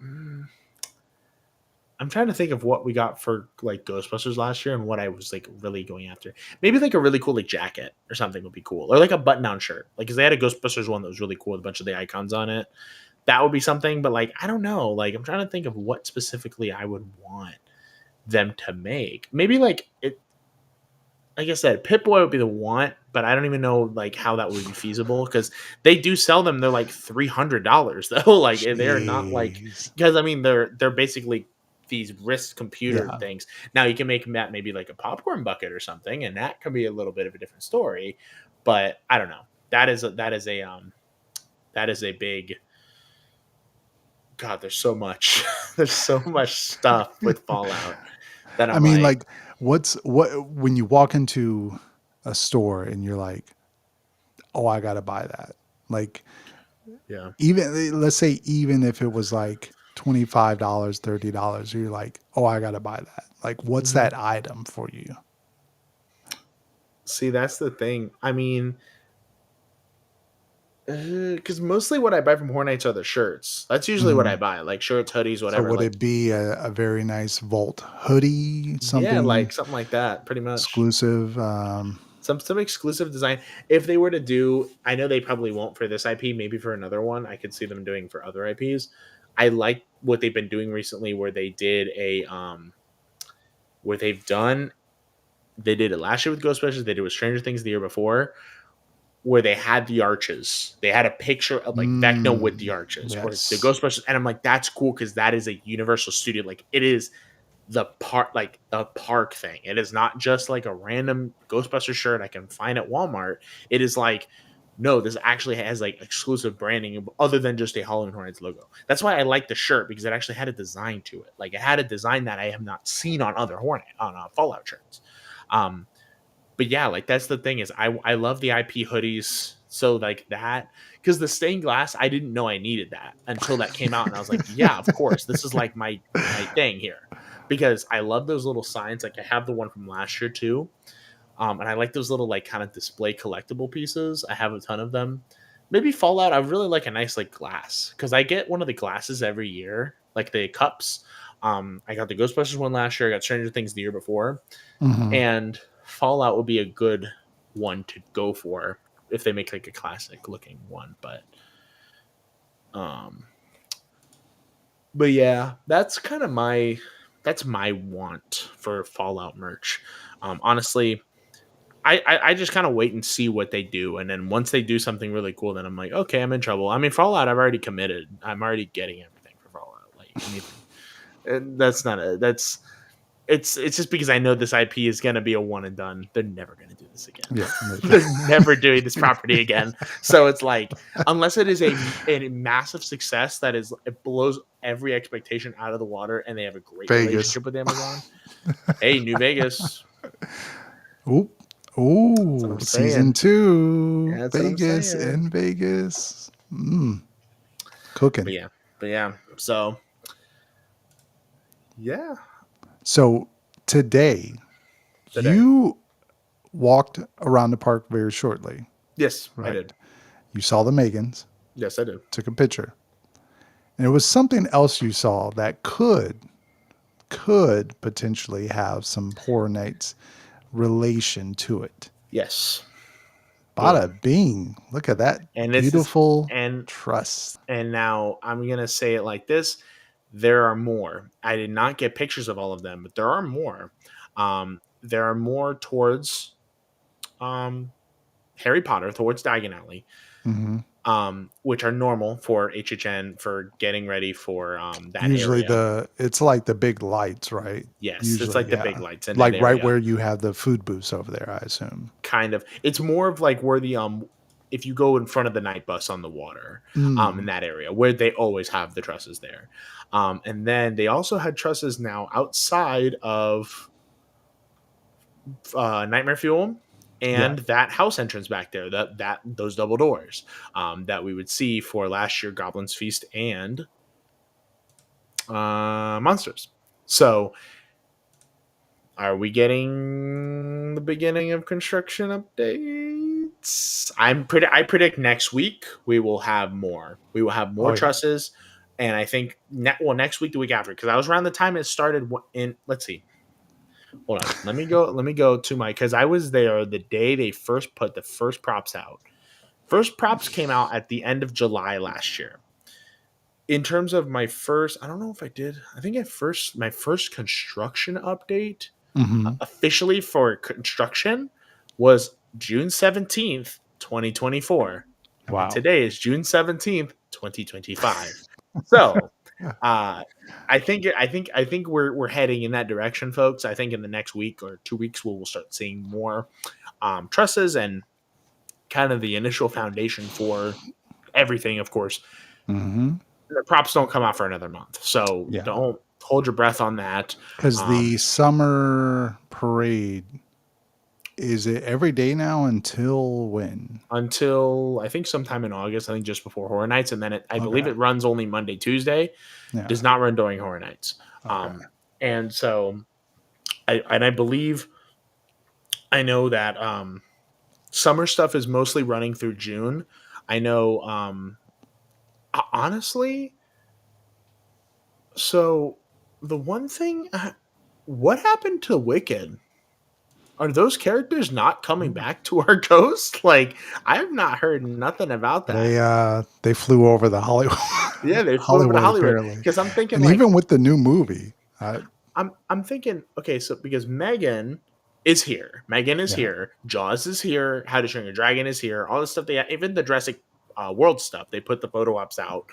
I'm trying to think of what we got for like Ghostbusters last year and what I was like really going after. Maybe like a really cool like jacket or something would be cool, or like a button-down shirt. Like, because they had a Ghostbusters one that was really cool with a bunch of the icons on it. That would be something. But like, I don't know. Like, I'm trying to think of what specifically I would want them to make. Maybe like it. Like I said, Pip Boy would be the want, but I don't even know like how that would be feasible because they do sell them. They're like $300 though. Like they're not like, Jeez. because I mean they're basically these wrist computer Yeah. things. Now you can make that maybe like a popcorn bucket or something, and that can be a little bit of a different story. But I don't know. That is a big. God, there's so much. There's so much stuff with Fallout that I mean, like, what when you walk into a store and you're like, oh, I gotta buy that. Like, yeah. even let's say even if it was like $25, $30, you're like, oh, I gotta buy that. Like, what's that item for you? See, that's the thing. I mean, because mostly what I buy from Horror Nights are the shirts. That's usually what I buy, like shirts, hoodies, So whatever. would like, it be a very nice Vault hoodie, something yeah, like something like that, pretty much. exclusive? Some exclusive design. If they were to do, I know they probably won't for this IP. Maybe for another one, I could see them doing for other IPs. I like what they've been doing recently, where they did where they did it last year with Ghostbusters. They did it with Stranger Things the year before, where they had the arches. They had a picture of like Vecna with the arches, or the yes. Ghostbusters, and I'm like, that's cool because that is a Universal Studio. Like, it is the park thing. It is not just like a random Ghostbusters shirt I can find at Walmart. It is like, no, this actually has like exclusive branding other than just a Halloween Horrors logo. That's why I like the shirt, because it actually had a design to it. Like, it had a design that I have not seen on other Fallout shirts. But yeah, like, that's the thing is I love the IP hoodies. So like that, because the stained glass, I didn't know I needed that until that came out, and I was like, yeah, of course, this is like my thing here, because I love those little signs. Like, I have the one from last year too, and I like those little like kind of display collectible pieces. I have a ton of them. Maybe Fallout, I really like a nice like glass, because I get one of the glasses every year, like the cups. I got the Ghostbusters one last year. I got Stranger Things the year before, and Fallout would be a good one to go for if they make like a classic looking one. But yeah, that's kind of my want for Fallout merch. Honestly, I just kind of wait and see what they do, and then once they do something really cool, then I'm like, okay, I'm in trouble. I mean, Fallout, I've already committed. I'm already getting everything for Fallout. Like, and that's not a that's. It's just because I know this IP is going to be a one and done. They're never going to do this again. Yeah, They're never doing this property again. So it's like, unless it is a massive success that is, it blows every expectation out of the water, and they have a great relationship with Amazon. Hey, New Vegas. Ooh, season 2. Yeah, that's what I'm Vegas saying. in Vegas. Cooking. But yeah. So yeah. So today, you walked around the park very shortly. Yes, right? I did. You saw the M3GANs. Yes, I did. Took a picture. And it was something else you saw that could potentially have some Horror Nights relation to it. Yes. Bada bing. Look at that. And beautiful and trust. And now I'm going to say it like this. there are more. I did not get pictures of all of them, but there are more. There are more towards Harry Potter, towards Diagon Alley, Hmm. which are normal for HHN for getting ready for that Usually area. it's like the big lights, right? Yes, it's Usually, like the big yeah. lights in that Like right area. where you have the food booths over there, I assume. Kind of. It's more of like where the if you go in front of the night bus on the water, in Mm. that area where they always have the trusses there. And then they also had trusses now outside of Nightmare Fuel Yeah. and that house entrance back there, that those double doors that we would see for last year Goblin's Feast and Monsters. So are we getting the beginning of construction updates? I predict next week we will have more. We will have more Oh yeah. trusses, and I think next week, the week after, because I was around the time it started in. Let's see. Hold on. Let me go. Let me go to my, because I was there the day they first put the first props out. First props came out at the end of July last year. In terms of my first, I don't know if I did. I think my first construction update Hmm. officially for construction was June 17th, 2024. And Wow. today is June 17th, 2025. So, uh I think we're heading in that direction, folks. I think in the next week or 2 weeks we'll start seeing more trusses and kind of the initial foundation for everything, of course. Hmm. The props don't come out for another month. So Yeah. don't hold your breath on that. Because Um the summer parade, is it every day now until when? until I think sometime in August, I think just before Horror Nights, and then I believe Okay. it runs only Monday, Tuesday. Yeah. Does not run during Horror Nights. Okay. And so I believe I know that summer stuff is mostly running through June. I know honestly, so the one thing what happened to Wicked? Are those characters not coming back to our coast? Like, I have not heard nothing about that. They flew over the Hollywood Yeah, they flew over to Hollywood Hollywood apparently, because I'm thinking and like even with the new movie, I'm thinking, okay, so because Megan is here, Megan is yeah, here, Jaws is here, How to Train Your Dragon is here, all the stuff even the Jurassic World stuff, they put the photo ops out,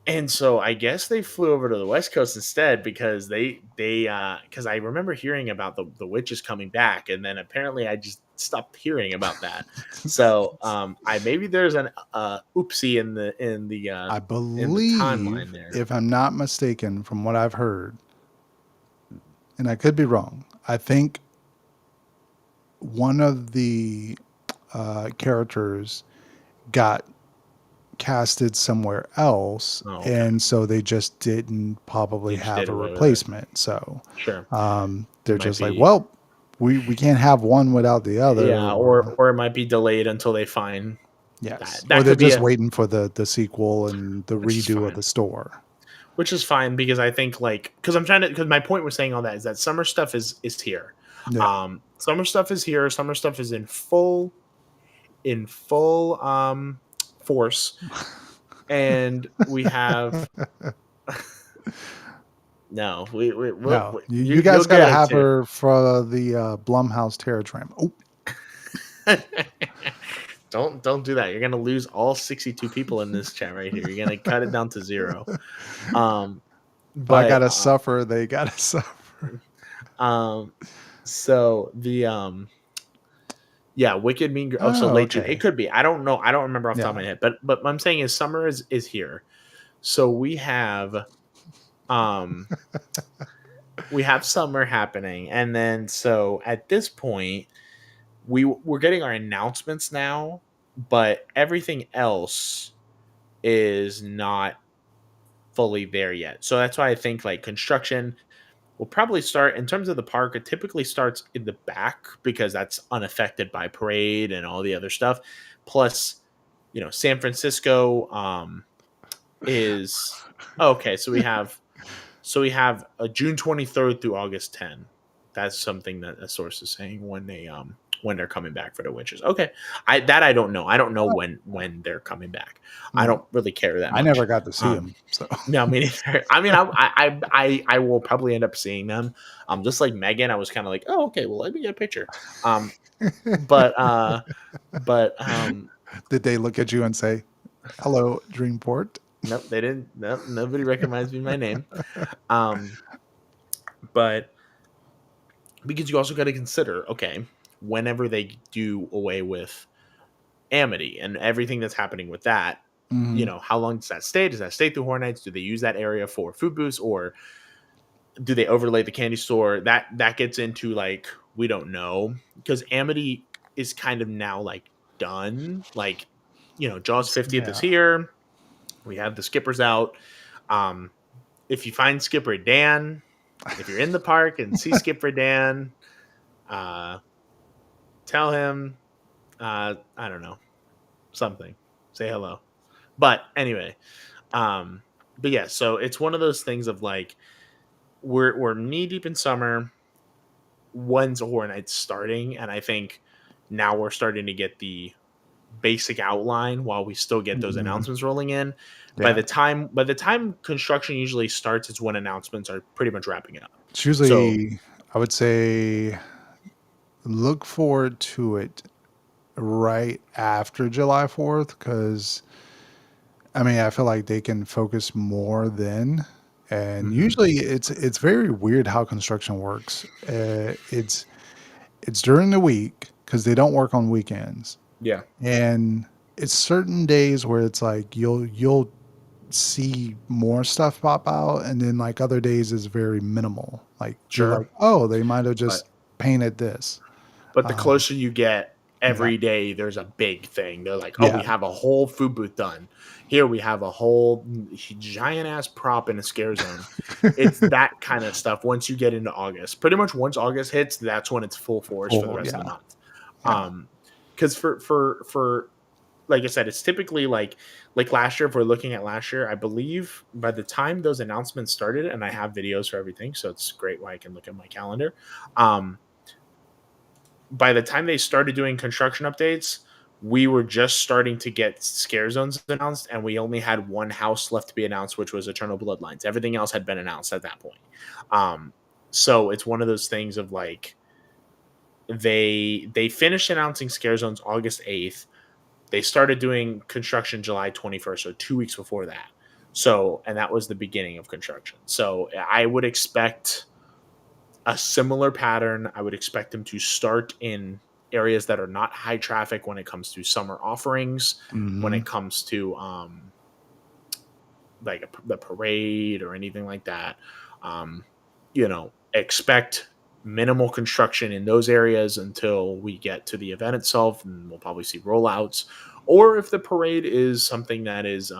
and so I guess they flew over to the West Coast instead because they because I remember hearing about the witches coming back, and then apparently I just stopped hearing about that. So I maybe there's an oopsie I in the timeline believe, there. if I'm not mistaken, from what I've heard, and I could be wrong, I think one of the characters got casted somewhere else, Oh, okay. and so they just didn't probably They just have did a away with it. replacement. So Sure. they're Might just like, be, well, we can't have one without the other, yeah, or it might be delayed until they find that. yes, or That they're could be just a, waiting for the sequel and the which is redo of fine. the store. Which is fine because I think like because my point was saying all that is that summer stuff is here. Yeah. Summer stuff is here. Summer stuff is in full force, and we have no No, you you'll guys got to get it have too. her for the Blumhouse Terror Tram. Oh, Don't do that. You're gonna lose all 62 people in this chat right here. You're gonna cut it down to 0. if I But gotta suffer, they gotta suffer. um so the yeah, Wicked Mean Girl. Oh, so Oh, late June. It okay. could be. I don't know. I don't remember off the top of Yeah. my head. But what I'm saying is summer is here. So um we have summer happening, and then so at this point we're getting our announcements now, but everything else is not fully there yet. So that's why I think like construction will probably start in terms of the park. It typically starts in the back because that's unaffected by parade and all the other stuff. Plus, San Francisco is okay. So we have a June 23rd through August 10. That's something that a source is saying when they when they're coming back for the witches. Okay, I don't know. I don't know when they're coming back. I don't really care that much. I never got to see them, so no, me neither. I mean, I will probably end up seeing them. Just like Megan, I was kind of like, oh, okay, well, let me get a picture. But did they look at you and say, "Hello, Dreamport"? nope, they didn't. Nope, nobody recognized me by name. But because you also got to consider, okay, whenever they do away with Amity and everything that's happening with that, Mhm. you know, how long does that stay? Does that stay through Horror Nights? Do they use that area for food booths, or do they overlay the candy store? That gets into like, we don't know, because Amity is kind of now like done. Like, you know, Jaws 50th is here. We have the skippers out. If you find Skipper Dan, if you're in the park and see Skipper Dan, tell him, I don't know, something. Say hello. But anyway, but yeah, so it's one of those things of like, we're knee deep in summer. When's Horror Nights starting? And I think now we're starting to get the basic outline while we still get those announcements rolling in. Yeah. By the time construction usually starts, it's when announcements are pretty much wrapping up. It's usually, I would say, look forward to it right after July 4th, because I mean, I feel like they can focus more then. And usually it's very weird how construction works. It's during the week because they don't work on weekends. Yeah. And it's certain days where it's like you'll see more stuff pop out, and then like other days is very minimal. Like you're Sure. like, oh, they might have just painted this. But the closer you get, every Yeah. day there's a big thing. They're like, oh, we Yeah. have a whole food booth done. Here we have a whole giant ass prop in a scare zone. It's that kind of stuff once you get into August. Pretty much once August hits, that's when it's full force for the rest of the month. Yeah. Because for like I said, it's typically like last year. If we're looking at last year, I believe by the time those announcements started, and I have videos for everything, so it's great why I can look at my calendar. By the time they started doing construction updates, we were just starting to get scare zones announced, and we only had one house left to be announced, which was Eternal Bloodlines. Everything else had been announced at that point. So it's one of those things of like, they finished announcing scare zones August 8th. They started doing construction July 21st, so 2 weeks before that. So, and that was the beginning of construction. So I would expect a similar pattern. I would expect them to start in areas that are not high traffic when it comes to summer offerings, when it comes to like the parade or anything like that. You know, expect minimal construction in those areas until we get to the event itself, and we'll probably see rollouts. Or if the parade is something that is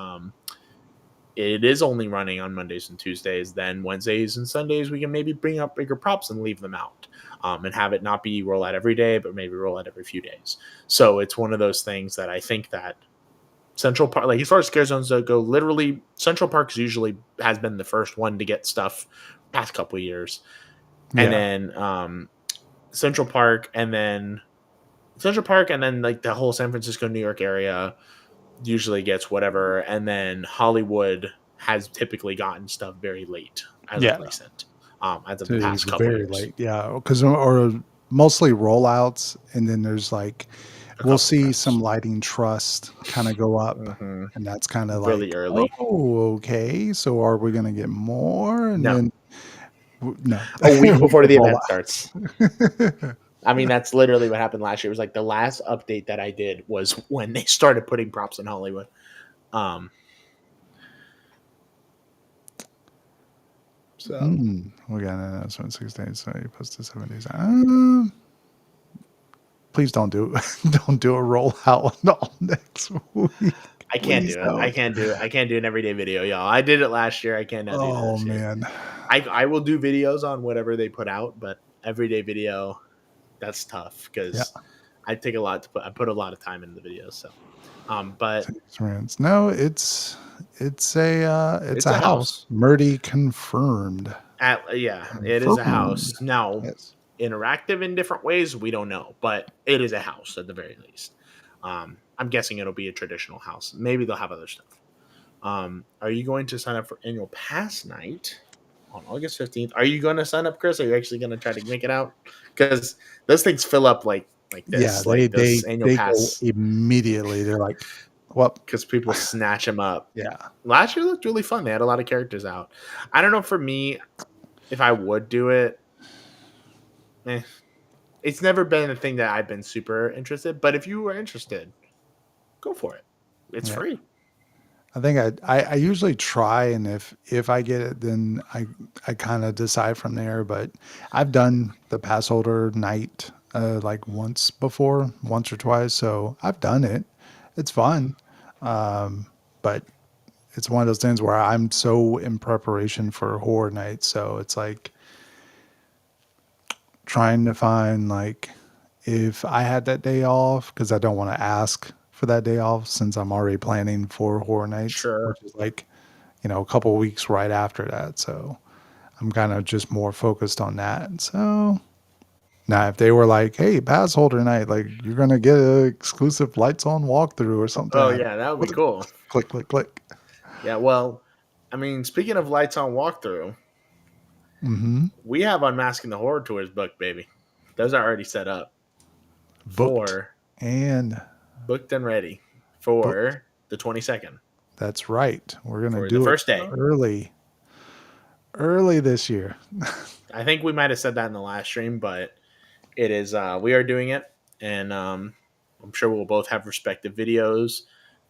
it is only running on Mondays and Tuesdays, then Wednesdays and Sundays we can maybe bring up bigger props and leave them out, and have it not be roll out every day, but maybe roll out every few days. So it's one of those things that I think that Central Park, like as far as scare zones go, literally Central Park's usually has been the first one to get stuff past couple of years. And then Central Park, and then like the whole San Francisco, New York area usually gets whatever, and then Hollywood has typically gotten stuff very late as of recent, as of the past couple very years. late. Yeah, because or mostly rollouts, and then there's like we'll see some lighting trust kind of go up, and that's kind of really like early. Oh, okay. So are we gonna get more? And then no, a week before the event starts. I mean, that's literally what happened last year. It was like the last update that I did was when they started putting props in Hollywood. So we got an announcement 6 days. So you posted 7 days. Please don't do don't do a rollout all next week. I can't do it. I can't do an everyday video, y'all. I did it last year. I cannot do that. Oh man. I will do videos on whatever they put out, but everyday video, that's tough because I put a lot of time into the videos. So, but no, it's a house. Murdy confirmed. It is a house now. Yes. interactive in different ways, we don't know, but it is a house at the very least. I'm guessing it'll be a traditional house. Maybe they'll have other stuff. Are you going to sign up for annual pass night on August 15th? Are you going to sign up, Chris? Are you actually going to try to make it out? Because those things fill up like Yeah, this, like those annual they go pass, immediately. They're like, well, because people snatch them up. yeah, Last year looked really fun. They had a lot of characters out. I don't know, for me, if I would do it, it's never been a thing that I've been super interested. But if you were interested, go for it. It's yeah. free. I think I usually try, and if I get it, then I kind of decide from there. But I've done the pass holder night like once before, once or twice, so I've done it. It's fun, but it's one of those things where I'm so in preparation for horror night, so it's like trying to find like if I had that day off, because I don't want to ask for that day off since I'm already planning for horror nights, Sure. which is like, a couple of weeks right after that. So I'm kind of just more focused on that. So now if they were like, hey, pass holder night, like you're going to get a exclusive lights on walkthrough or something. Oh yeah, that would be cool. Click, click, click. Yeah, well, I mean, speaking of lights on walkthrough, Mm-hmm. we have Unmasking the Horror tours booked, baby. Those are already set up Booked and booked and ready booked. for the 22nd. That's right. We're going to For do the it first day. early this year. I think we might have said that in the last stream, but it is we are doing it, and I'm sure we'll both have respective videos,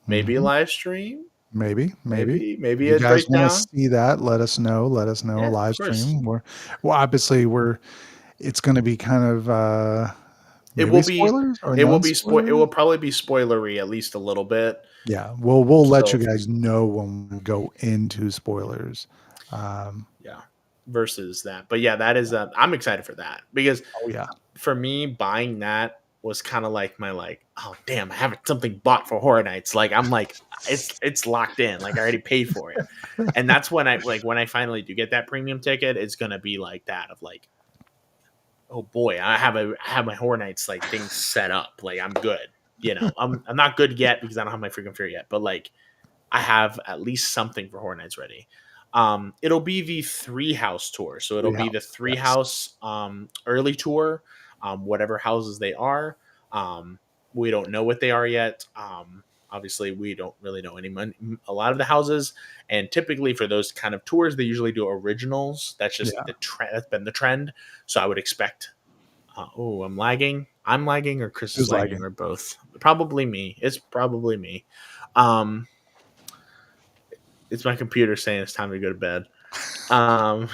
maybe a Mhm. live stream, Maybe maybe if a you guys want to breakdown. see that, let us know. Let us know. Yeah, Live of course. stream. Obviously it's going to be kind of It maybe will be spoilers or it will be it will non-spoilers. probably be spoilery at least a little bit. Yeah, we'll let So you guys know when we go into spoilers. Um, yeah, versus that. But yeah, that is I'm excited for that, because oh yeah, for me, buying that was kind of like my oh damn, I have something bought for Horror Nights. Like I'm like it's locked in. Like I already paid for it, and that's when when I finally do get that premium ticket, it's gonna be like that of like, oh boy, I have my Horror Nights like things set up. Like I'm good. I'm not good yet because I don't have my freaking fear yet, but like I have at least something for Horror Nights ready. It'll be the 3 house tour. So it'll be the 3 yes. house early tour, whatever houses they are. We don't know what they are yet. Obviously, we don't really know a lot of the houses. And typically for those kind of tours, they usually do originals. That's just Yeah. the trend. That's been the trend. So I would expect. I'm lagging. I'm lagging, or Chris is Who's lagging, lagging? or both. Probably me. It's probably me. Um, it's my computer saying it's time to go to bed. Um,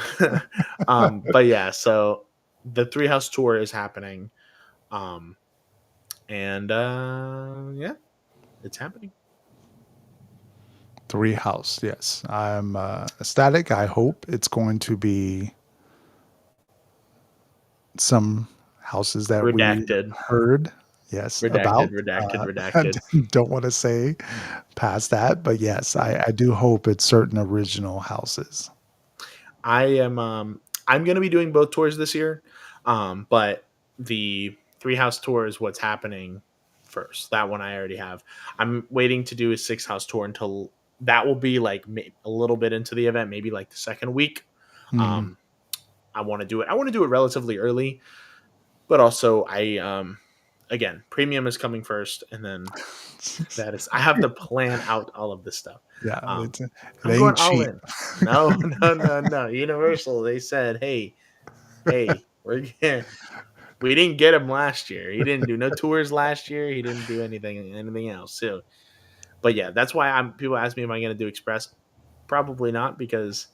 but yeah, so the 3 house tour is happening. And yeah, it's happening. 3 house. Yes, I'm ecstatic. I hope it's going to be some houses that Redacted. we heard. Yes, about. Redacted. Don't want to say past that, but yes, I do hope it's certain original houses. I'm going to be doing both tours this year, but the 3 house tour is what's happening first. That one I already have. I'm waiting to do a 6 house tour until that will be like a little bit into the event, maybe like the second week. Mhm. I want to do it. I want to do it relatively early, but also again, premium is coming first, and then I have to plan out all of this stuff. Yeah, I'm it going ain't all cheap. in. No. Universal, they said, hey, we didn't get him last year. He didn't do no tours last year. He didn't do anything else. So, but yeah, that's why people ask me, am I going to do Express? Probably not, because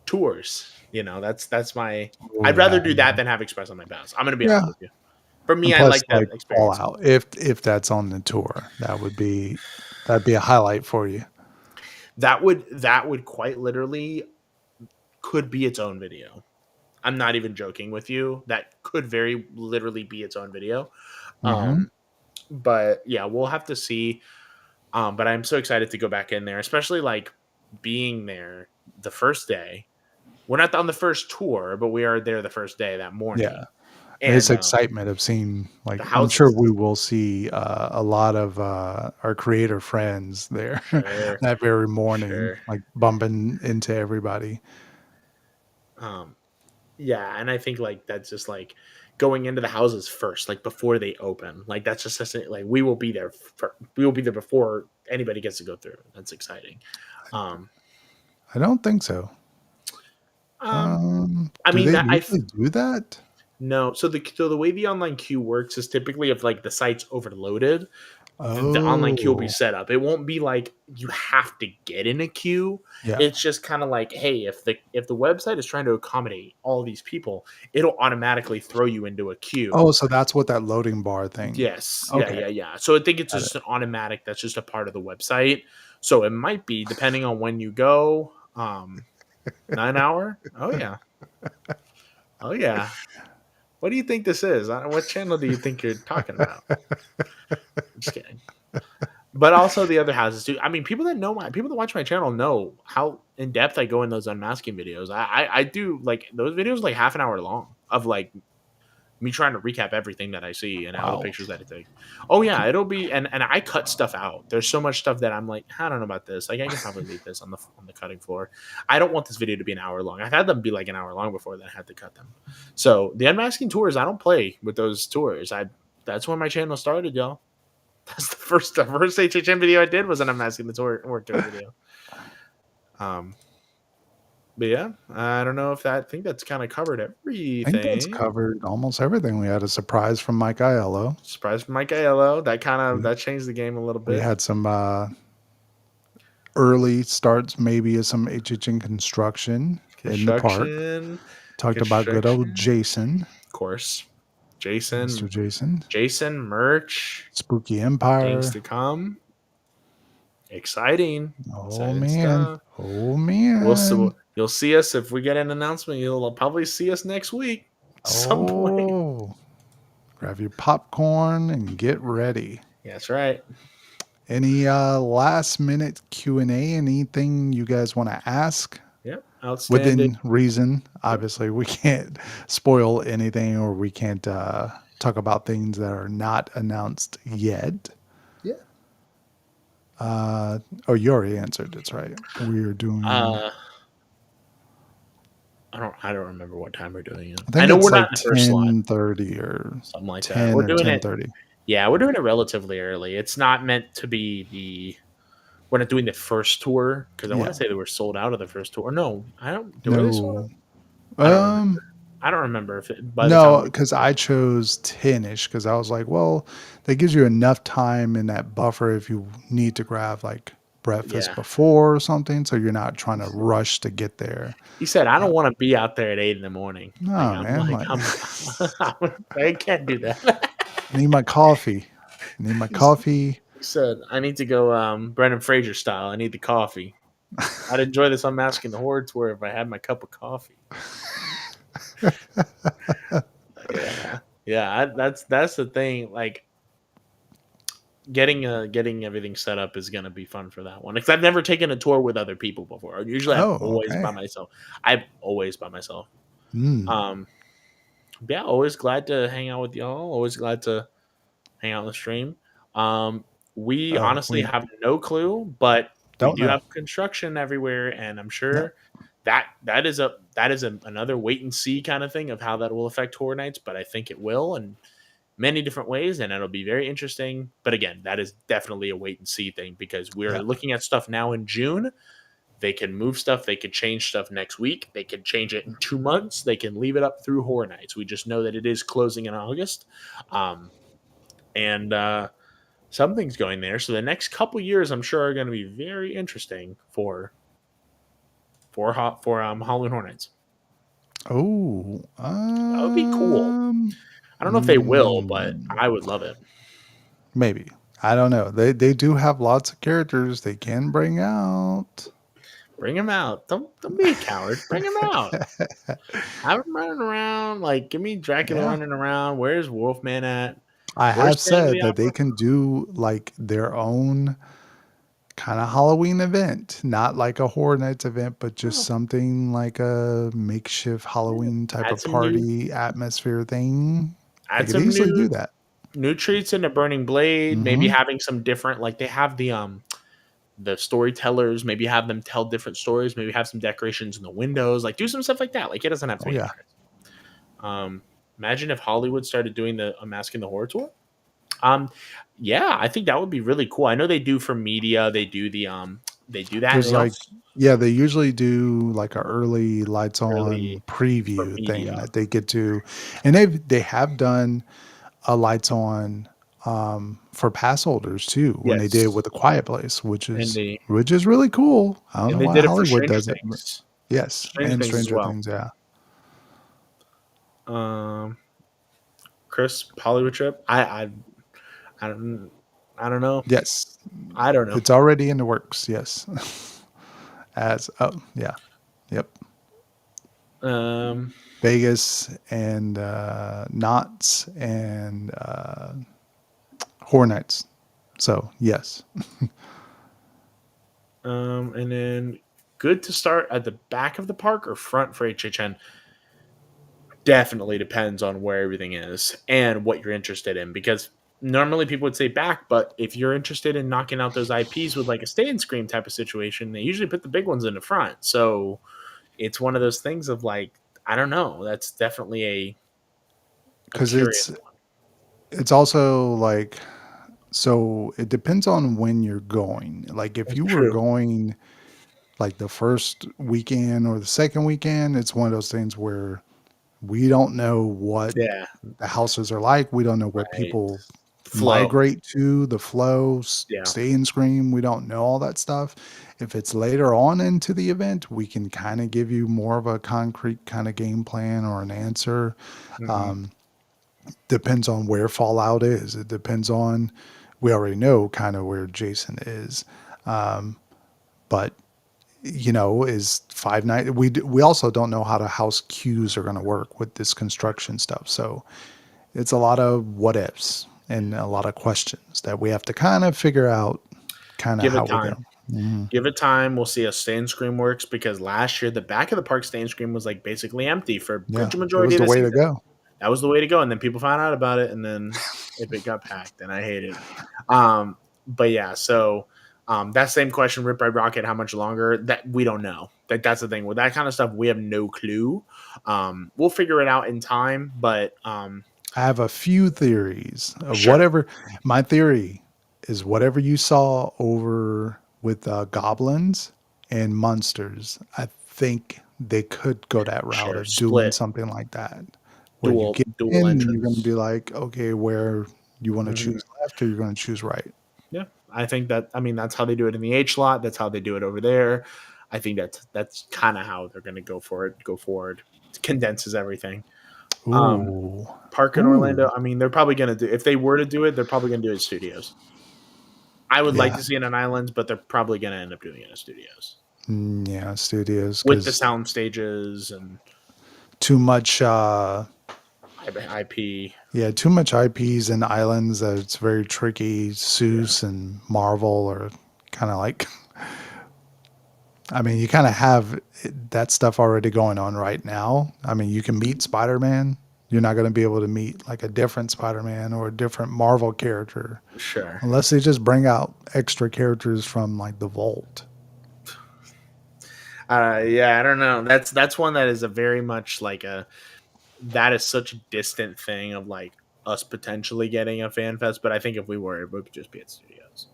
tours. That's my. Oh, I'd rather yeah, do that than have Express on my pass. I'm going to be yeah. honest with you. For me, And I plus, like like that experience. Fallout, if that's on the tour, that'd be a highlight for you. That would quite literally could be its own video. I'm not even joking with you. That could very literally be its own video. Mm-hmm. But yeah, we'll have to see. But I'm so excited to go back in there, especially like being there the first day. We're not on the first tour, but we are there the first day that morning. Yeah. It's And excitement of seeing, the like, I'm sure houses. we will see a lot of our creator friends there Sure, that very morning, sure. like bumping into everybody. Um, yeah, and I think like that's just like going into the houses first, like before they open. Like that's just like we will be there. We will be there before anybody gets to go through. That's exciting. Um, I don't think so. um, I Do mean they that usually do that? no. So the way the online queue works is typically if like the site's overloaded, the online queue will be Oh, set up. It won't be like you have to get in a queue. yeah. It's just kind of like, hey, if the website is trying to accommodate all these people, it'll automatically throw you into a queue. Oh, so that's what that loading bar thing. Yes. Yeah, Okay, yeah, yeah. So I think it's got it. just an automatic that's just a part of the website. So it might be depending on when you go. 9 hour. Oh yeah. Oh yeah. What do you think this is? What channel do you think you're talking about? I'm just kidding. But also the other houses too. I mean, people that watch my channel know how in depth I go in those unmasking videos. I do like those videos like half an hour long of like me trying to recap everything that I see and all the Wow. pictures that I take. Oh yeah, it'll be and I cut stuff out. There's so much stuff that I'm like, I don't know about this. Like I can probably leave this on the cutting floor. I don't want this video to be an hour long. I've had them be like an hour long before that I had to cut them. So the unmasking tours, I don't play with those tours. That's when my channel started, y'all. That's the first HHN video I did was an unmasking the tour video. But yeah, I don't know if I think that's kind of covered I think that's everything. covered almost everything. We had a surprise from Mike Aiello. Surprise from Mike Aiello. We, That changed the game a little we bit. had some early starts, maybe of some HHN construction in the park. Talked about good old Jason, Of course. Mr. Jason, Jason, merch, Spooky things Empire. to come. Exciting. Oh Exciting man, stuff. oh man. You'll see us if we get an announcement. You'll probably see us next week at some point. Oh, grab your popcorn and get ready. Yeah, that's right. Any last minute Q&A? Anything you guys want to ask? Yep. Outstanding. Within reason. Obviously, we can't spoil anything, or we can't talk about things that are not announced yet. Yeah. Oh, you already answered. That's right. We are doing. I don't remember what time we're doing it. I think know it's we're like not in the first slot. 10:30 or Something like 10 that. We're or doing it. 10:30. Yeah, we're doing it relatively early. It's not meant to be we're not doing the first tour because I want to say that we're sold out of the first tour. No, I don't. No. I don't remember if it. By the No, time because I chose 10ish because I was like, well, that gives you enough time in that buffer if you need to grab like breakfast before or something, so you're not trying to rush to get there. He said, I don't want to be out there at 8 a.m. No, man. I can't do that. I need my coffee. He said, I need to go Brendan Fraser style. I need the coffee. I'd enjoy this Unmasking the Horror tour if I had my cup of coffee. Yeah. That's the thing. Like getting everything set up is gonna be fun for that one. Because I've never taken a tour with other people before. Usually, I'm always by myself. Yeah, always glad to hang out with y'all. Always glad to hang out on the stream. We honestly have no clue, but we do have construction everywhere, and I'm sure that is another wait and see kind of thing of how that will affect Horror Nights. But I think it will in many different ways, and it'll be very interesting. But again, that is definitely a wait and see thing because we're looking at stuff now in June. They can move stuff. They could change stuff next week. They can change it in 2 months. They can leave it up through Horror Nights. We just know that it is closing in August. And something's going there. So the next couple years, I'm sure, are going to be very interesting for Halloween Horror Nights. Oh, that would be cool. I don't know if they will, but I would love it. Maybe. I don't know. They do have lots of characters they can bring out. Bring them out. Don't be a coward. Bring them out. Have them running around. Like, give me Dracula running around. Where's Wolfman at? I have said that they can do like their own kind of Halloween event, not like a Horror Nights event, but just something like a makeshift Halloween type Add of some new, party atmosphere thing. They add could some easily new do that. new treats in the Burning Blade. Maybe Hmm. having some different, like they have the storytellers. Maybe have them tell different stories. Maybe have some decorations in the windows. Like do some stuff like that. Like it doesn't have to Oh be yeah, anything crazy. Imagine if Hollywood started doing the Unmasking the Horror tour. Yeah, I think that would be really cool. I know they do for media. They do that. And there's they like, also yeah, they usually do like a early lights early on for preview thing media. that they get to, and they have done a lights on for pass holders too when they did it Yes, with a quiet place, and they which is really cool. I don't know and they why did it for Hollywood Stranger does it. But Things. yes, Stranger and Things as Stranger well. Things, yeah. Um, Chris Hollywood trip. I don't I don't know. Yes, I don't know. it's already in the works. Yes, as oh yeah, yep. Um, Vegas and Knott's and Horror Nights. So yes, and then good to start at the back of the park or front for HHN. Definitely depends on where everything is and what you're interested in. Because normally people would say back, but if you're interested in knocking out those IPs with like a stay and scream type of situation, they usually put the big ones in the front. So it's one of those things of like, I don't know. That's definitely a because curious one. it's also like, so it depends on when you're going. Like if That's you were true. going like the first weekend or the second weekend, it's one of those things where we don't know what Yeah. the houses are like. We don't know what Right. people Flow. migrate to, the flow, Yeah. stay and scream. We don't know all that stuff. If it's later on into the event, we can kind of give you more of a concrete kind of game plan or an answer. Mhm. Um, depends on where Fallout is. It depends on, we already know kind of where Jason is. But you know, is 5 night. We also don't know how the house queues are going to work with this construction stuff. So it's a lot of what ifs and a lot of questions that we have to kind of figure out kind of Give how it we time. go. Mhm. Give it time. We'll see how stay and scream works because last year the back of the park stay and scream was like basically empty for Yeah, pretty it majority was of the the way to season. go. That was the way to go, and then people found out about it, and then it got packed, and I hated it. But yeah, so that same question, Rip Ride Rocket, how much longer? That we don't know. That's the thing with that kind of stuff. We have no clue. We'll figure it out in time, but I have a few theories of sure, whatever. My theory is whatever you saw over with goblins and monsters. I think they could go that route sure. of doing Split something like that, where you dual get dual in and you're going to entrance. be like, okay, where you want to Mhm. choose left or you're going to choose right. Yeah, I think that. I mean, that's how they do it in the H lot. That's how they do it over there. I think that's kind of how they're going to go for it. Go forward. It condenses everything. Um, Ooh, Park in ooh, Orlando. I mean, they're probably going to do if they were to do it, they're probably going to do it at studios. I would like yeah, to see it on islands, but they're probably going to end up doing it at studios yeah, studios with the because sound stages and too much. IP. Yeah, too much IPs and islands that it's very tricky. Yeah, Seuss and Marvel are kind of like, I mean, you kind of have that stuff already going on right now. I mean, you can meet Spider-Man. You're not going to be able to meet like a different Spider-Man or a different Marvel character sure. unless they just bring out extra characters from like the vault. Yeah, I don't know. That's one that is a very much like a that is such a distant thing of like us potentially getting a fan fest. But I think if we were, it would just be at studios.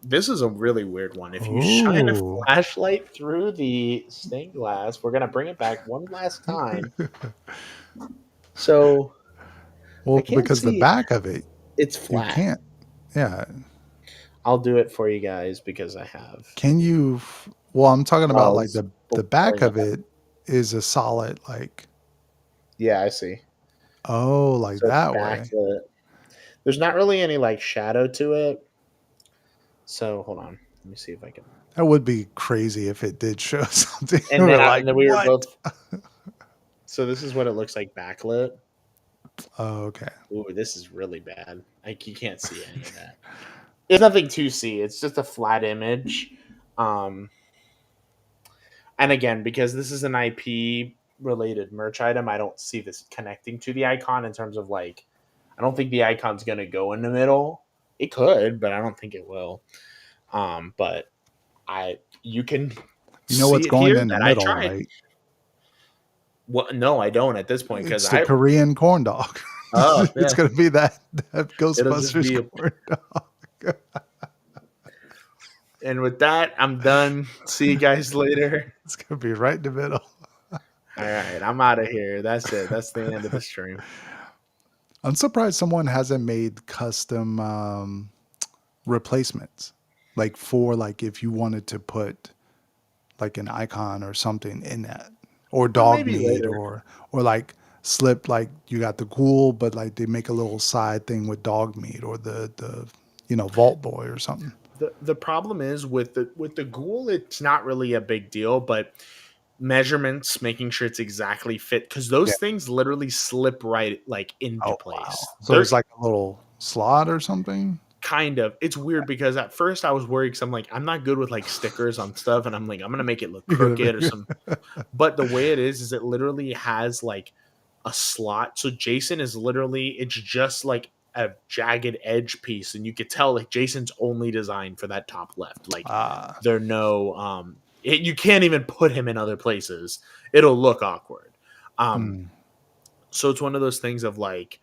This is a really weird one. If you shine a Oh, flashlight through the stained glass, we're gonna bring it back one last time. So I well, can't because the see back of it, it's you flat. can't. Yeah. I'll do it for you guys because I have. Can you? Well, I'm talking about Oh, like it's the back pulling of up. it is a solid like, Yeah, I see. oh, like So it's that way. backlit. There's not really any like shadow to it. So hold on. Let me see if I can. That would be crazy if it did show something. And then We're like, and then we were what? both. So this is what it looks like backlit. Oh, okay. Ooh, this is really bad. Like you can't see any of that. It's nothing to see. It's just a flat image. And again, because this is an IP related merch item, I don't see this connecting to the icon in terms of like, I don't think the icon's going to go in the middle. It could, but I don't think it will. But you can You know see what's it going here in the that middle, I tried. right? Well, no, I don't at this point because It's the Korean corn dog. Oh, It's yeah. gonna be that It'll just Ghostbusters be a- corn dog. And with that, I'm done. See you guys later. It's gonna be right in the middle. All right, I'm out of here. That's it. That's the end of the stream. I'm surprised someone hasn't made custom replacements, like for like if you wanted to put like an icon or something in that, or dog maybe meat, later. or like slip, like you got the ghoul, but like they make a little side thing with dog meat, or the Vault Boy or something. The problem is with the ghoul, it's not really a big deal, but measurements, making sure it's exactly fit, because those Yeah. things literally slip right like into Oh place. wow! So They're there's like a little slot or something. kind of, it's weird because at first I was worried because I'm like, I'm not good with like stickers on stuff, and I'm like, I'm gonna make it look You're gonna crooked or make- some. But the way it is it literally has like a slot. So Jason is literally, it's just like a jagged edge piece, and you could tell like Jason's only designed for that top left. Like there are no you can't even put him in other places. It'll look awkward. So it's one of those things of like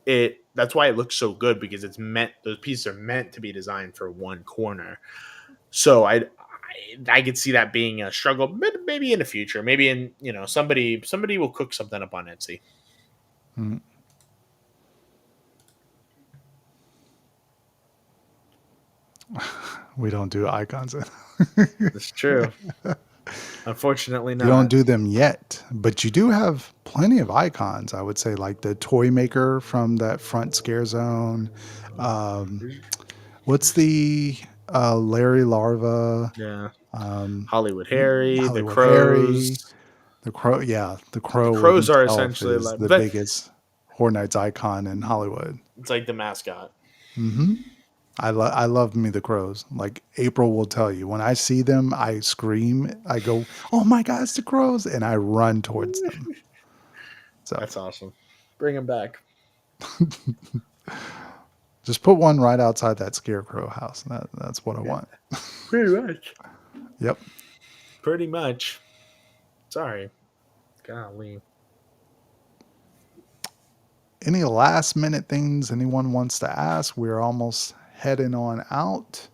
that's why it looks so good, because it's meant, those pieces are meant to be designed for one corner. So I could see that being a struggle, but maybe in the future, maybe in, somebody will cook something up on Etsy. We don't do icons. That's true. Unfortunately, not. You don't do them yet, but you do have plenty of icons. I would say, like the toy maker from that front scare zone. What's the Larry Larva? Yeah. Um, Hollywood Harry, the Hollywood Crows. Harry, the crow. Yeah, the crow. The Crows are himself essentially is like the biggest Horror Nights icon in Hollywood. It's like the mascot. I love me the crows. Like April will tell you, when I see them, I scream. I go, "Oh my God, it's the crows!" and I run towards them. So That's awesome. Bring him back. just put one right outside that scarecrow house. That's what I want. Pretty much. Yep. Pretty much. Sorry. Golly. Any last minute things anyone wants to ask? We're almost heading on out.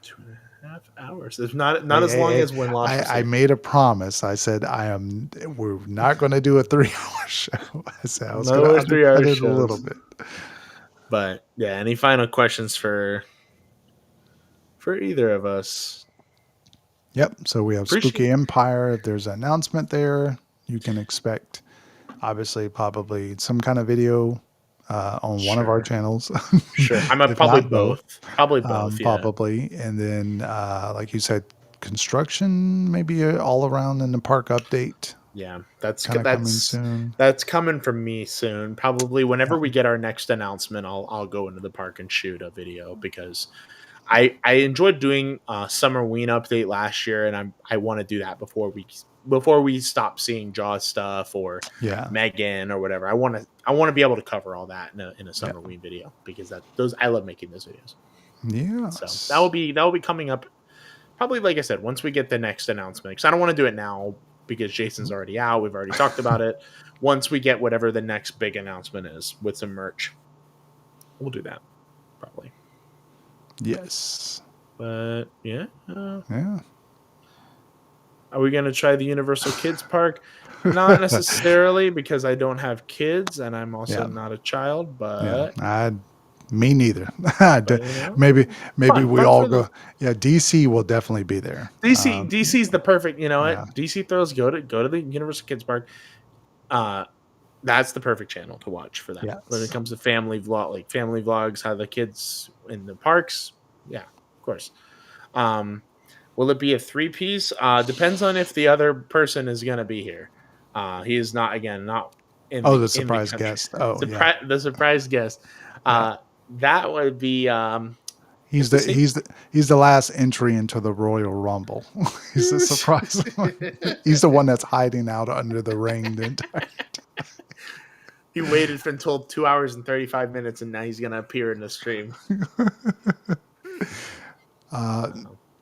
2.5 hours. It's not as long as when Lost. I made a promise. I said we're not going to do a 3-hour show. I said I was No going to 3-hour undercut it a shows. little bit. But yeah, any final questions for either of us? Yep. So we have Spooky Empire. If there's an announcement there, you can expect, obviously, probably some kind of video on one of our channels. Sure. I'm If probably not both. Probably both. Yeah. Probably. And then, like you said, construction, maybe all around in the park update. Yeah, that's coming soon. That's coming from me soon. Probably whenever we get our next announcement, I'll go into the park and shoot a video, because I enjoyed doing Summerween update last year, and I want to do that before we stop seeing Jaws stuff or M3GAN or whatever. I want to be able to cover all that in a Summerween video, because I love making those videos. Yeah. So that will be coming up probably, like I said, once we get the next announcement, because I don't want to do it now because Jason's already out. We've already talked about it. Once we get whatever the next big announcement is with some merch, we'll do that probably. Yes. But yeah. Yeah. Are we going to try the Universal Kids Park? Not necessarily, because I don't have kids and I'm also not a child, but me neither. Maybe we all go. Yeah, DC will definitely be there. DC's the perfect. You know what? DC throws go to the Universal Kids Park. That's the perfect channel to watch for that. Yes. When it comes to family vlogs, how the kids in the parks. Yeah, of course. Will it be a 3-piece? Depends on if the other person is going to be here. He is not in the surprise guest. The surprise guest. That would be He's the last entry into the Royal Rumble. He's a surprise. He's the one that's hiding out under the ring the entire. He waited for until 2 hours and 35 minutes, and now he's gonna appear in the stream.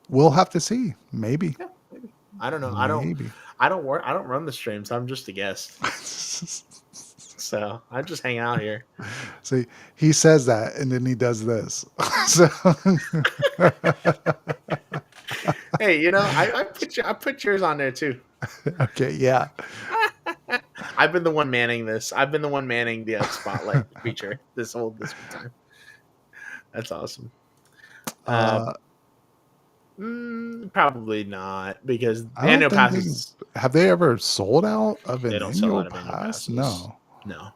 We'll have to see. Maybe. Yeah, maybe. I don't know. Maybe. I don't run the streams. I'm just a guest. So I just hang out here. See, he says that, and then he does this. So. Hey, you know, I put yours on there too. Okay, yeah. I've been the one manning this. I've been the one manning the spotlight feature this whole time. That's awesome. Probably not, because annual passes. Have they ever sold out of an They don't sell annual out of annual pass? passes. No.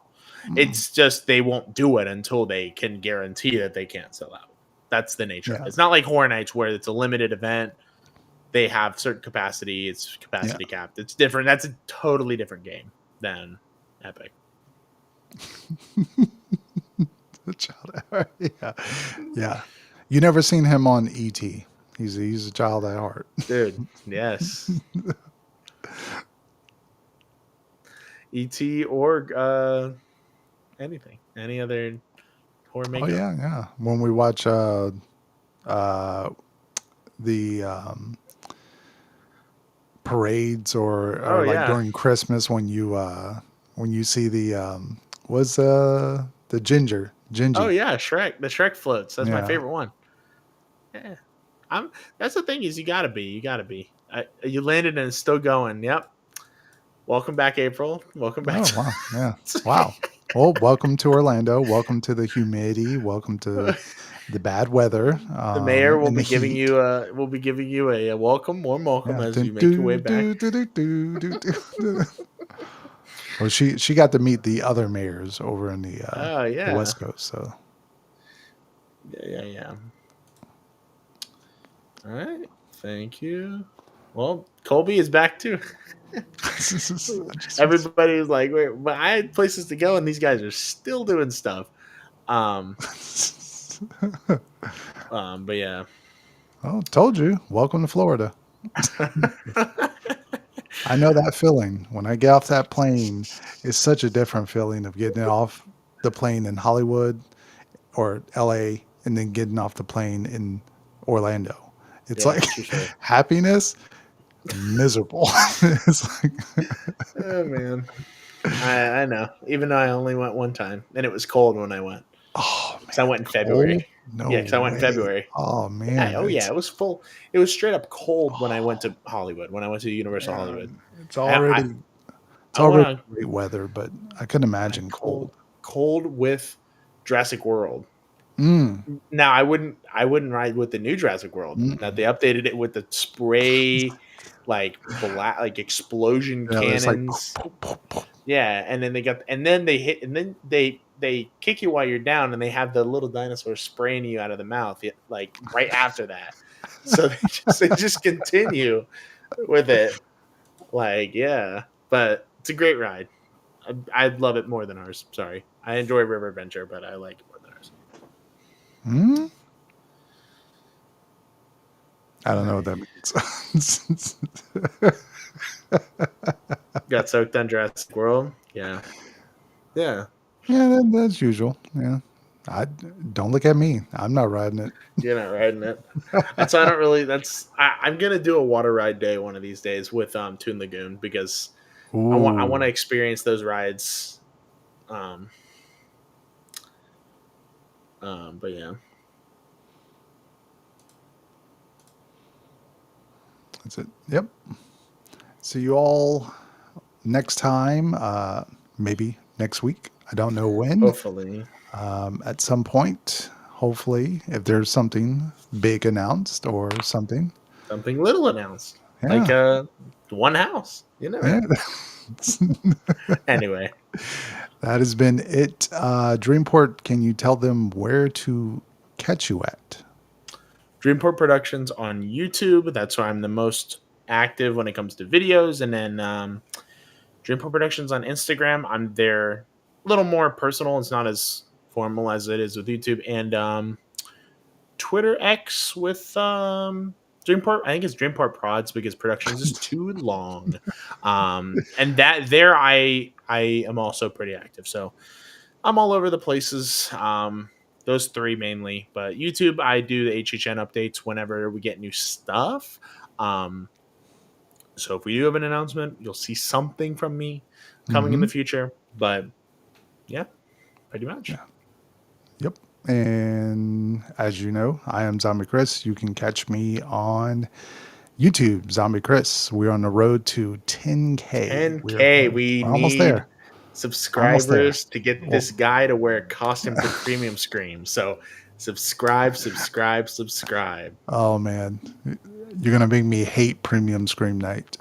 It's just they won't do it until they can guarantee that they can't sell out. That's the nature. Yeah. It's not like Horror Nights where it's a limited event. They have certain capacity. It's capacity capped. It's different. That's a totally different game than Epic. Yeah. You never seen him on ET. He's a child at heart. Dude, yes. ET or anything. Any other horror makeup. Oh yeah. When we watch the parades or during Christmas when you see the the Gingy. Oh yeah, Shrek. The Shrek floats. That's my favorite one. Yeah. That's the thing is you gotta be. You landed and it's still going. Yep. Welcome back, April. Welcome back. Oh wow. Yeah. Wow. Well, welcome to Orlando. Welcome to the humidity. Welcome to the bad weather. The mayor will be giving you a welcome, warm welcome as you make your way back. Well, she got to meet the other mayors over in the West Coast. So yeah. All right, thank you. Well, Colby is back too. Everybody was like, "Wait, but I had places to go, and these guys are still doing stuff." But yeah. Oh, told you. Welcome to Florida. I know that feeling. When I get off that plane, it's such a different feeling of getting off the plane in Hollywood or LA and then getting off the plane in Orlando. It's like happiness, miserable. It's like oh man. I know. Even though I only went one time and it was cold when I went. Oh man. I went in February. No because I went in February. Oh man. Yeah, it was full. It was straight up cold when I went to Hollywood, when I went to Universal Hollywood. It's already great weather, but I couldn't imagine cold. Cold with Jurassic World. Now I wouldn't ride with the new Jurassic World. Now they updated it with the spray like explosion cannons. And then they kick you while you're down, and they have the little dinosaur spraying you out of the mouth like right after that. So they just continue with it. Like, yeah. But it's a great ride. I love it more than ours. Sorry. I enjoy River Adventure, but I like it more than ours. I don't know what that means. Got soaked on Jurassic World. Yeah. Yeah, that's usual. Yeah. Don't look at me. I'm not riding it. You're not riding it. So I don't really. I'm gonna do a water ride day one of these days with Toon Lagoon because I want to experience those rides. But yeah. That's it. Yep. See you all next time. Maybe next week. I don't know when. Hopefully. At some point. Hopefully, if there's something big announced or something. Something little announced. Yeah. Like one house. You know. Yeah. Anyway. That has been it. Dreamport, can you tell them where to catch you at? Dreamport Productions on YouTube. That's where I'm the most active when it comes to videos. And then Dreamport Productions on Instagram. I'm there a little more personal. It's not as formal as it is with YouTube. And Twitter X with Dreamport. I think it's Dreamport Prods because Productions is too long. And that there I am also pretty active. So I'm all over the places. Those three mainly, but YouTube I do the HHN updates whenever we get new stuff. So if we do have an announcement, you'll see something from me coming in the future. But yeah, pretty much. Yeah. Yep. And as you know, I am Zombie Chris. You can catch me on YouTube, Zombie Chris. We're on the road to 10K. 10K. We we're almost need there. subscribers to get this guy to wear a costume for Premium Scream. So subscribe. Oh man, you're gonna make me hate Premium Scream Night.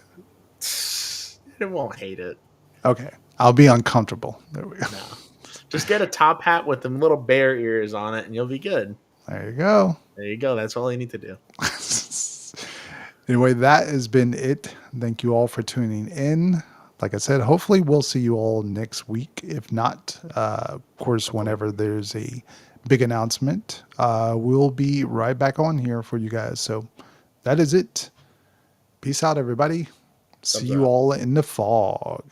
It won't hate it. Okay, I'll be uncomfortable. There we go. No. Just get a top hat with them little bear ears on it and you'll be good. There you go. There you go. That's all you need to do. Anyway, that has been it. Thank you all for tuning in. Like I said, hopefully we'll see you all next week. If not, of course, whenever there's a big announcement, we'll be right back on here for you guys. So that is it. Peace out, everybody. See you all in the fog.